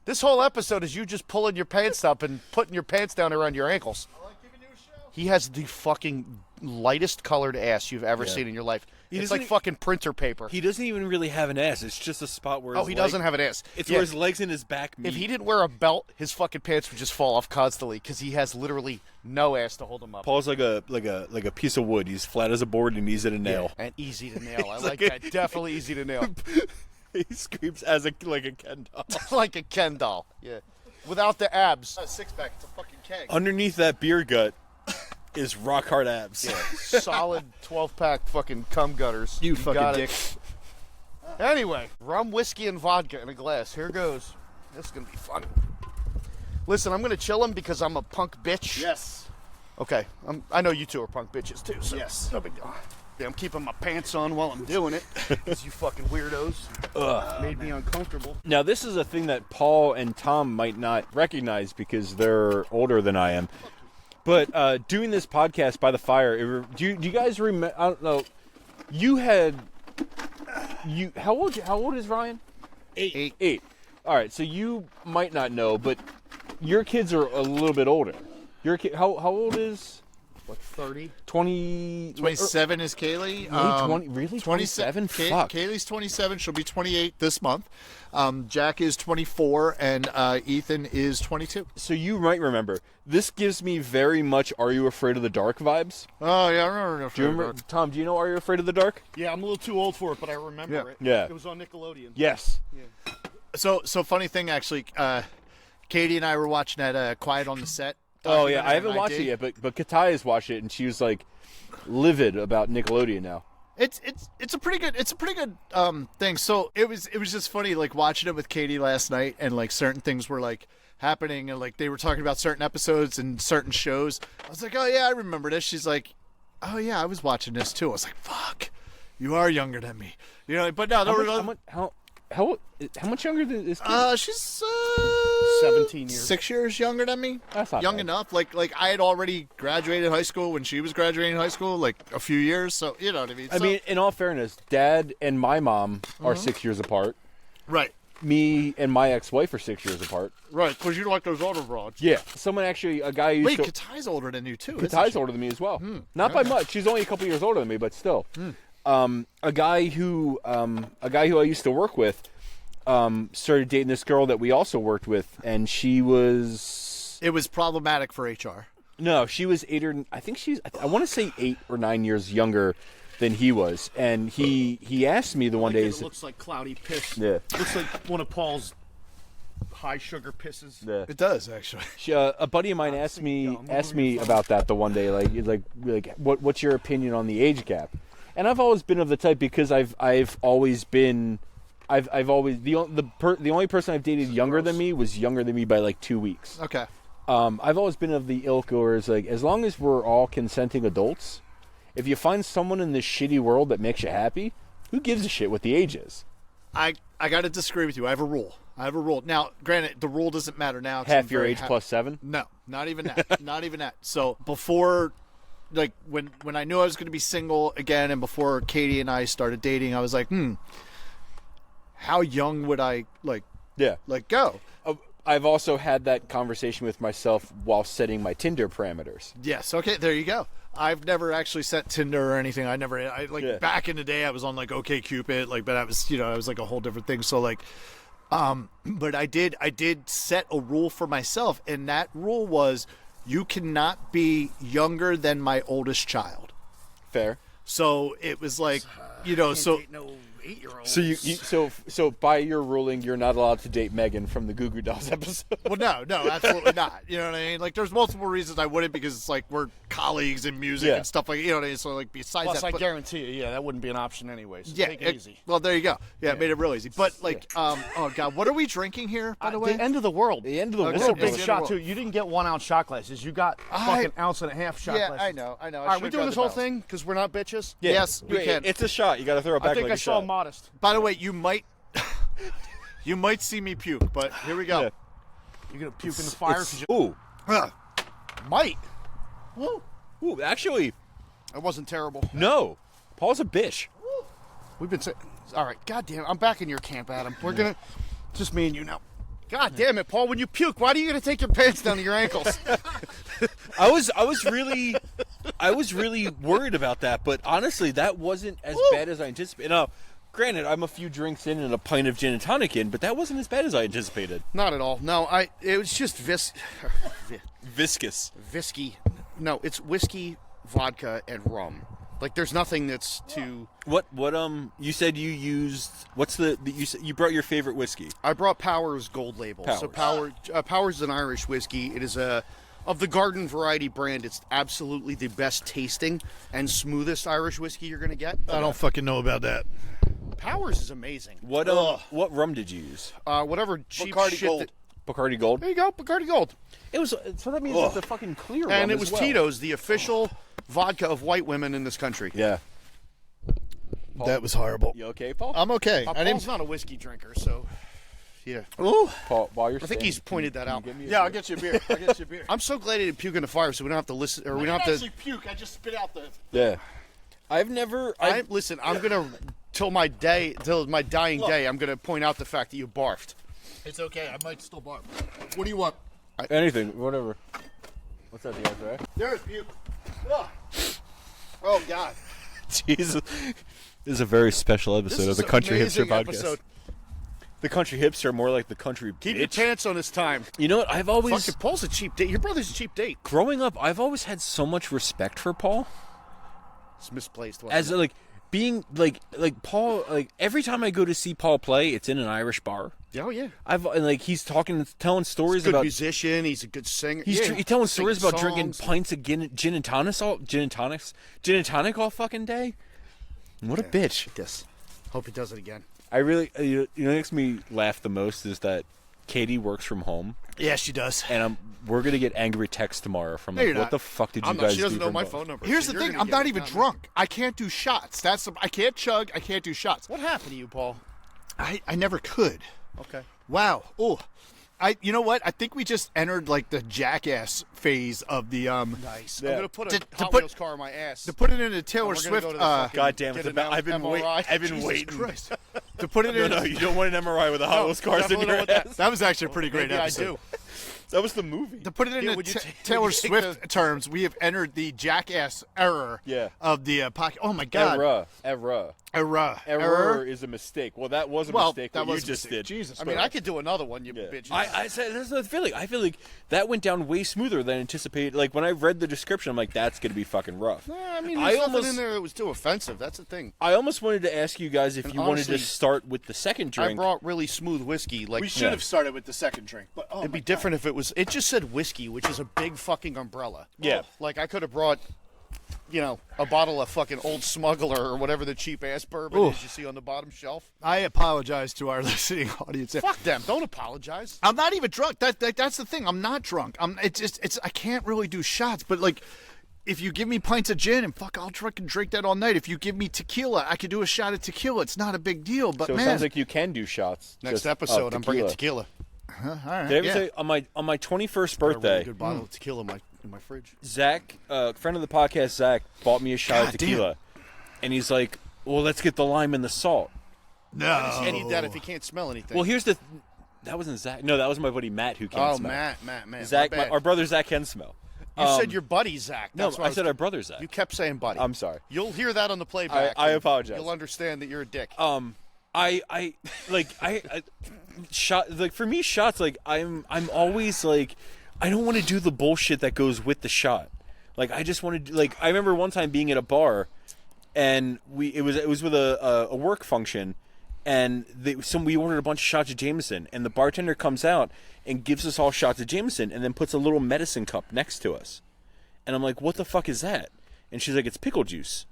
C: This whole episode is you just pulling your pants up and putting your pants down around your ankles. He has the fucking lightest colored ass you've ever seen in your life. It's
B: doesn't
C: like fucking printer paper.
B: he doesn't even really have an ass. It's just a spot where
C: He doesn't have an ass.
B: It's
C: Yeah.
B: where his legs and his back meet.
C: If he didn't wear a belt, his fucking pants would just fall off constantly because he has literally no ass to hold him up.
B: Paul's like a piece of wood. He's flat as a board and he's at a nail.
C: And easy to nail. I like that. Definitely easy to nail.
B: He screams as like a Ken doll.
C: Like a Ken doll. Yeah. Without the abs.
D: A six pack. It's a fucking keg.
B: Underneath that beer gut is rock hard abs.
C: Solid 12-pack fucking cum gutters.
D: You fucking
C: got
D: dick.
C: it. Anyway, rum, whiskey, and vodka in a glass. Here goes. This is going to be fun. Listen, I'm going to chill him because I'm a punk bitch.
D: Yes.
C: Okay. I know you two are punk bitches, too. So
D: Yes.
C: no big deal. Yeah, I'm keeping my pants on while I'm doing it because you fucking weirdos made me uncomfortable.
B: Now, this is a thing that Paul and Tom might not recognize because they're older than I am. But doing this podcast by the fire, do you guys remember? I don't know. How old is Ryan? 8. All right, so you might not know, but your kids are a little bit older. Your kid, how old is?
C: What, 30?
B: 20.
D: 27 is Kaylee.
B: 20, really? 27? Fuck.
D: Kaylee's 27. She'll be 28 this month. Jack is 24, and Ethan is 22.
B: So you might remember. This gives me very much "Are You Afraid of the Dark" vibes.
D: Oh yeah, I remember.
B: Do you remember, Tom? Do you know "Are You Afraid of the Dark"?
C: Yeah, I'm a little too old for it, but I remember it.
B: Yeah.
C: It was on Nickelodeon.
B: Yes.
D: So funny thing actually. Katie and I were watching that Quiet on the Set.
B: Oh yeah, I
D: documentary
B: haven't
D: on
B: watched it
D: ID.
B: yet, but Kataya's watched it and she was like livid about Nickelodeon now.
D: It's a pretty good thing. So it was just funny like watching it with Katie last night, and like certain things were like happening, and like they were talking about certain episodes and certain shows. I was like, oh yeah, I remember this. She's like, oh yeah, I was watching this too. I was like, fuck, you are younger than me, you know. But no,
B: How much younger than this kid?
D: she's
C: 17 years.
D: 6 years younger than me.
B: That's not
D: young
B: bad.
D: enough. Like I had already graduated high school when she was graduating high school, like a few years. So you know what I mean.
B: I mean, in all fairness, Dad and my mom are 6 years apart.
D: right,
B: Me and my ex-wife are 6 years apart.
D: right, because you like those older broads.
B: Yeah. A guy used
D: Wait,
B: to...
D: Katai's older than you too. isn't
B: Katai's
D: she?
B: older than me as well. Not by much. She's only a couple years older than me, but still. A guy who I used to work with started dating this girl that we also worked with, and she was...
D: It was problematic for HR.
B: No, she was I want to say 8 or 9 years younger than he was. And he asked me the one day...
C: It looks like cloudy piss.
B: Yeah.
C: Looks like one of Paul's high sugar pisses.
B: Yeah.
D: It does actually.
B: A buddy of mine asked me about that the one day, like what's your opinion on the age gap? And I've always been of the type because I've always been, I've always the only person I've dated younger than me was younger than me by like 2 weeks.
D: Okay.
B: I've always been of the ilk where it's like, as long as we're all consenting adults, if you find someone in this shitty world that makes you happy, who gives a shit what the age is?
D: I got to disagree with you. I have a rule. Now, granted, the rule doesn't matter now.
B: Half your age plus 7?
D: No, not even that. Not even that. So before, like when I knew I was going to be single again, and before Katie and I started dating, I was like, how young would I go?
B: I've also had that conversation with myself while setting my Tinder parameters.
D: Yes. Okay. There you go. I've never actually set Tinder or anything. Back in the day, I was on like OkCupid, but I was, I was like a whole different thing. So but I did set a rule for myself, and that rule was you cannot be younger than my oldest child.
B: Fair.
D: So it was like,
C: Date no 8-year-old.
B: So by your ruling, you're not allowed to date Megan from the Goo Goo Dolls episode.
D: Well, no, absolutely not. You know what I mean? Like, there's multiple reasons I wouldn't, because it's like we're colleagues in music and stuff like, you know what I mean? So like, besides
C: Plus,
D: that,
C: I guarantee you, that wouldn't be an option anyways.
D: yeah,
C: Take it easy.
D: Well, there you go. Yeah, it made it real easy. But like, oh god, what are we drinking here? By the way,
C: The end of the world.
B: The end of the
D: Okay.
C: This is a
B: world.
C: big
D: It's
C: shot
D: the
C: too. You didn't get 1 ounce shot glasses. You got fucking ounce and a half shot
D: yeah,
C: glasses.
D: I know.
C: All right, we doing this whole thing because we're not bitches.
B: Yeah.
D: Yes, we can.
B: It's a shot. You got to throw it back
C: I think
B: like
C: I
B: a
C: saw
B: shot.
C: modest.
D: By the way, you might see me puke, but here we go.
B: Yeah.
C: You're gonna puke in the fire.
B: Ooh.
C: Might.
B: Ooh, actually,
C: It wasn't terrible.
B: no. Paul's a bitch.
C: We've been saying. All right, goddamn. I'm back in your camp, Adam. We're gonna just me and you now. God damn it, Paul! When you puke, why do you gonna take your pants down to your ankles?
B: I was really worried about that, but honestly, that wasn't as bad as I anticipated. Now, granted, I'm a few drinks in and a pint of gin and tonic in, but that wasn't as bad as I anticipated.
C: Not at all. No, it was just
B: Viscous.
C: whiskey. No, it's whiskey, vodka, and rum. Like, there's nothing that's too.
B: What you said you used? What's you brought your favorite whiskey?
C: I brought Powers Gold Label. So Powers is an Irish whiskey. It is of the garden variety brand. It's absolutely the best tasting and smoothest Irish whiskey you're gonna get.
D: I don't fucking know about that.
C: Powers is amazing.
B: What rum did you use?
C: Whatever cheap
B: Bacardi
C: shit.
B: Gold. Bacardi Gold.
C: There you go, Bacardi Gold.
B: It was so that means it's a fucking clear rum
C: And it
B: as
C: was
B: well.
C: Tito's, the official vodka of white women in this country.
B: Yeah.
D: That was horrible.
B: You okay, Paul?
D: I'm okay.
C: Paul's not a whiskey drinker, so yeah.
D: Ooh.
B: Paul, while you're
C: I think he's pointed that out.
D: Yeah, I'll get you a beer.
C: I'm so glad he didn't puke in the fire, so we don't have to listen, or we don't have to.
D: puke. I just spit out the.
B: Yeah. I've never.
C: Listen, I'm gonna till my dying day. I'm gonna point out the fact that you barfed.
D: It's okay. I might still barf. What do you want?
B: Anything, whatever. What's that? The answer?
D: There's puke. Ugh. Oh God.
B: Jesus. This is a very special episode of the Country Hipster Podcast.
C: Episode.
B: The Country Hipster, more like the Country
C: Keep
B: Bitch.
C: your pants on this time.
B: You know what? I've always,
C: Fucking Paul's a cheap date. Your brother's a cheap date.
B: growing up, I've always had so much respect for Paul.
C: It's misplaced.
B: As like being like Paul, like every time I go to see Paul play, it's in an Irish bar.
C: Oh yeah.
B: He's telling stories
C: He's a good
B: about.
C: Musician. He's a good singer.
B: He's
C: yeah,
B: telling stories about
C: singing
B: drinking
C: songs.
B: pints of gin and tonic all fucking day. What a bitch!
C: This. Hope he does it again.
B: I really, what makes me laugh the most is that Katie works from home,
D: Yeah, she does.
B: and we're gonna get angry texts tomorrow from
D: you're
B: like, what
D: not.
B: the fuck did you
C: I'm not,
B: guys
C: she
B: do?
C: doesn't know
B: from
C: my
B: home?
C: phone number.
D: Here's
C: so
D: the
C: you're
D: thing.
C: gonna
D: I'm
C: get
D: not
C: it,
D: even
C: me.
D: drunk. I can't do shots. I can't chug. I can't do shots.
C: What happened to you, Paul?
D: I never could.
C: Okay.
D: Wow. Oh. You know what? I think we just entered like the jackass phase of the
C: Nice.
B: Yeah.
C: I'm gonna put a
D: To
C: Hot
D: put-
C: Wheels car in my ass.
D: to put it into Taylor
C: we're gonna
D: Swift.
C: go to the fucking-
B: God damn
C: Get
B: it!
C: an
B: I've been
C: MRI.
B: waiting.
D: Jesus Christ. To put it in.
B: No, you don't want an MRI with a Hot Wheels cars in
C: definitely
B: your
C: don't want
B: ass.
D: That was actually a pretty great
C: Maybe
D: episode.
C: I do.
B: That was the movie.
D: To put it
C: Yeah,
D: into
C: would you take-
D: Taylor
C: would you take
D: Swift terms, we have entered the jackass era
B: Yeah.
D: of the pocket. Oh my God.
B: Error is a mistake. Well, that was a
D: Well,
B: mistake.
D: that
B: What
D: was
B: you
D: a
B: just
D: mistake.
B: did.
D: Jesus.
C: I mean, I could do another one, you bitches.
B: I said that's the feeling. I feel like that went down way smoother than anticipated. Like when I read the description, I'm like, that's gonna be fucking rough.
C: I mean,
B: I
C: there's nothing
B: almost-
C: in there that was too offensive. That's the thing.
B: I almost wanted to ask you guys if
C: And
B: you wanted
C: honestly,
B: to start with the second
C: I
B: drink.
C: brought really smooth whiskey. Like
D: We should have started with the second drink, but oh
C: It'd
D: my
C: be different if it was. It just said whiskey, which is a big fucking umbrella.
B: Yeah.
C: Like I could have brought a bottle of fucking Old Smuggler or whatever the cheap ass bourbon is you see on the bottom shelf.
D: I apologize to our listening audience.
C: Fuck them. Don't apologize.
D: I'm not even drunk. That's the thing. I'm not drunk. I can't really do shots, but like, if you give me pints of gin and I'll drink that all night. If you give me tequila, I could do a shot of tequila. It's not a big deal. But
B: So it
D: man,
B: sounds like you can do shots.
C: Next episode, I'm bringing tequila.
D: all right.
B: Did I ever
D: yeah.
B: say on my 21st
C: Got a
B: birthday,
C: really good bottle of tequila in my fridge.
B: Zach, friend of the podcast, Zach, bought me a shot
D: God
B: of tequila, and he's like, "Well, let's get the lime and the salt."
D: No.
C: You need that if you can't smell anything.
B: Well, here's the. That wasn't Zach. No, that was my buddy Matt who can't smell.
C: Matt.
B: Zach,
C: my bad.
B: our brother Zach can smell.
C: You said your buddy Zach.
B: No,
C: That's what
B: I said our brother Zach.
C: You kept saying buddy.
B: I'm sorry.
C: You'll hear that on the playback.
B: I
C: and
B: apologize.
C: You'll understand that you're a dick.
B: I shot like for me shots like I'm always like I don't want to do the bullshit that goes with the shot. Like I just want to like I remember one time being at a bar and it was with a work function and we ordered a bunch of shots of Jameson and the bartender comes out and gives us all shots of Jameson and then puts a little medicine cup next to us. And I'm like, "What the fuck is that?" And she's like, "It's pickle juice."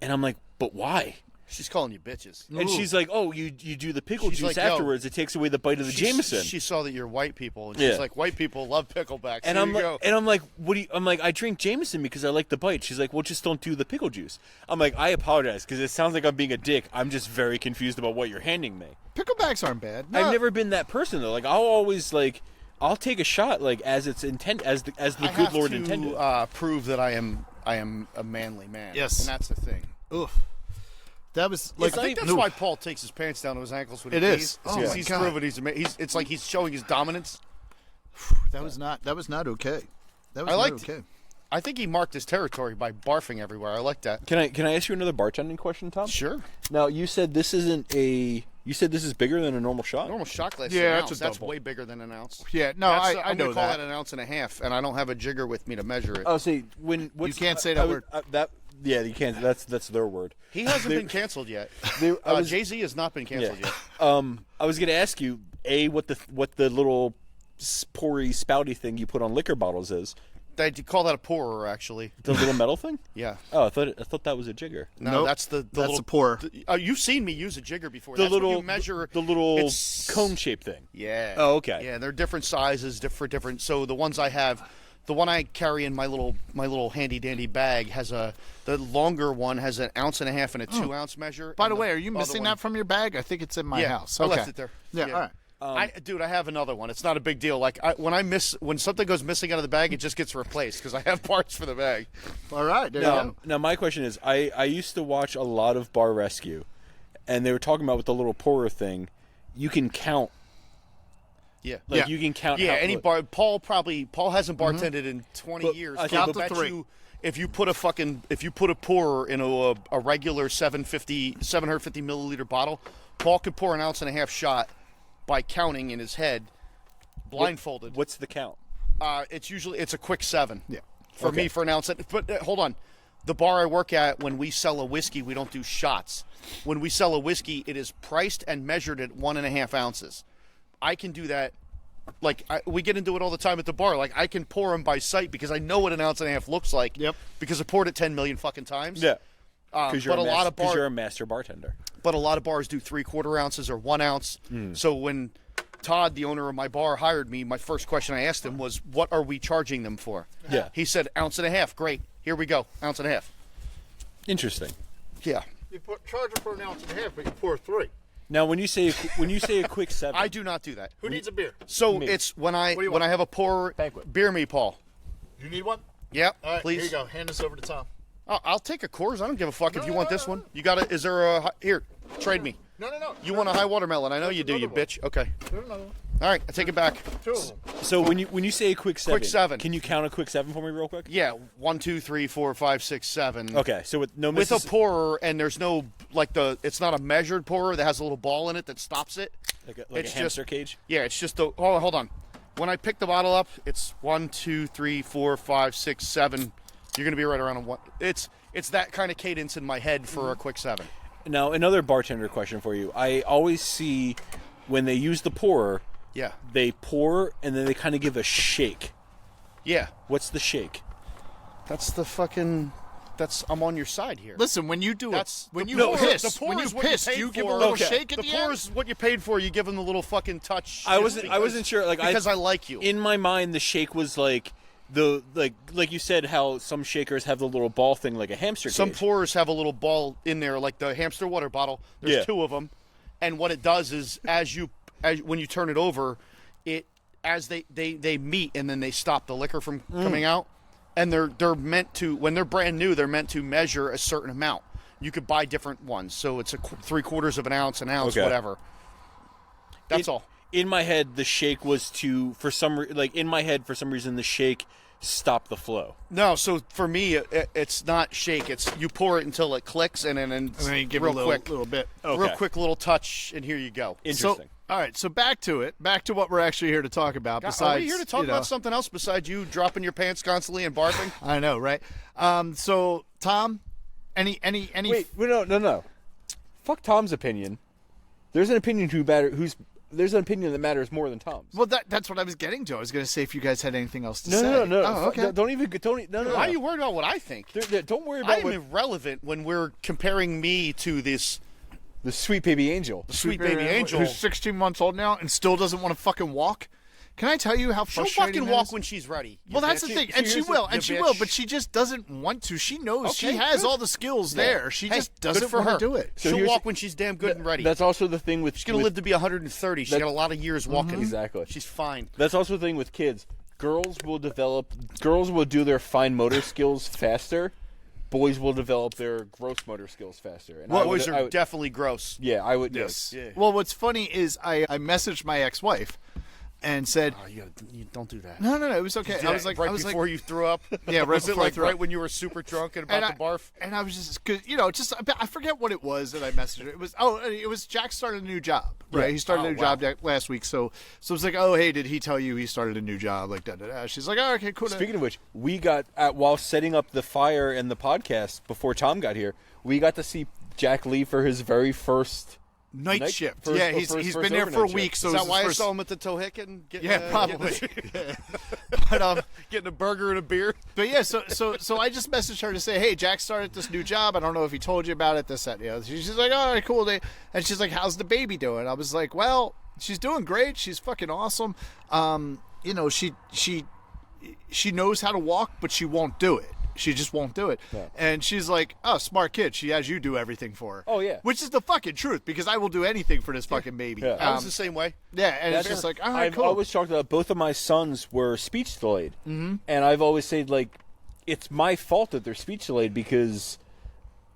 B: And I'm like, "But why?"
C: She's calling you bitches.
B: And she's like, "Oh, you do the pickle
C: She's
B: juice
C: like, yo,
B: afterwards. It takes away the bite of the Jameson."
C: She saw that you're white people, and
B: Yeah.
C: she's like, white people love picklebacks.
B: And
C: Here
B: I'm like, "What do you?" I'm like, "I drink Jameson because I like the bite." She's like, "Well, just don't do the pickle juice." I'm like, "I apologize because it sounds like I'm being a dick. I'm just very confused about what you're handing me."
D: Picklebacks aren't bad. No.
B: I've never been that person though. Like I'll always like, I'll take a shot like as it's as the
C: I
B: good Lord
C: have
B: intended.
C: to prove that I am a manly man.
D: Yes.
C: And that's the thing.
D: Oof. That was like
C: I think that's why Paul takes his pants down to his ankles when he
D: It
C: pees.
D: is.
C: Because
D: Oh my
C: he's
D: God.
C: proven it's like he's showing his dominance.
D: That was not okay. That was
C: I
D: not
C: liked-
D: okay.
C: I think he marked his territory by barfing everywhere. I like that.
B: Can I ask you another bartending question, Tom?
C: Sure.
B: Now you said this isn't a. You said this is bigger than a normal shot.
C: Normal shot glass.
D: Yeah,
C: is an
D: it's a
C: ounce. That's
D: double.
C: way bigger than an ounce.
D: Yeah, no,
C: That's,
D: I
C: I'm
D: know
C: gonna call
D: that.
C: that an ounce and a half, and I don't have a jigger with me to measure it.
B: Oh, see, what's,
D: can't say that
B: I would-
D: word.
B: that yeah, you can't. That's their word.
C: He hasn't been canceled yet. Jay-Z has not been canceled yet.
B: I was going to ask you what the little pory spouty thing you put on liquor bottles is.
C: They call that a pourer, actually.
B: The little metal thing.
C: Yeah.
B: Oh, I thought that was a jigger.
C: No,
D: Nope.
C: that's the
D: That's
C: little
D: a pourer.
C: you've seen me use a jigger before.
B: The
C: That's when
B: little
C: you measure
B: the little
C: it's-
B: cone shaped thing.
C: Yeah.
B: Oh, okay.
C: Yeah, they're different sizes, different. So the ones I have, the one I carry in my little handy dandy bag has the longer one has an ounce and a half and a 2 ounce measure.
D: By
C: and
D: the way, are you
C: other
D: missing
C: one-
D: that from your bag? I think it's in my
C: Yeah,
D: house.
C: I
D: Okay.
C: left it there.
D: Yeah, all right.
C: I have another one. It's not a big deal. Like when something goes missing out of the bag, it just gets replaced because I have parts for the bag.
D: All right. There you go.
B: Now my question is, I used to watch a lot of Bar Rescue, and they were talking about with the little pourer thing, you can count.
C: Yeah.
B: Like
D: Yeah.
B: you can count.
C: Yeah,
B: how-
C: any bar. Paul hasn't bartended in 20
B: But
C: years.
B: I
C: I
B: think
C: bet
D: the three.
C: you if you put a pourer in a regular 750 milliliter bottle, Paul could pour an ounce and a half shot by counting in his head, blindfolded.
B: What's the count?
C: It's a quick 7.
D: Yeah.
C: For me for an ounce. But hold on. The bar I work at, when we sell a whiskey, we don't do shots. When we sell a whiskey, it is priced and measured at 1.5 ounces. I can do that. Like, we get into it all the time at the bar. Like, I can pour them by sight because I know what an ounce and a half looks like.
D: Yep.
C: Because I poured it 10 million fucking times.
B: Yeah.
C: But
B: You're
C: a lot of
B: because
C: bars,
B: you're a master bartender.
C: but a lot of bars do 3/4 ounces or 1 ounce. So when Todd, the owner of my bar, hired me, my first question I asked him was, "What are we charging them for?"
B: Yeah.
C: He said, "Ounce and a half." Great. Here we go. Ounce and a half.
B: Interesting.
C: Yeah.
D: You charge them for an ounce and a half, but you pour 3.
B: Now, when you say a quick 7,
C: I do not do that.
D: Who needs a beer?
C: So
B: Me.
C: it's when I
D: do you
C: when
D: want?
C: I have a pour
B: Banquet.
C: beer me, Paul.
D: You need one?
C: Yep,
D: All right,
C: please.
D: here you go. Hand this over to Tom.
C: I'll take a Coors. I don't give a fuck if you want this one. You got it? Is there a here? Trade me.
D: No.
C: You want a high watermelon? I know you do, you
D: another one.
C: bitch. Okay.
D: There's another one.
C: All right, I take it back.
D: 2 of them.
B: so when you say a quick 7,
C: seven.
B: can you count a quick 7 for me real quick?
C: Yeah, 1, 2, 3, 4, 5, 6, 7.
B: Okay, so with no
C: With a
B: misses,
C: pourer, and there's no it's not a measured pourer that has a little ball in it that stops it.
B: like a
C: it's
B: hamster
C: just-
B: cage.
C: Yeah, it's just the. Oh, hold on. When I pick the bottle up, it's 1, 2, 3, 4, 5, 6, 7. You're gonna be right around a 1. It's that kind of cadence in my head for a quick 7.
B: Now, another bartender question for you. I always see when they use the pourer,
C: Yeah.
B: they pour and then they kind of give a shake.
C: Yeah.
B: What's the shake?
C: That's the fucking. I'm on your side here.
D: Listen, when you do
C: That's
D: when
C: the
D: you
C: pour-
D: piss,
C: the pour
D: when you
C: is what you
D: piss,
C: paid
D: you give a
C: for.
D: little
B: Okay.
D: shake at
C: The
D: the
C: pour
D: end.
C: is what you paid for. You give them the little fucking touch.
B: I wasn't sure. Like
C: because I like you.
B: In my mind, the shake was like like you said, how some shakers have the little ball thing like a hamster
C: Some
B: cage.
C: pourers have a little ball in there, like the hamster water bottle. There's
B: Yeah.
C: 2 of them, and what it does is, when you turn it over, they meet and then they stop the liquor from coming out, and they're meant to, when they're brand new, they're meant to measure a certain amount. You could buy different ones, so it's 3/4 of an ounce,
B: Okay.
C: whatever. That's all.
B: In my head, the shake was to for some reason the shake stopped the flow.
C: No, so for me, it's not shake. It's you pour it until it clicks, and then
D: you give
C: real
D: it a
C: quick,
D: little bit.
B: Okay.
C: real quick little touch, and here you go.
B: Interesting.
D: All right, so back to it. Back to what we're actually here to talk about.
C: Are
D: Besides,
C: we here to talk
D: you know,
C: about something else besides you dropping your pants constantly and barfing?
D: I know, right? So Tom, any
B: Wait, no. Fuck Tom's opinion. There's an opinion there's an opinion that matters more than Tom's.
D: Well, that's what I was getting to. I was going to say if you guys had anything else to
B: No,
D: say.
B: no.
D: Oh, okay.
B: No.
C: Why are you worried about what I think?
B: Don't worry
C: I
B: about
C: am irrelevant when we're comparing me to this
B: the sweet baby angel.
C: sweet baby angel.
D: who's 16 months old now and still doesn't want to fucking walk. Can I tell you how
C: She'll
D: frustrating
C: fucking
D: that
C: walk
D: is?
C: when she's ready.
D: Well, that's the thing, and she will,
C: bitch.
D: but she just doesn't want to. She knows
C: Okay,
D: she has
C: good.
D: all the skills there. She
C: Hey,
D: just
C: good
D: doesn't
C: for
D: want
C: her.
D: to do it.
B: So
C: She'll
B: here's-
C: walk when she's damn good and ready.
B: That's also the thing with
C: She's gonna live to be 130. She's got a lot of years walking.
B: Exactly.
C: She's fine.
B: That's also the thing with kids. Girls will do their fine motor skills faster. Boys will develop their gross motor skills faster. And
C: Boys
B: I
C: are
B: would-
C: definitely gross.
B: Yeah, I would.
D: Yes.
B: Yeah.
D: Well, what's funny is I messaged my ex-wife and said,
C: Oh, you don't do that.
D: "No, it was okay." I was like,
C: right
D: I was
C: before
D: like,
C: you threw up.
D: Yeah, right
C: Was it
D: before I
C: like
D: threw
C: right
D: up.
C: when you were super drunk and about
D: and
C: to barf?
D: And I was just, cause I forget what it was that I messaged her. It was Jack started a new job, right?
B: Yeah.
D: He started a new
C: wow.
D: job last week, so it was like, oh, hey, did he tell you he started a new job? Like da. She's like, oh, okay, cool.
B: Speaking of which, we got while setting up the fire and the podcast before Tom got here, we got to see Jack leave for his very first
D: night shift.
B: first-
D: Yeah,
B: for
D: he's
B: his
D: been
B: first
D: there for a
B: overnight
D: week.
B: shift.
D: So
C: Is
D: it
C: that
D: was
C: why I
D: his
C: saw
D: first,
C: him at the Tohicken?
D: yeah, probably. But
C: Getting a burger and a beer.
D: But yeah, so I just messaged her to say, hey, Jack started this new job. I don't know if he told you about it. This, that, you know. She's like, all right, cool. And she's like, how's the baby doing? I was like, well, she's doing great. She's fucking awesome. She knows how to walk, but she won't do it. She just won't do it.
B: Yeah.
D: And she's like, oh, smart kid. She has you do everything for her.
B: Oh, yeah.
D: Which is the fucking truth, because I will do anything for this fucking baby.
B: Yeah.
C: I was the same way.
D: Yeah, and it's
B: That's-
D: just like, all right,
B: I've
D: cool.
B: always talked about both of my sons were speech delayed, and I've always said like it's my fault that they're speech delayed because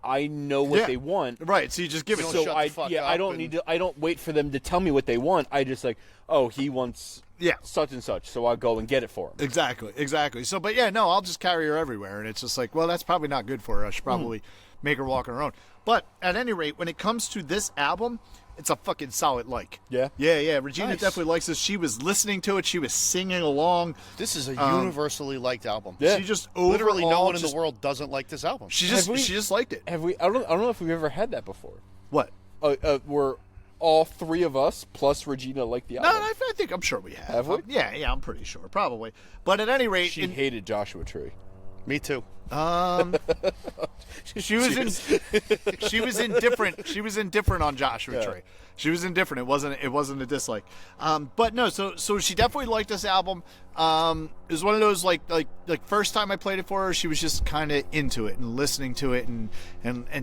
B: I know what
D: Yeah.
B: they want.
D: Right, so you just give it
C: So
D: to
C: shut
D: them.
C: the
B: I
C: fuck
B: yeah
C: up
B: I don't
C: and-
B: need to I don't wait for them to tell me what they want. I just like, oh, he wants
D: Yeah.
B: such and such, so I'll go and get it for him.
D: Exactly. So, but yeah, no, I'll just carry her everywhere, and it's just like, well, that's probably not good for her. I should probably make her walk on her own. But at any rate, when it comes to this album, it's a fucking solid like.
B: Yeah?
D: Yeah. Regina
C: Nice.
D: definitely likes this. She was listening to it. She was singing along.
C: This is a universally liked album.
B: Yeah.
D: She just
C: Literally, no
D: overall
C: one in
D: just-
C: the world doesn't like this album.
D: She
B: Have we-
D: just liked it.
B: Have we? I don't know if we've ever had that before.
D: What?
B: Were all three of us plus Regina like the
D: No,
B: album?
D: I think I'm sure we have.
B: Have we?
D: Yeah, I'm pretty sure, probably. But at any rate,
B: She hated Joshua Tree.
C: Me too.
D: she was indifferent. She was indifferent on Joshua Tree. She was indifferent. It wasn't a dislike. But no, so she definitely liked this album. It was one of those like first time I played it for her, she was just kind of into it and listening to it and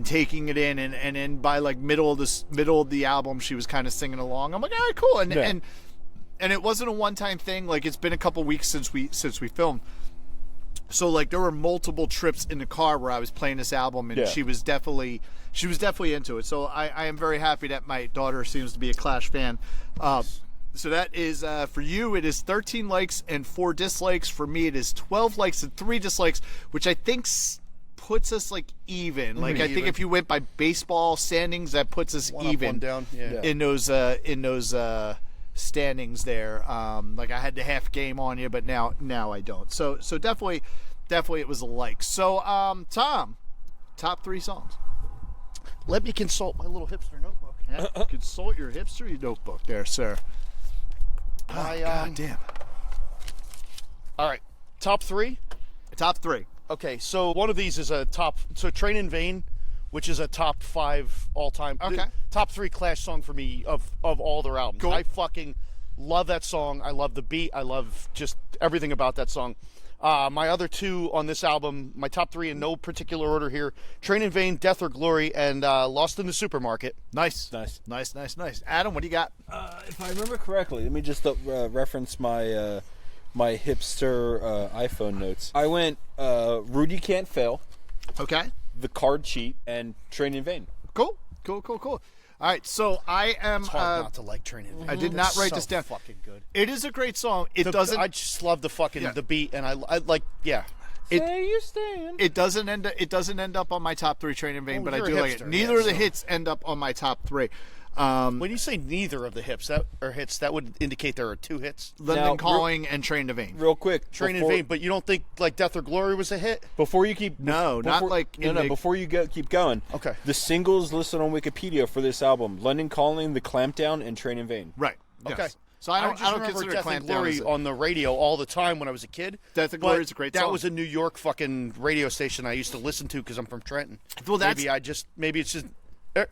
D: taking it in, and then by like middle of the album, she was kind of singing along. I'm like, all right, cool. And it wasn't a one-time thing. Like, it's been a couple weeks since we filmed. So like there were multiple trips in the car where I was playing this album, and
B: Yeah.
D: she was definitely into it. So I am very happy that my daughter seems to be a Clash fan. So that is for you. It is 13 likes and 4 dislikes. For me, it is 12 likes and 3 dislikes, which I think puts us like even. Like I think
C: Even.
D: if you went by baseball standings, that puts us
C: One up,
D: even
C: one down. Yeah.
D: in those standings there. Like I had the half game on you, but now I don't. So definitely it was a like. So Tom, top 3 songs.
C: Let me consult my little hipster notebook.
D: Yeah, consult your hipster notebook there, sir.
C: My,
D: God damn.
C: All right. Top 3.
D: Top 3.
C: Okay, so one of these is a top. So Train in Vain, which is a top 5 all time.
D: Okay.
C: Top 3 Clash song for me of all their albums.
D: Cool.
C: I fucking love that song. I love the beat. I love just everything about that song. My other 2 on this album, my top 3 in no particular order here: Train in Vain, Death or Glory, and Lost in the Supermarket.
D: Nice.
B: Nice.
D: Adam, what do you got?
B: If I remember correctly, let me just reference my my hipster iPhone notes. I went Rudy Can't Fail,
D: Okay.
B: The Card Cheat, and Train in Vain.
D: Cool. All right, so I am.
C: It's hard not to like Train in Vain.
D: I did not write
C: so
D: this down.
C: Fucking good.
D: It is a great song. It doesn't.
C: I just love the fucking the beat, and I like
B: Say you stand.
D: It doesn't end up on my top 3 Train in Vain, but I
C: you're
D: do
C: a
D: like it.
C: hipster,
D: Neither
C: yeah,
D: of the
C: so-
D: hits end up on my top 3.
C: When you say neither of the hits, that would indicate there are 2 hits.
D: London
B: Now,
D: Calling and Train to Vain.
B: Real quick,
C: Train in
B: before-
C: Vain, but you don't think like Death or Glory was a hit?
B: Before you keep
D: No, not like in the-
B: before you keep going.
C: Okay.
B: The singles listed on Wikipedia for this album: London Calling, The Clampdown, and Train in Vain.
D: Right.
C: Okay.
D: Yes. So I
C: just
D: don't
C: remember
D: consider
C: Death
D: Clampdown
C: and Glory
D: as a-
C: on the radio all the time when I was a kid.
D: Death and
C: But
D: Glory is a great
C: that
D: song.
C: was a New York fucking radio station I used to listen to because I'm from Trenton.
D: Well, that's-
C: maybe it's just,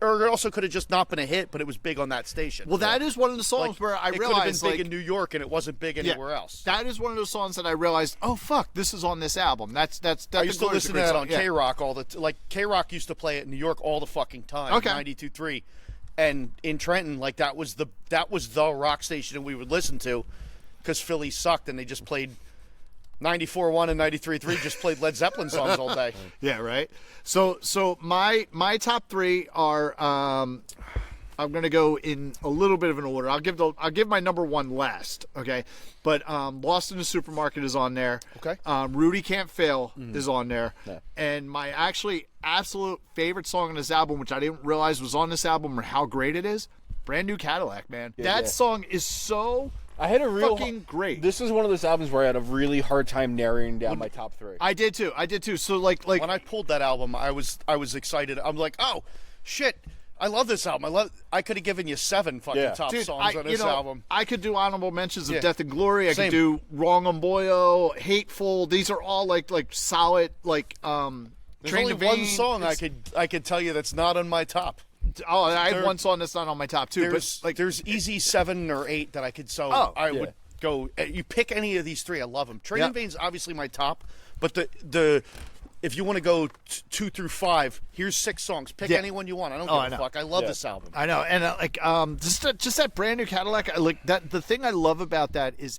C: or it also could have just not been a hit, but it was big on that station.
D: Well, that is one of the songs
C: Like,
D: where I
C: it could have
D: realized
C: been big
D: like
C: in New York and it wasn't big anywhere else.
D: That is one of those songs that I realized, oh fuck, this is on this album. That's Death
C: I
D: and
C: used to
D: Glory is a
C: listen to
D: great
C: that
D: song.
C: on
D: Yeah.
C: K-Rock all the like K-Rock used to play it in New York all the fucking time.
D: Okay.
C: 92.3, and in Trenton, like that was the rock station we would listen to, because Philly sucked and they just played 94.1 and 93.3 just played Led Zeppelin songs all day.
D: Yeah, right. So my top 3 are I'm gonna go in a little bit of an order. I'll give my number 1 last. Okay, but Lost in the Supermarket is on there.
C: Okay.
D: Rudy Can't Fail is on there.
B: Yeah.
D: And my actually absolute favorite song on this album, which I didn't realize was on this album or how great it is, Brand New Cadillac, man. That
B: yeah.
D: song is so
B: I had a real
D: fucking great.
B: This is one of those albums where I had a really hard time narrowing down my top 3.
D: I did too. So like
C: When I pulled that album, I was excited. I'm like, oh shit, I love this album. I could have given you 7 fucking
B: Yeah.
C: top
D: Dude,
C: songs on this album.
D: I could do honorable mentions of
C: Yeah.
D: Death and Glory. I
C: Same.
D: could do Wrong on Boyo, Hateful. These are all like solid
C: There's
D: Train
C: only
D: to Vain.
C: one song
D: It's-
C: I could tell you that's not on my top.
D: Oh, I have
C: there-
D: one song that's not on my top too.
C: There's
D: But like,
C: there's easy 7 or 8 that I could. So
D: Oh,
C: I
B: yeah.
C: would go. You pick any of these 3. I love them. Train
D: Yeah.
C: in Vain's obviously my top, but the if you want to go 2 through 5, here's 6 songs. Pick
D: Yeah.
C: any one you want. I don't
D: Oh, I
C: give a
D: know.
C: fuck. I love
B: Yeah.
C: this album.
D: I know, and just that Brand New Cadillac. Like that. The thing I love about that is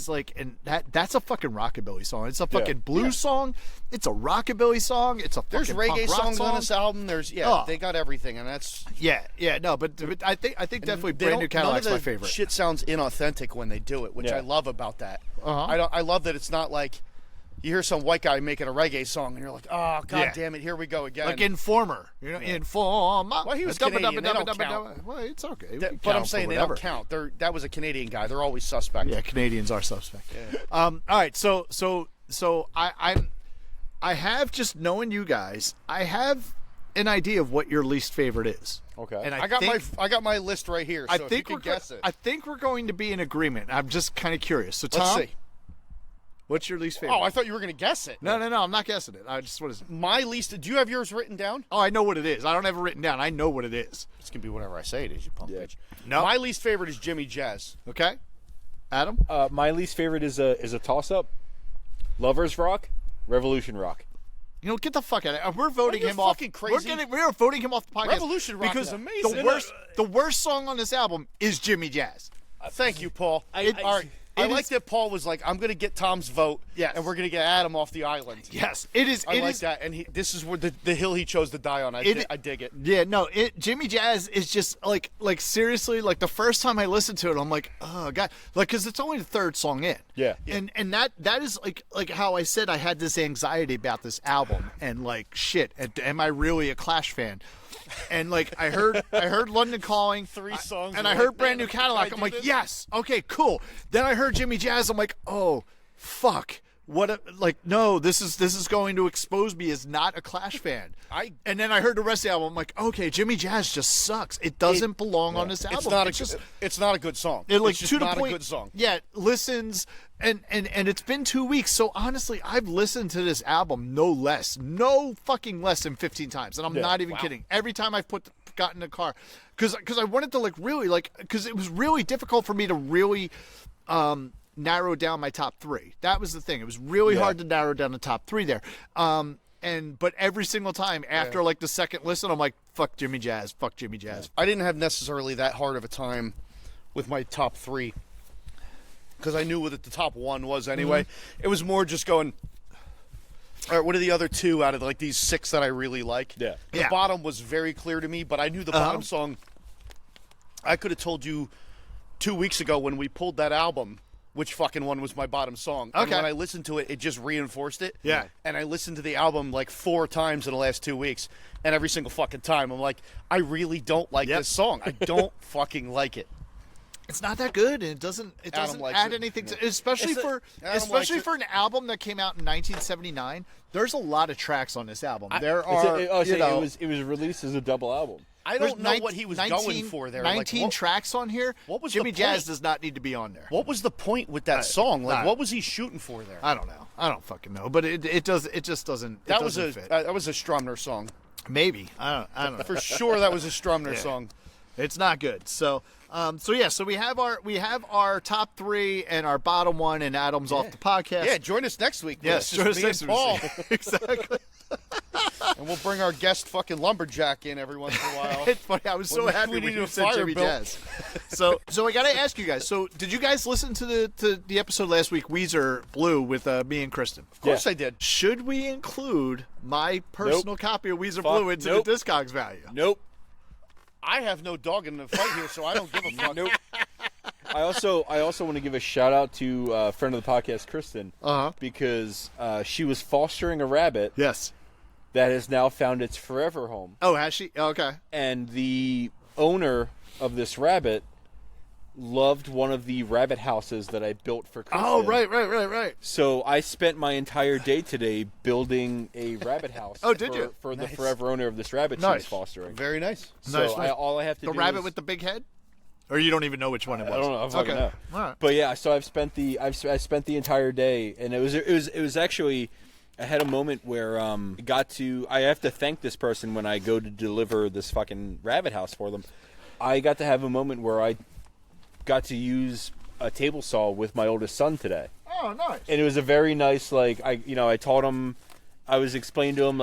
D: like, and that's a fucking rockabilly song. It's a fucking blues song. It's a rockabilly song. It's a
C: There's
D: fucking
C: reggae
D: punk rock
C: songs
D: song.
C: on this album. There's they got everything, and that's
D: Yeah, no, but I think definitely
C: they
D: Brand New
C: don't- none of
D: Cadillac's my
C: the
D: favorite.
C: Shit sounds inauthentic when they do it, which
B: Yeah.
C: I love about that.
D: Uh-huh.
C: I love that it's not like you hear some white guy making a reggae song and you're like, oh god
D: Yeah.
C: damn it, here we go again.
D: Like Informer, Informer.
C: Well, he was
D: Dubba,
C: Canadian,
D: dubba,
C: they don't
D: dubba, dubba,
C: count.
D: dubba. Well, it's okay. We
C: That-
D: can
C: but I'm
D: count
C: saying
D: for
C: they
D: whatever.
C: don't count. That was a Canadian guy. They're always suspect.
D: Yeah, Canadians are suspect. All right, so I have, just knowing you guys, I have an idea of what your least favorite is.
B: Okay.
D: And
C: I got my list right here. So
D: I
C: if you
D: think
C: can guess it.
D: I think we're going to be in agreement. I'm just kind of curious. So Tom,
C: Let's see.
D: what's your least favorite?
C: Oh, I thought you were going to guess it.
D: No, I'm not guessing it. I just what is it?
C: My least. Do you have yours written down?
D: Oh, I know what it is. I don't have it written down. I know what it is.
C: It's gonna be whatever I say it is. You punk bitch.
D: No.
C: My least favorite is Jimmy Jazz.
D: Okay, Adam.
B: My least favorite is a toss-up. Lovers Rock, Revolution Rock.
D: You know, get the fuck out of it. We're voting
C: you
D: him off.
C: fucking crazy?
D: We're voting him off the podcast.
C: Revolution Rock
D: because
C: is amazing.
D: The worst song on this album is Jimmy Jazz.
C: Thank you, Paul. All right.
D: it
C: I like
D: is-
C: that Paul was like, I'm going to get Tom's vote,
D: Yes.
C: and we're going to get Adam off the island.
D: Yes, it is.
C: I
D: it
C: like
D: is-
C: that, and this is where the hill he chose to die on. I dig it.
D: Yeah, no, Jimmy Jazz is just like seriously, like the first time I listened to it, I'm like, oh god, like because it's only the 3rd song in.
B: Yeah.
D: And that is like how I said I had this anxiety about this album and like shit, am I really a Clash fan? And like I heard London Calling,
C: 3 songs,
D: and I
C: like,
D: heard Brand
C: man,
D: New
C: can I
D: Cadillac.
C: do
D: I'm like,
C: this?
D: yes, okay, cool. Then I heard Jimmy Jazz. I'm like, oh fuck. no, this is going to expose me as not a Clash fan. And then I heard the rest of the album. I'm like, okay, Jimmy Jazz just sucks. It doesn't belong on this album.
C: It's not a good song.
D: It's
C: just
D: to the
C: not
D: point,
C: a good song.
D: Yeah, listens and it's been 2 weeks. So honestly, I've listened to this album no fucking less than 15 times, and I'm not even kidding. Every time I've got in the car, because I wanted to because it was really difficult for me to really narrow down my top 3. That was the thing. It was really hard to narrow down the top 3 there. But every single time after like the second listen, I'm like, fuck Jimmy Jazz.
C: I didn't have necessarily that hard of a time with my top 3 because I knew what the top 1 was anyway. Mm-hmm. It was more just going, all right, what are the other 2 out of like these 6 that I really like?
B: Yeah.
C: The bottom was very clear to me, but I knew the bottom song. I could have told you 2 weeks ago when we pulled that album which fucking one was my bottom song. Okay. And when I listened to it, it just reinforced it.
D: Yeah.
C: And I listened to the album like 4 times in the last 2 weeks. And every single fucking time, I'm like, I really don't like this song. I don't fucking like it.
D: It's not that good, and it doesn't add anything to, especially for an album that came out in 1979. There's a lot of tracks on this album.
B: It was released as a double album.
C: I don't know what he was going for there.
D: 19 tracks on here.
C: What was
D: Jimmy
C: the
D: Jazz
C: point?
D: does not need to be on there.
C: What was the point with that song? Like, what was he shooting for there?
D: I don't know. I don't fucking know. But it just doesn't.
C: That
D: was
C: a
D: fit.
C: That was a Strumner song.
D: Maybe I don't know.
C: For sure, that was a Strumner song.
D: It's not good. So we have our top 3 and our bottom 1, and Adam's off the podcast.
C: Yeah, join us next week.
D: Yes, join us next week. Paul. Exactly.
C: And we'll bring our guest fucking lumberjack in every once in a while.
D: It's funny. I was so happy when you said Jimmy Jazz. So I got to ask you guys. So did you guys listen to the episode last week, Weezer Blue, with me and Kristen?
C: Of course I did.
D: Should we include my personal copy of Weezer Blue into the Discogs value?
B: Nope.
C: I have no dog in the fight here, so I don't give a fuck.
B: Nope. I also want to give a shout out to a friend of the podcast, Kristen, because she was fostering a rabbit.
D: Yes.
B: That has now found its forever home.
D: Oh, has she? Oh, okay.
B: And the owner of this rabbit loved one of the rabbit houses that I built for Kristen.
D: Oh, right.
B: So I spent my entire day today building a rabbit house.
D: Oh, did you?
B: For the forever owner of this rabbit she was fostering.
C: Very nice.
B: So all I have to do
D: the rabbit with the big head? Or you don't even know which one it was?
B: I don't know. I fucking know.
D: All right.
B: But yeah, so I spent the entire day, and it was actually. I had a moment where I have to thank this person when I go to deliver this fucking rabbit house for them. I got to have a moment where I got to use a table saw with my oldest son today.
D: Oh, nice.
B: And it was a very nice, I taught him, I was explaining to him,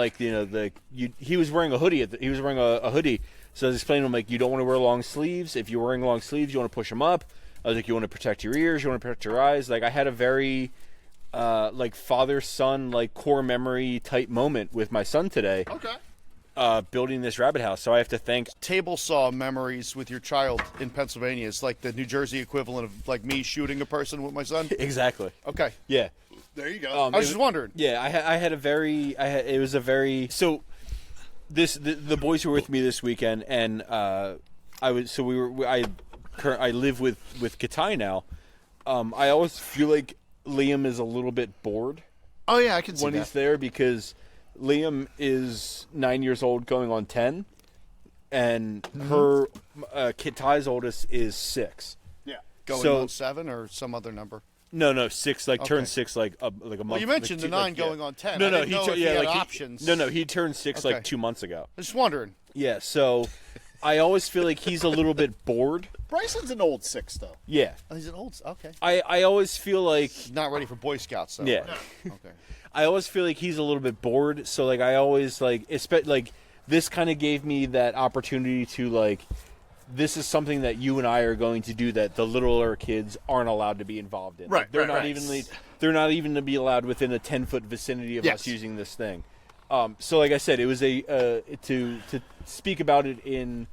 B: he was wearing a hoodie, he was wearing a hoodie, so I was explaining to him, you don't want to wear long sleeves. If you're wearing long sleeves, you want to push them up. I was like, you want to protect your ears, you want to protect your eyes. I had a very... father-son, core memory type moment with my son today.
C: Okay.
B: Building this rabbit house. So I have to thank...
C: Table saw memories with your child in Pennsylvania. It's like the New Jersey equivalent of me shooting a person with my son.
B: Exactly.
C: Okay.
B: Yeah.
D: There you go.
C: I was just wondering.
B: Yeah, it was a very... So the boys were with me this weekend, and I live with Katai now. I always feel like Liam is a little bit bored.
D: Oh yeah, I can see
B: when he's there, because Liam is 9 years old, going on 10, and her Ty's oldest is 6.
C: Yeah, going on 7 or some other number.
B: No, 6. Turned 6 a month.
C: Well, you mentioned the 9 going on 10.
B: No,
C: he had options.
B: He turned 6 2 months ago.
C: Just wondering.
B: Yeah, so I always feel like he's a little bit bored.
D: Bryson's an old 6, though.
B: Yeah.
C: Oh, he's an old... Okay.
B: I always feel like...
C: Not ready for Boy Scouts, though.
B: Yeah.
C: Okay.
B: I always feel like he's a little bit bored, so, I always, this kind of gave me that opportunity to, this is something that you and I are going to do that the littler kids aren't allowed to be involved in.
D: Right,
B: They're not they're not even to be allowed within a 10-foot vicinity of us using this thing. So, like I said, it was to speak about it in...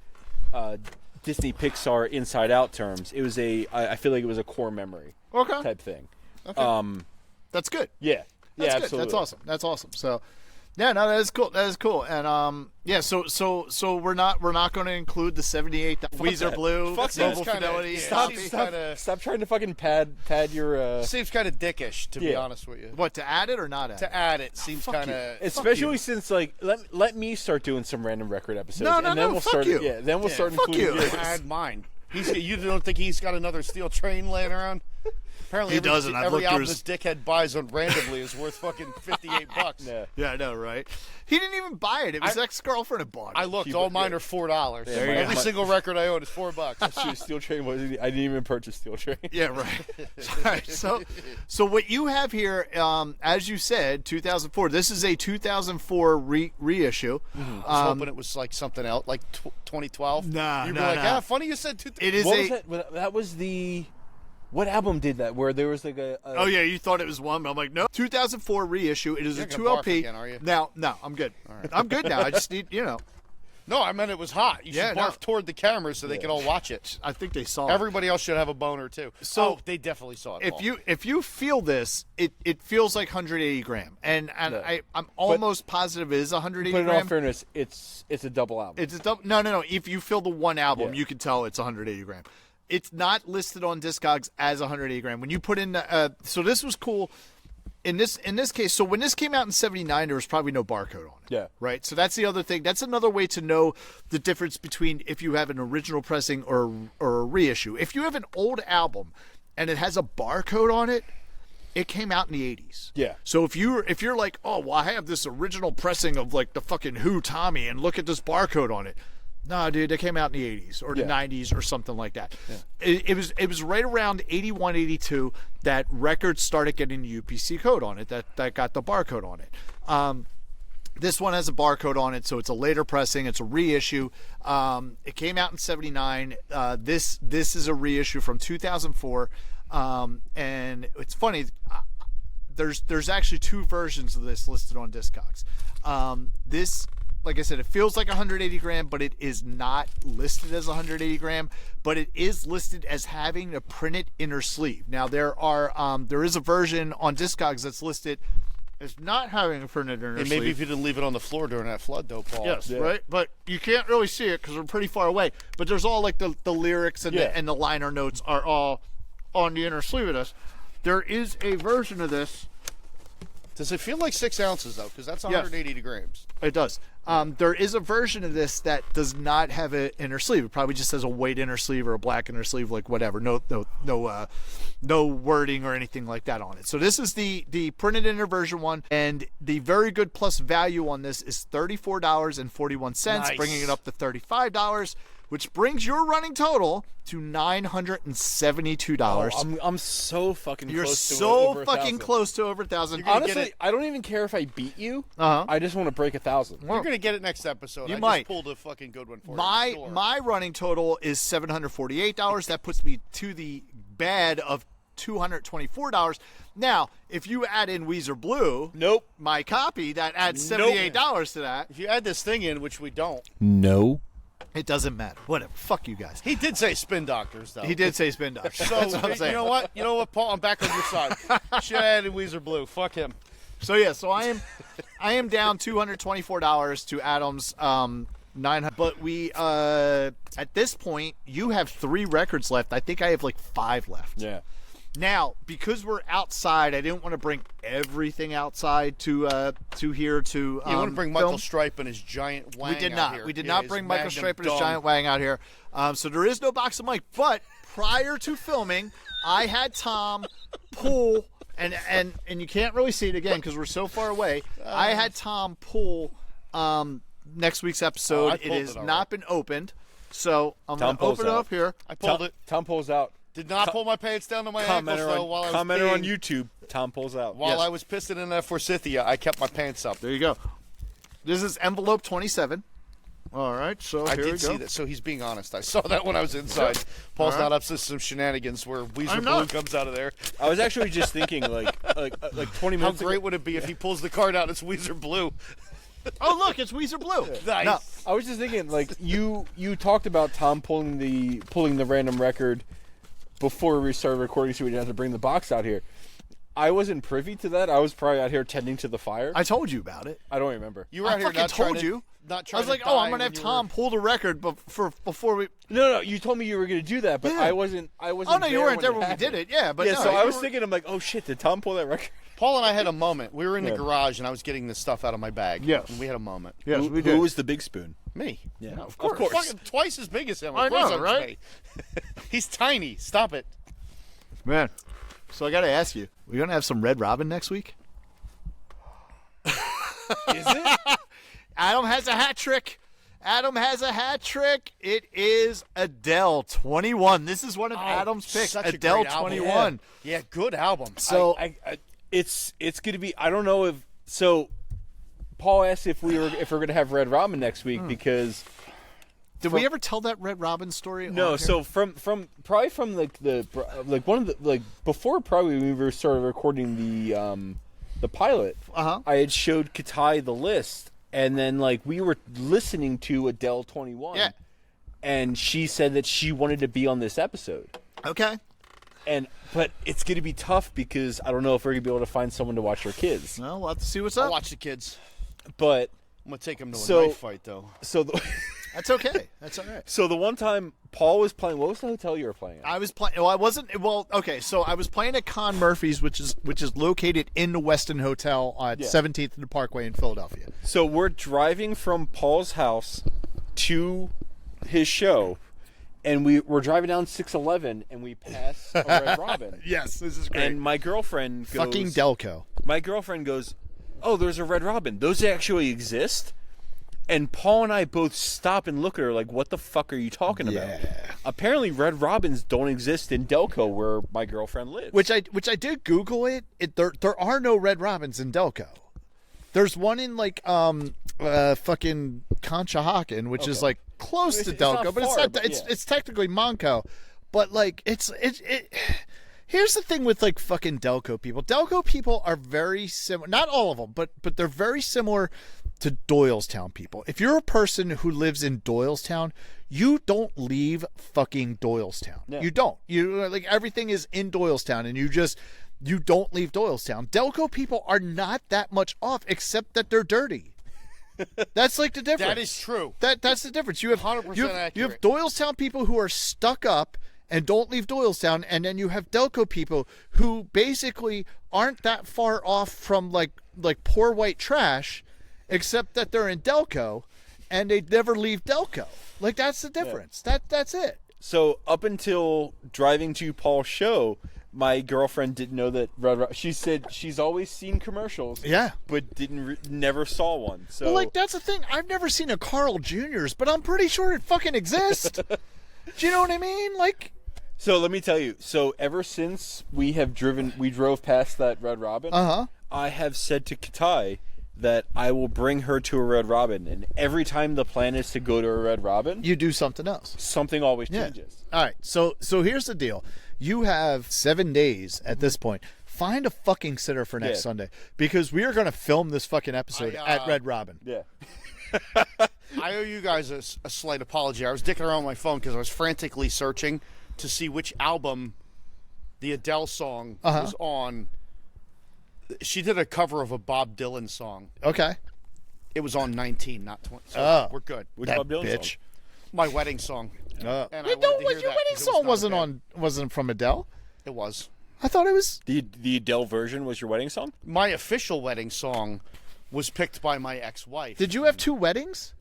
B: Disney Pixar Inside Out terms, it was I feel like it was a core memory type thing.
D: Okay. That's good.
B: Yeah.
D: That's good.
B: Absolutely.
D: That's awesome. So Yeah, no, that is cool. That is cool. And yeah, so we're not going to include the 78 Weezer Blue
B: Fuck
D: Global
B: that.
D: Fidelity.
B: Stop trying to fucking pad your.
C: Seems kind of dickish, to be honest with you.
D: What, to add it or not add it?
C: To add it seems kind of,
B: Especially since like let me start doing some random record episodes.
D: No,
B: and then we'll
D: fuck
B: start.
D: you.
B: Yeah, then we'll start
D: fuck
B: including
D: you.
B: yours.
C: add mine. You don't think he's got another steel train laying around? Apparently,
D: He doesn't. I've
C: Every
D: looked
C: album
D: through
C: this dickhead buys on randomly is worth fucking $58.
B: Yeah.
D: Yeah, I know, right? He didn't even buy it. It was ex-girlfriend who bought it.
C: I looked. All mine are $4.
B: you
C: Every
B: go.
C: single record I own is $4.
B: Shoot, Steel Train wasn't. I didn't even purchase Steel Train.
D: Yeah, right. Right. So what you have here, as you said, 2004. This is a 2004 reissue.
C: I was hoping it was like something else, like 2012.
D: Nah,
C: You'd
D: nah,
C: be like,
D: nah.
C: ah, funny you said 2012.
D: It is
B: What
D: a.
B: was that? Well, that was the. What album did that? Where there was like a.
D: Oh yeah, you thought it was one, but I'm like, no. 2004 reissue. It is a
C: You're gonna
D: 2
C: barf
D: LP.
C: again, are you?
D: No, I'm good. I'm good now. I just need,
C: No, I meant it was hot. You should
D: Yeah,
C: barf
D: no.
C: toward the camera so they can all watch it.
D: I think they saw it.
C: Everybody else should have a boner too.
D: So-
C: they definitely saw it.
D: If you feel this, it feels like 180 gram, and
B: Yeah.
D: I'm almost positive it is 180
B: But in all
D: gram.
B: fairness, it's a double album.
D: It's a no. If you feel the one album,
B: Yeah.
D: you can tell it's 180 gram. It's not listed on Discogs as 180 gram. When you put in, so this was cool. In this case, so when this came out in '79, there was probably no barcode on it.
B: Yeah.
D: Right. So that's the other thing. That's another way to know the difference between if you have an original pressing or a reissue. If you have an old album and it has a barcode on it, it came out in the 80s.
B: Yeah.
D: So if you're like, oh well, I have this original pressing of like the fucking Who Tommy, and look at this barcode on it. No, dude, they came out in the 80s or the 90s or something like that. Yeah. It was right around 81, 82 that records started getting the UPC code on it, that got the barcode on it. This one has a barcode on it, so it's a later pressing. It's a reissue. It came out in 79. This is a reissue from 2004. And it's funny, there's actually 2 versions of this listed on Discogs. This, like I said, it feels like 180 gram, but it is not listed as 180 gram, but it is listed as having a printed inner sleeve. Now there is a version on Discogs that's listed as not having a printed inner
C: and
D: sleeve.
C: maybe if you didn't leave it on the floor during that flood, though, Paul.
D: Yes,
B: Yeah.
D: right. But you can't really see it because we're pretty far away. But there's all like the lyrics and
B: Yeah.
D: the liner notes are all on the inner sleeve of this. There is a version of this.
C: Does it feel like 6 ounces though? Because that's 180 grams.
D: It does. There is a version of this that does not have an inner sleeve. It probably just has a white inner sleeve or a black inner sleeve, like whatever. No wording or anything like that on it. So this is the printed inner version one, and the very good plus value on this is $34.41,
C: Nice.
D: bringing it up to $35, which brings your running total to $972.
B: I'm so fucking
D: You're
B: close to
D: so
B: over
D: fucking
B: 1,000.
D: close to over 1,000.
B: Honestly, I don't even care if I beat you.
D: Uh-huh.
B: I just want to break 1,000.
C: You're gonna get it next episode.
D: You
C: I
D: might.
C: just pulled a fucking good one for you.
D: My running total is $748. That puts me to the bad of $224. Now, if you add in Weezer Blue,
B: Nope.
D: my copy, that adds $78 to that.
C: If you add this thing in, which we don't,
B: No.
D: It doesn't matter. Whatever. Fuck you guys.
C: he did say spin doctors though.
D: He did say spin doctor.
C: So
D: That's what I'm saying.
C: you know what, Paul? I'm back on your side. Should have added Weezer Blue. Fuck him.
D: So yeah, so I am down $224 to Adam's 900. But we at this point you have 3 records left. I think I have like 5 left.
B: Yeah.
D: Now, because we're outside, I didn't want to bring everything outside to here to.
C: You want to bring Michael
D: film.
C: Stripe and his giant wang
D: We did
C: out
D: not.
C: here.
D: We did
C: Yeah,
D: not
C: his
D: bring Michael
C: Magnum
D: Stripe and his
C: dong.
D: giant wang out here. So there is no box of Mike. But prior to filming, I had Tom pull, and you can't really see it again because we're so far away. I had Tom pull next week's episode.
C: I
D: It
C: pulled
D: has
C: it already.
D: not been opened, so I'm
B: Tom
D: going to
B: pulls
D: open it
B: out.
D: up here.
C: I pulled it.
B: Tom pulls out.
C: Did not pull my pants down to my ankles though. While I was
B: Commenter on
C: peeing.
B: YouTube. Tom pulls out.
C: While
D: Yes.
C: I was pissing in that forsythia, I kept my pants up.
D: There you go. This is envelope 27. All right, so
C: I
D: here we
C: did
D: go.
C: see that. So he's being honest. I saw that when I was inside. Paul's
D: All right.
C: not up to some shenanigans where Weezer
D: I'm
C: Blue
D: not.
C: comes out of there.
B: I was actually just thinking, like 20
C: How
B: minutes
C: great
B: ago.
C: would it be if he pulls the card out and it's Weezer Blue?
D: Oh, look, it's Weezer Blue.
C: Nice.
D: No,
B: I was just thinking, like you talked about Tom pulling the random record before we started recording, so we didn't have to bring the box out here. I wasn't privy to that. I was probably out here tending to the fire.
D: I told you about it.
B: I don't remember.
C: You were
D: I
C: out here
D: fucking
C: not trying
D: told
C: to,
D: you.
C: Not
D: I
C: trying
D: was like,
C: to
D: oh, I'm
C: die
D: gonna have
C: when you
D: Tom pull the record before we.
B: No, you told me you were going to do that, but
D: Yeah.
B: I wasn't.
D: Oh no, you weren't there when we did it. Yeah, but
B: Yeah,
D: no,
B: so I
D: you
B: was
D: were-
B: thinking, I'm like, oh shit, did Tom pull that record?
C: Paul and I had a moment. We were in the
B: Yeah.
C: garage, and I was getting this stuff out of my bag.
D: Yes.
C: And we had a moment.
D: Yes,
B: who,
D: we did.
B: Who was the big spoon?
C: Me.
B: Yeah,
C: No, of course. Fucking twice as big as him. Of
D: I
C: course
D: know,
C: I'm
D: right?
C: me. He's tiny. Stop it.
D: Man, so I got to ask you, we gonna have some Red Robin next week?
B: Is it?
D: Adam has a hat trick. Adam has a hat trick. It is Adele 21. This is one of Adam's picks.
C: such a
D: Adele
C: great album.
D: 21.
C: Yeah, good album.
D: So
B: It's going to be. I don't know if so. Paul asked if we're going to have Red Robin next week because
D: did we ever tell that Red Robin story?
B: no.
D: on
B: So
D: here?
B: from probably from the one of the before probably we were started recording the pilot. I had showed Katai the list, and then we were listening to Adele 21.
D: Yeah.
B: And she said that she wanted to be on this episode.
D: Okay.
B: But it's going to be tough because I don't know if we're going to be able to find someone to watch our kids.
D: Well, we'll have to see what's
C: I'll
D: up.
C: watch the kids.
B: But
C: I'm going to take them to a
B: So-
C: knife fight, though.
B: so the
D: That's okay. That's all right.
B: so the one time Paul was playing, what was the hotel you were playing at?
D: I was playing. Well, I wasn't. Well, okay. So I was playing at Con Murphy's, which is located in the Westin Hotel at 17th and the Parkway in Philadelphia.
B: So we're driving from Paul's house to his show, and we're driving down 611, and we pass a Red Robin.
D: Yes, this is great.
B: And my girlfriend goes,
D: Fucking Delco.
B: my girlfriend goes, oh, there's a Red Robin. Those actually exist? And Paul and I both stop and look at her like, what the fuck are you talking about?
D: Yeah.
B: Apparently, Red Robins don't exist in Delco, where my girlfriend lives.
D: Which I did Google it. There are no Red Robins in Delco. There's one in fucking Conshohocken, which is close to
B: It's not
D: Delco, but
B: far,
D: it's
B: but
D: not.
B: yeah.
D: It's technically Monco, but it. Here's the thing with fucking Delco people. Delco people are very similar. Not all of them, but they're very similar to Doylestown people. If you're a person who lives in Doylestown, you don't leave fucking Doylestown.
B: Yeah.
D: You don't. You everything is in Doylestown, and you don't leave Doylestown. Delco people are not that much off, except that they're dirty. That's the difference.
C: That is true.
D: That's the difference. You have
C: 100%
D: you have
C: accurate.
D: Doylestown people who are stuck up and don't leave Doylestown, and then you have Delco people who basically aren't that far off from like poor white trash, except that they're in Delco, and they never leave Delco. That's the difference. That's it.
B: So up until driving to Paul's show, my girlfriend didn't know that she said she's always seen commercials,
D: Yeah.
B: but never saw one. So
D: Well, that's the thing. I've never seen a Carl Jr.'s, but I'm pretty sure it fucking exists. Do you know what I mean?
B: So let me tell you. So ever since we drove past that Red Robin. I have said to Katai that I will bring her to a Red Robin, and every time the plan is to go to a Red Robin,
D: You do something else.
B: something always
D: Yeah.
B: changes.
D: All right. So here's the deal. You have 7 days at this point. Find a fucking sitter for next
B: Yeah.
D: Sunday, because we are going to film this fucking episode at Red Robin.
B: Yeah.
C: I owe you guys a slight apology. I was dicking around on my phone because I was frantically searching to see which album the Adele song was on. She did a cover of a Bob Dylan song.
D: Okay.
C: It was on 19, not 20. So
D: Oh.
C: we're good.
B: Which
D: That
B: Bob Dylan
D: bitch.
B: song?
C: My wedding song. And I
D: Wait,
C: wanted
D: no,
C: to hear
D: your
C: that
D: wedding
C: 'cause it
D: song
C: was not
D: wasn't from Adele.
C: It was.
D: I thought it was.
B: The Adele version was your wedding song?
C: My official wedding song was picked by my ex-wife.
D: Did you have 2 weddings?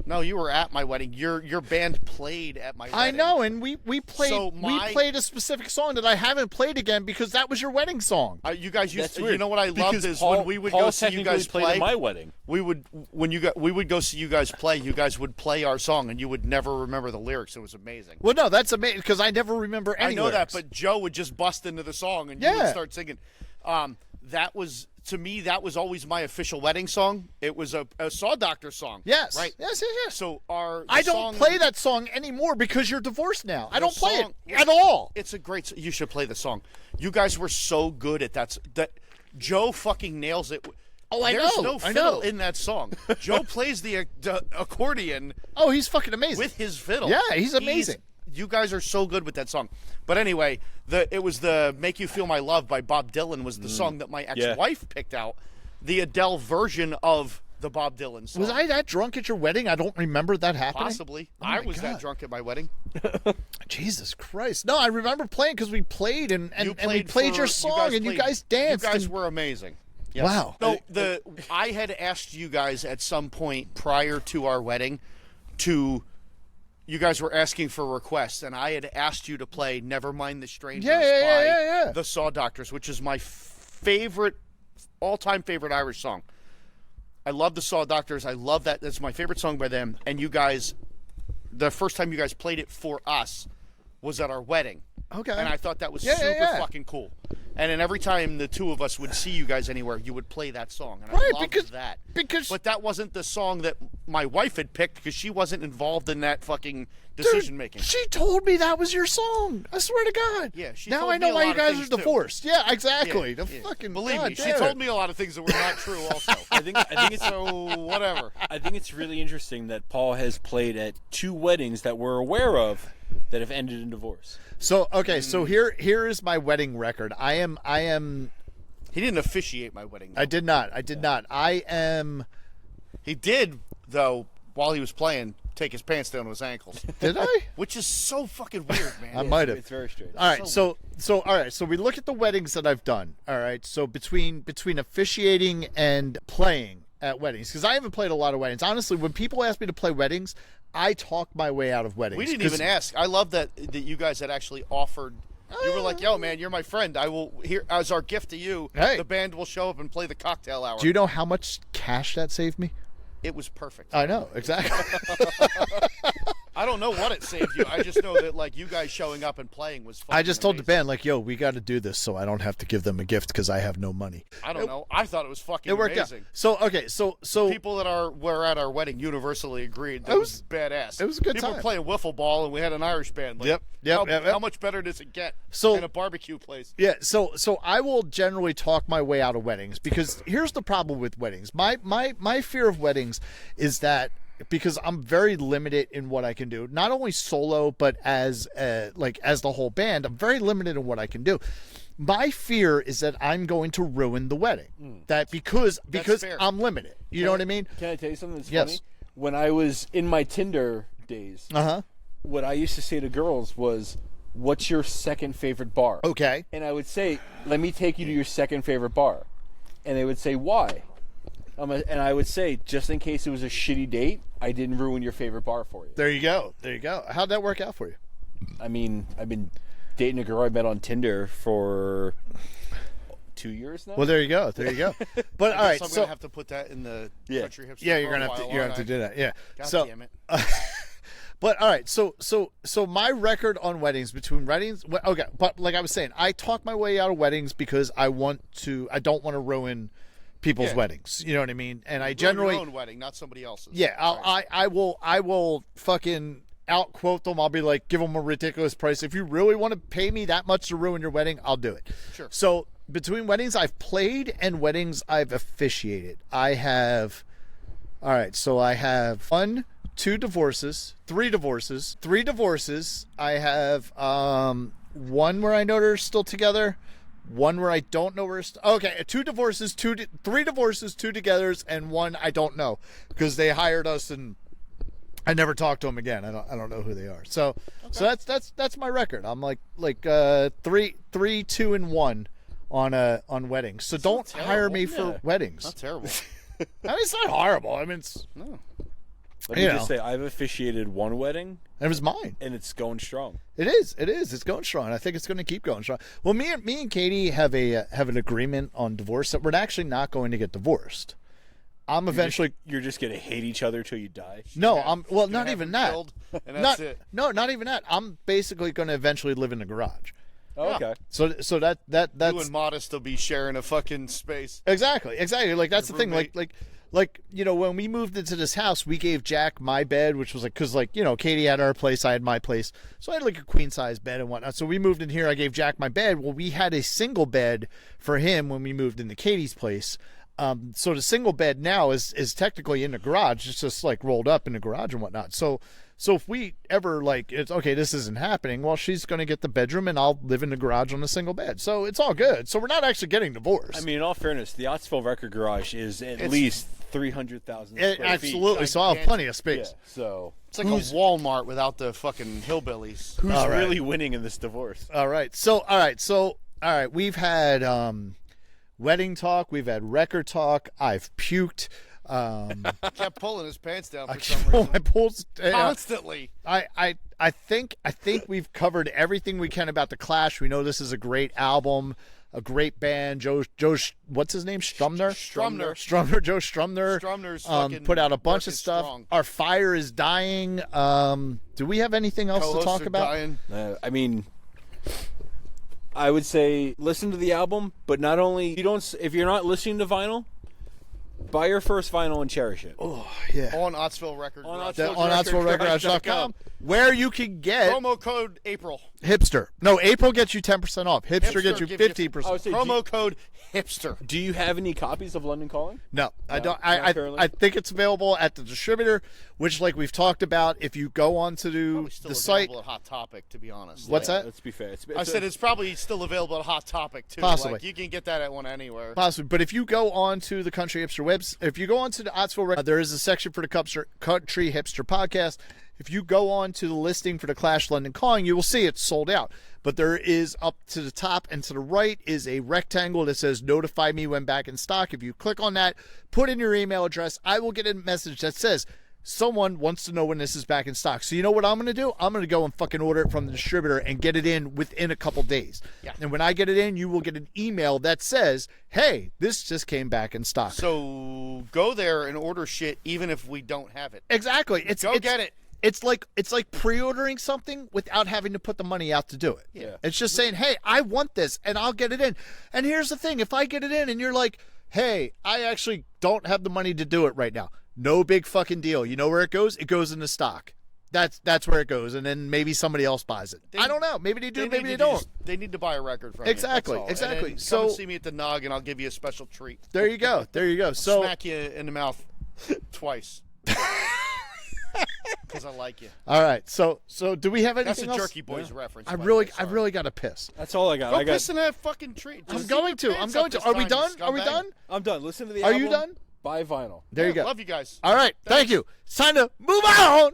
C: No, you were at my wedding. Your band played at my wedding.
D: I know, and we played
C: So
D: we played a specific song that I haven't played again because that was your wedding song.
C: You guys used
B: That's
C: to,
B: weird.
C: you know what I loved
B: Because
C: is
B: Paul,
C: when we would
B: Paul
C: go see you
B: technically
C: guys
B: played
C: play.
B: at my wedding.
C: We would go see you guys play. You guys would play our song, and you would never remember the lyrics. It was amazing.
D: Well, no, that's amazing because I never remember any
C: I know
D: lyrics.
C: that, but Joe would just bust into the song, and you would
D: Yeah.
C: start singing. That was, to me, that was always my official wedding song. It was a Saw Doctor song.
D: Yes.
C: Right.
D: Yes.
C: So
D: I don't play that song anymore because you're divorced now. I don't play
C: song-
D: it at all.
C: It's a great. You should play the song. You guys were so good at that. That Joe fucking nails it.
D: Oh, I
C: There's
D: know,
C: no
D: I
C: fiddle
D: know.
C: in that song. Joe plays the accordion
D: Oh, he's fucking amazing.
C: with his fiddle.
D: Yeah, he's amazing.
C: You guys are so good with that song. But anyway, it was the "Make You Feel My Love" by Bob Dylan was the song that my ex-wife picked out. The Adele version of the Bob Dylan song.
D: Was I that drunk at your wedding? I don't remember that happening.
C: Possibly.
D: Oh
C: I
D: my
C: was that
D: God.
C: drunk at my wedding.
D: Jesus Christ! No, I remember playing because we played and we played
C: for-
D: your song and you guys danced.
C: You guys
D: and-
C: were amazing. Yes.
D: Wow.
C: No, I had asked you guys at some point prior to our wedding you guys were asking for requests, and I had asked you to play "Never Mind the Strangers" by the Saw Doctors, which is my all-time favorite Irish song. I love the Saw Doctors. I love that. That's my favorite song by them. And you guys, the first time you guys played it for us was at our wedding.
D: Okay.
C: And I thought that was super fucking cool. And then every time the two of us would see you guys anywhere, you would play that song. And I loved that. But that wasn't the song that my wife had picked because she wasn't involved in that fucking decision making.
D: She told me that was your song. I swear to God.
C: Yeah, she
D: now
C: told
D: I
C: me
D: know
C: a
D: why
C: lot
D: you
C: of
D: guys
C: things,
D: are
C: too.
D: divorced. Yeah, exactly.
C: Yeah.
D: Fucking
C: Believe
D: God
C: me, she
D: damn
C: told
D: it.
C: me a lot of things that were not true. Also,
B: I think it's
C: so whatever.
B: I think it's really interesting that Paul has played at 2 weddings that we're aware of that have ended in divorce.
D: So okay, so here is my wedding record. I am.
C: He didn't officiate my wedding. Though.
D: I did not. I am.
C: He did though while he was playing. Take his pants down to his ankles.
D: Did I?
C: Which is so fucking weird, man.
D: I might have.
B: It's very strange.
D: All right, so all right, so we look at the weddings that I've done. All right, so between officiating and playing at weddings, because I haven't played a lot of weddings. Honestly, when people ask me to play weddings, I talk my way out of weddings.
C: We didn't even ask. I love that you guys had actually offered. You were like, "Yo, man, you're my friend. I will here as our gift to you.
D: Hey.
C: The band will show up and play the cocktail hour."
D: Do you know how much cash that saved me?
C: It was perfect.
D: I know exactly.
C: I don't know what it saved you. I just know that like you guys showing up and playing was fucking
D: I just told the
C: amazing.
D: band like, "Yo, we got to do this, so I don't have to give them a gift because I have no money."
C: I don't know. I thought it was fucking
D: It worked
C: amazing.
D: out. So okay, so
C: People that were at our wedding universally agreed that it was badass.
D: it was a good
C: People
D: time.
C: were playing wiffle ball, and we had an Irish band. Like,
D: Yep.
C: How much better does it get
D: So-
C: in a barbecue place?
D: Yeah, so I will generally talk my way out of weddings because here's the problem with weddings. My fear of weddings is that because I'm very limited in what I can do, not only solo but as the whole band, I'm very limited in what I can do. My fear is that I'm going to ruin the wedding. That because
C: fair.
D: I'm limited. You know what I mean?
B: Can I tell you something that's
D: Yes.
B: funny? When I was in my Tinder days, what I used to say to girls was, "What's your second favorite bar?"
D: Okay.
B: And I would say, "Let me take you to your second favorite bar." And they would say, "Why?" And I would say, "Just in case it was a shitty date, I didn't ruin your favorite bar for you."
D: There you go. How'd that work out for you?
B: I mean, I've been dating a girl I met on Tinder for 2 years now.
D: Well, there you go. But all right,
C: So I'm
D: so
C: gonna have to put that in the country hipster.
D: yeah, you're gonna have
C: profile,
D: to do that. Yeah.
C: God
D: so,
C: damn it.
D: But all right, so my record on weddings okay, but like I was saying, I talk my way out of weddings because I don't want to ruin people's weddings. You know what I mean? And I generally
C: your own wedding, not somebody else's.
D: yeah, I will fucking out quote them. I'll be like, give them a ridiculous price. If you really want to pay me that much to ruin your wedding, I'll do it.
C: Sure.
D: So between weddings I've played and weddings I've officiated, I have 1, 2 divorces, 3 divorces. I have one where I know they're still together, one where I don't know we're okay. 3 divorces, 2 togethers, and 1 I don't know because they hired us and I never talked to them again. I don't know who they are. So that's my record. I'm like 3, 2, and 1 on weddings. So don't hire me for weddings.
C: Not terrible.
D: I mean, it's not horrible. I mean,
C: No.
B: Let me just say, I've officiated 1 wedding,
D: it was mine.
B: and it's going strong.
D: It is. It's going strong. I think it's going to keep going strong. Well, me and Katie have an agreement on divorce that we're actually not going to get divorced. I'm eventually.
B: You're just gonna hate each other till you die.
D: No, I'm. Well,
C: Gonna
D: not
C: have
D: even
C: him
D: that.
C: killed, and that's it.
D: No, not even that. I'm basically going to eventually live in the garage.
B: Oh, okay.
D: So that's
C: You and Modest will be sharing a fucking space.
D: exactly. Like that's the thing.
C: roommate.
D: Like when we moved into this house, we gave Jack my bed, which was because Katie had our place, I had my place, so I had like a queen size bed and whatnot. So we moved in here. I gave Jack my bed. Well, we had a single bed for him when we moved into Katie's place. So the single bed now is technically in the garage. It's just like rolled up in the garage and whatnot. So So if we ever like, it's okay, this isn't happening. Well, she's going to get the bedroom, and I'll live in the garage on a single bed. So it's all good. So we're not actually getting divorced.
B: I mean, in all fairness, the Ottsville Record Garage is at least 300,000 square feet.
D: Absolutely. So I'll have plenty of space.
B: Yeah, so
C: It's like a Walmart without the fucking hillbillies.
B: who's
D: All right.
B: really winning in this divorce?
D: All right. So we've had wedding talk. We've had record talk. I've puked.
C: Kept pulling his pants down for
D: I
C: some
D: pull
C: reason.
D: my pulls.
C: Constantly.
D: I think we've covered everything we can about the Clash. We know this is a great album, a great band. Joe, what's his name? Strumner. Joe Strumner.
C: Strumner's fucking
D: put out a bunch of
C: working
D: stuff.
C: strong.
D: Our fire is dying. Do we have anything else to
C: Co-hosts
D: talk
C: are
D: about?
C: dying.
B: I mean, I would say listen to the album, but not only if you're not listening to vinyl, buy your first vinyl and cherish it.
D: Oh yeah.
C: On Ottsville Record.
B: On
C: Garage.
B: Ottsville
D: On OttsvilleRecordGarage.com, where you can get
C: Promo code April.
D: Hipster. No, April gets you 10% off. Hipster gets you
C: gives you
D: 15%.
B: I would say,
C: Promo code Hipster.
B: do you have any copies of London Calling?
D: No, I don't.
B: not currently?
D: I think it's available at the distributor, which, like we've talked about, if you go onto
C: Probably still
D: the site,
C: available at Hot Topic, to be honest.
D: What's that?
B: Let's be fair.
C: I said it's probably still available at Hot Topic too.
D: Possibly.
C: Like, you can get that at one anywhere.
D: possibly. But if you go on to the Country Hipster webs, if you go on to the Ottsville, there is a section for the Country Hipster podcast. If you go on to the listing for the Clash London Calling, you will see it's sold out. But there is up to the top and to the right is a rectangle that says notify me when back in stock. If you click on that, put in your email address, I will get a message that says someone wants to know when this is back in stock. So you know what I'm going to do? I'm going to go and fucking order it from the distributor and get it in within a couple days.
C: Yeah.
D: And when I get it in, you will get an email that says, hey, this just came back in stock.
C: So go there and order shit even if we don't have it.
D: Exactly.
C: Go get it.
D: It's like pre-ordering something without having to put the money out to do it.
C: Yeah.
D: It's just saying, hey, I want this, and I'll get it in. And here's the thing. If I get it in and you're like, hey, I actually don't have the money to do it right now, no big fucking deal. You know where it goes? It goes into stock. That's where it goes, and then maybe somebody else buys it. I don't know. Maybe they do, maybe they don't.
C: They need to buy a record from
D: Exactly,
C: you. That's all.
D: exactly.
C: And then
D: So-
C: come and see me at the Nog, and I'll give you a special treat.
D: There you go. There you go. So
C: Smack you in the mouth twice. Because I like you.
D: all right. So do we have anything
C: That's a
D: else?
C: Jerky Boys reference.
D: I
C: by the
D: really
C: way, sorry.
D: got to piss.
B: That's all I got.
C: Go
B: I got.
C: piss in that fucking treat.
D: I'm
C: Just
D: going
C: keep
D: to.
C: your
D: I'm
C: pants
D: going
C: up
D: to.
C: this
D: Are we
C: time,
D: done?
C: you
D: Are we
C: scumbag.
D: done?
B: I'm done. Listen to the
D: Are
B: album.
D: you done?
B: Buy vinyl.
D: There you
C: Yeah,
D: go.
C: Love you guys.
D: All right. Thank you. It's time to move on.